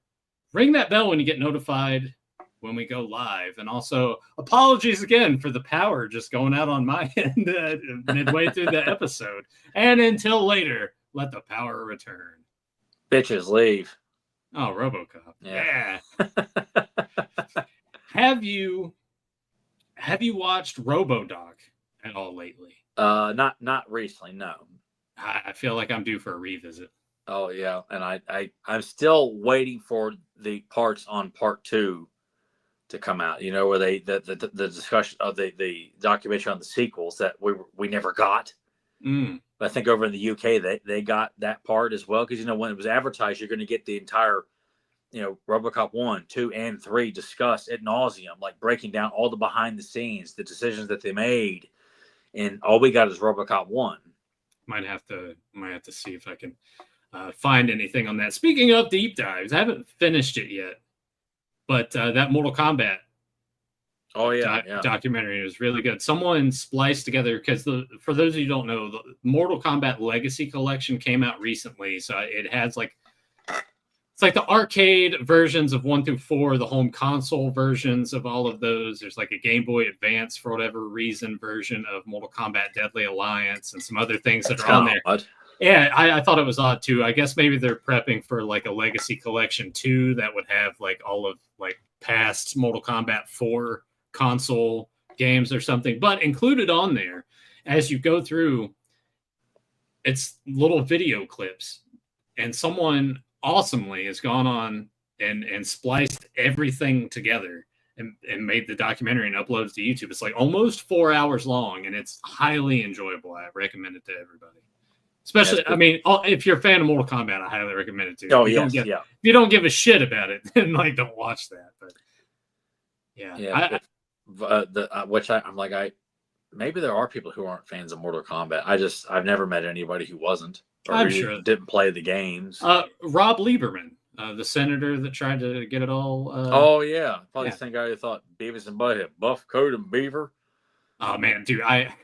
ring that bell when you get notified when we go live. And also, apologies again for the power just going out on my end midway through the episode. And until later, let the power return. Bitches leave. Oh, RoboCop. Yeah. Have you watched RoboDoc at all lately? Not recently, no. I feel like I'm due for a revisit. Oh yeah, and I'm still waiting for the parts on part 2 to come out. You know, where the discussion of the documentary on the sequels that we never got. But I think over in the UK they got that part as well, because when it was advertised, you're going to get the entire RoboCop 1, 2, and 3 discussed ad nauseum, like breaking down all the behind the scenes, the decisions that they made, and all we got is RoboCop 1. Might have to see if I can find anything on that. Speaking of deep dives, I haven't finished it yet, but that Mortal Kombat documentary is really good. Someone spliced together, because for those of you who don't know, the Mortal Kombat Legacy Collection came out recently, so it has it's like the arcade versions of 1 through 4, the home console versions of all of those. There's like a Game Boy Advance, for whatever reason, version of Mortal Kombat Deadly Alliance and some other things that are on there. Odd. Yeah, I thought it was odd too. I guess maybe they're prepping for like a Legacy Collection 2 that would have like all of like past Mortal Kombat 4 console games or something. But included on there, as you go through, it's little video clips, and someone awesomely has gone on and spliced everything together and made the documentary and uploads to YouTube. It's like almost 4 hours long, and it's highly enjoyable. I recommend it to everybody. Especially, I mean, if you're a fan of Mortal Kombat, I highly recommend it too. Oh, if you don't give a shit about it, then like don't watch that. But maybe there are people who aren't fans of Mortal Kombat. I've never met anybody who wasn't. I'm sure didn't play the games. Rob Lieberman, the senator that tried to get it all. Probably the same guy who thought Beavis and Butthead, Buff Coat and Beaver. Oh man, dude, I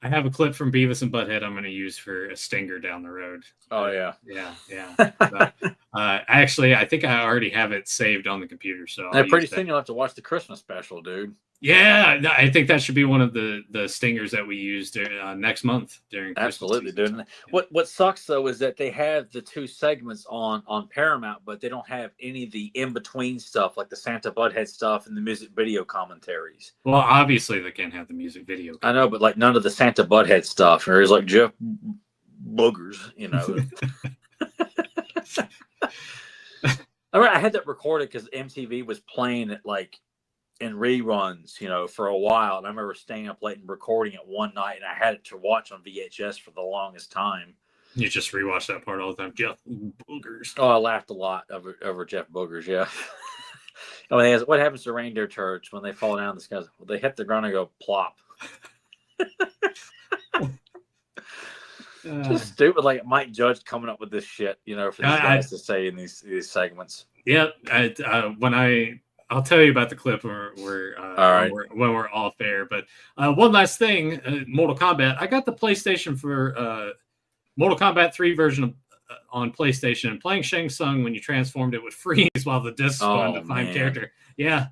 have a clip from Beavis and Butthead I'm going to use for a stinger down the road. Oh yeah. But, actually, I think I already have it saved on the computer. So pretty soon you'll have to watch the Christmas special, dude. Yeah, I think that should be one of the stingers that we use next month during Christmas. Absolutely, dude. What sucks though is that they have the 2 segments on Paramount, but they don't have any of the in between stuff like the Santa Butthead stuff and the music video commentaries. Well, obviously they can't have the music video. I know, but like none of the Santa Butthead stuff, or is like Jeff Boogers, I had that recorded because MTV was playing it like in reruns, for a while. And I remember staying up late and recording it one night, and I had it to watch on VHS for the longest time. You just rewatch that part all the time. Jeff Boogers. Oh, I laughed a lot over Jeff Boogers, yeah. What happens to reindeer turds when they fall down the sky? Well, they hit the ground and go plop. Just stupid, like Mike Judge coming up with this shit, for these guys to say in these segments. Yeah, I'll tell you about the clip when we're off air. But one last thing, Mortal Kombat. I got the PlayStation for Mortal Kombat 3 version on PlayStation, and playing Shang Tsung when you transformed it would freeze while the disc spun to find character. Yeah,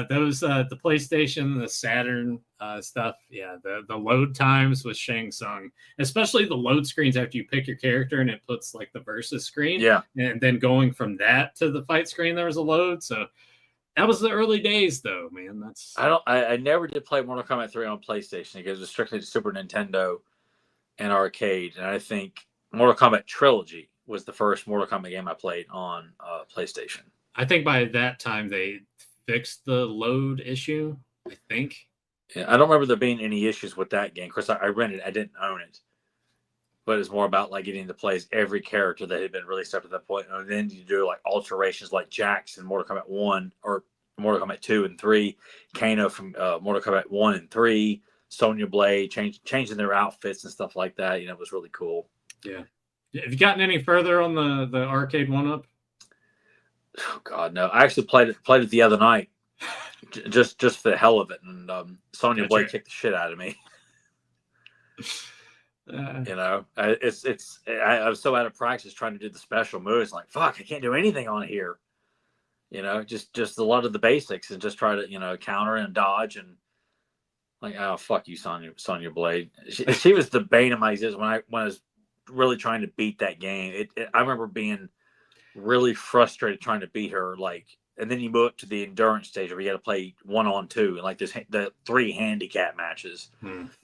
those the PlayStation, the Saturn stuff. Yeah, the load times with Shang Tsung, especially the load screens after you pick your character and it puts like the versus screen. Yeah, and then going from that to the fight screen, there was a load. So that was the early days, though, man. I never did play Mortal Kombat 3 on PlayStation because it was strictly to Super Nintendo and arcade, and I think Mortal Kombat Trilogy was the first Mortal Kombat game I played on PlayStation. I think by that time they fixed the load issue, I think. Yeah, I don't remember there being any issues with that game. Of course, I rented it. I didn't own it. But it's more about like getting to play as every character that had been released up to that point. And then you do like alterations like Jax in Mortal Kombat 1 or Mortal Kombat 2 and 3, Kano from Mortal Kombat 1 and 3, Sonya Blade, changing their outfits and stuff like that. It was really cool. Yeah. Have you gotten any further on the arcade 1-up? Oh God, no! I actually played it the other night, just for the hell of it, and Sonya Blade kicked the shit out of me. I was so out of practice trying to do the special moves. Like, fuck, I can't do anything on here. Just a lot of the basics, and just try to counter and dodge, and like, oh fuck you, Sonya Blade. She was the bane of my existence when I was really trying to beat that game. I remember being really frustrated trying to beat her, and then you move up to the endurance stage where you got to play 1-on-2 and like the 3 handicap matches.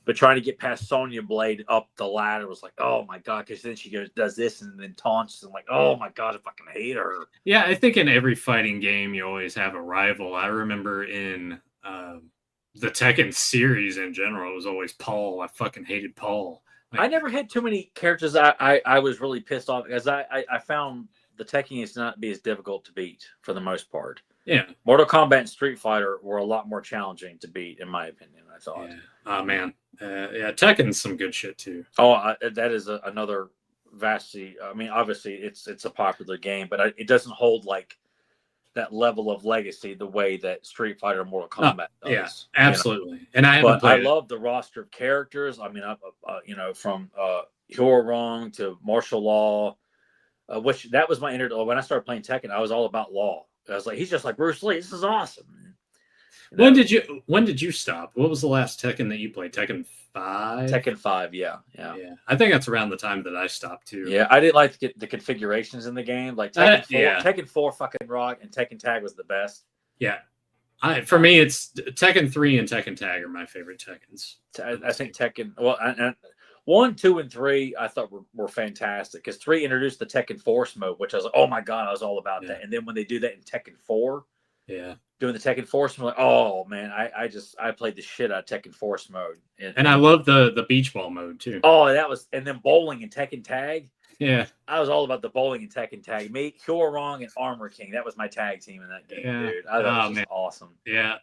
But trying to get past Sonya Blade up the ladder was like, oh my God, because then she does this and then taunts, and like, oh my God, I fucking hate her. Yeah, I think in every fighting game you always have a rival. I remember in the Tekken series in general, it was always Paul. I fucking hated Paul. I never had too many characters I was really pissed off because I found the Tekken is not be as difficult to beat for the most part. Yeah. Mortal Kombat and Street Fighter were a lot more challenging to beat, in my opinion, I thought. Yeah. Oh, man. Tekken's some good shit, too. Oh, that is another vastly... I mean, obviously, it's a popular game, but it doesn't hold, like, that level of legacy the way that Street Fighter and Mortal Kombat does. Yeah, absolutely. And I love the roster of characters. I mean, from Hyorong to Martial Law, which that was my when I started playing Tekken, I was all about Law. I was like, he's just like Bruce Lee. This is awesome. When did you stop? What was the last Tekken that you played? Tekken 5? Tekken 5, yeah. I think that's around the time that I stopped too. Yeah, I didn't like to get the configurations in the game. Like Tekken 4 fucking rock, and Tekken Tag was the best. Yeah. For me, it's Tekken 3 and Tekken Tag are my favorite Tekkens. I think Tekken, 1, 2, and 3 I thought were fantastic because 3 introduced the Tekken Force mode, which I was like, oh my God, I was all about that. And then when they do that in Tekken 4, doing the Tekken Force mode, like, oh man, I played the shit out of Tekken Force mode. And I love the beach ball mode too. Oh, and then bowling and Tekken Tag. Yeah. I was all about the bowling and Tekken Tag. Me, Hyorong, and Armor King. That was my tag team in that game, dude. I thought it was awesome. Yeah.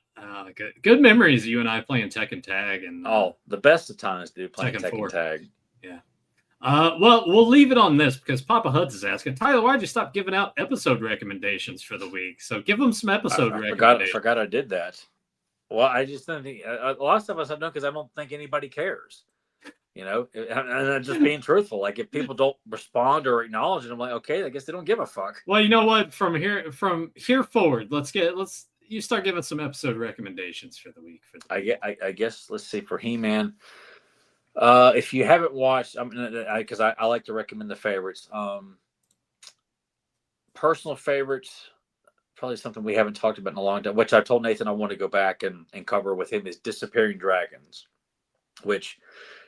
Good memories of you and I playing Tekken Tag. And the best of times, dude, playing Tekken Tag. Yeah. Well, we'll leave it on this because Papa Huds is asking, Tyler, why'd you stop giving out episode recommendations for the week? So give them some episode recommendations. I forgot I did that. Well, I just don't think a lot of stuff I've done because I don't think anybody cares. And I'm just being truthful. Like if people don't respond or acknowledge it, I'm like, okay, I guess they don't give a fuck. Well, you know what? From here forward, you start giving some episode recommendations for the week. I guess let's see for He-Man. If you haven't watched, because I like to recommend the favorites. Personal favorites, probably something we haven't talked about in a long time, which I told Nathan I want to go back and cover with him, is Disappearing Dragons, which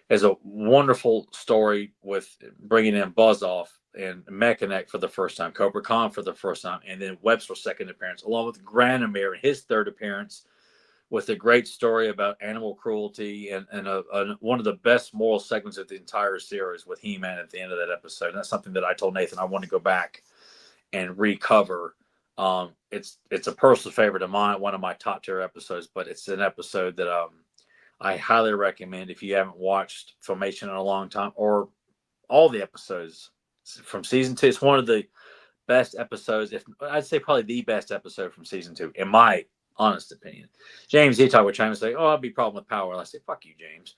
is a wonderful story with bringing in Buzz off and Mechanic for the first time, Cobra Khan for the first time, and then Webster's second appearance, along with Granomir in his third appearance, with a great story about animal cruelty and one of the best moral segments of the entire series with He-Man at the end of that episode. And that's something that I told Nathan I want to go back and recover. It's a personal favorite of mine, one of my top tier episodes, but it's an episode that I highly recommend if you haven't watched Filmation in a long time, or all the episodes from season 2. It's one of the best episodes, if I'd say probably the best episode from season 2, in my honest opinion. James, he talked with trying to say, "Oh, I'll be problem with power." And I say, "Fuck you, James."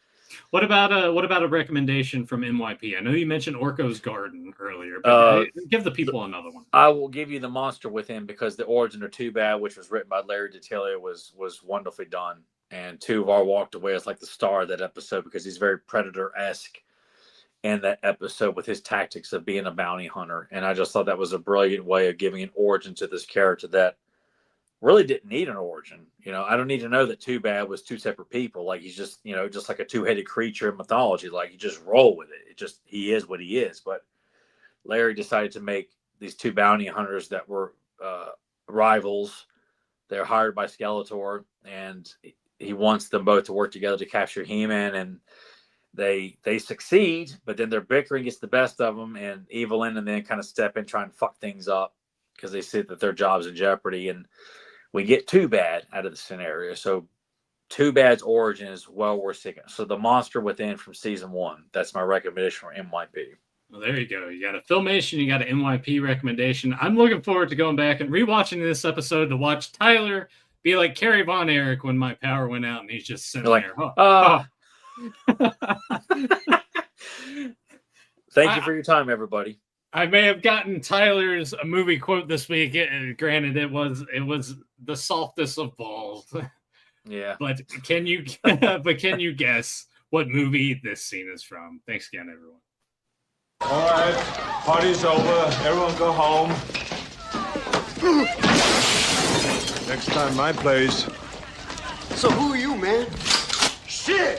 What about a recommendation from MYP? I know you mentioned Orko's Garden earlier, but give the people another one. I will give you The Monster Within, because the origin of Too Bad, which was written by Larry DeTilio, was wonderfully done. And Tuvar walked away as like the star of that episode, because he's very Predator-esque in that episode with his tactics of being a bounty hunter. And I just thought that was a brilliant way of giving an origin to this character that really didn't need an origin. I don't need to know that Too Bad was two separate people. Like, he's just, just like a two-headed creature in mythology. Like, you just roll with it. He is what he is. But Larry decided to make these two bounty hunters that were rivals. They're hired by Skeletor, and he wants them both to work together to capture He-Man, and they succeed, but then their bickering gets the best of them, and Evelyn and then kind of step in, try and fuck things up, because they see that their job's in jeopardy, and we get Too Bad out of the scenario. So Too Bad's origin is well worth seeing. So The Monster Within from season 1. That's my recommendation for MYP. Well, there you go. You got a Filmation, you got an MYP recommendation. I'm looking forward to going back and rewatching this episode to watch Tyler be like Kerry Von Erich when my power went out and he's just sitting there. Thank you for your time, everybody. I may have gotten Tyler's movie quote this week. Granted, it was the softest of balls. Yeah. But can you guess what movie this scene is from? Thanks again, everyone. All right, party's over. Everyone go home. Next time, my place. So who are you, man? Shit!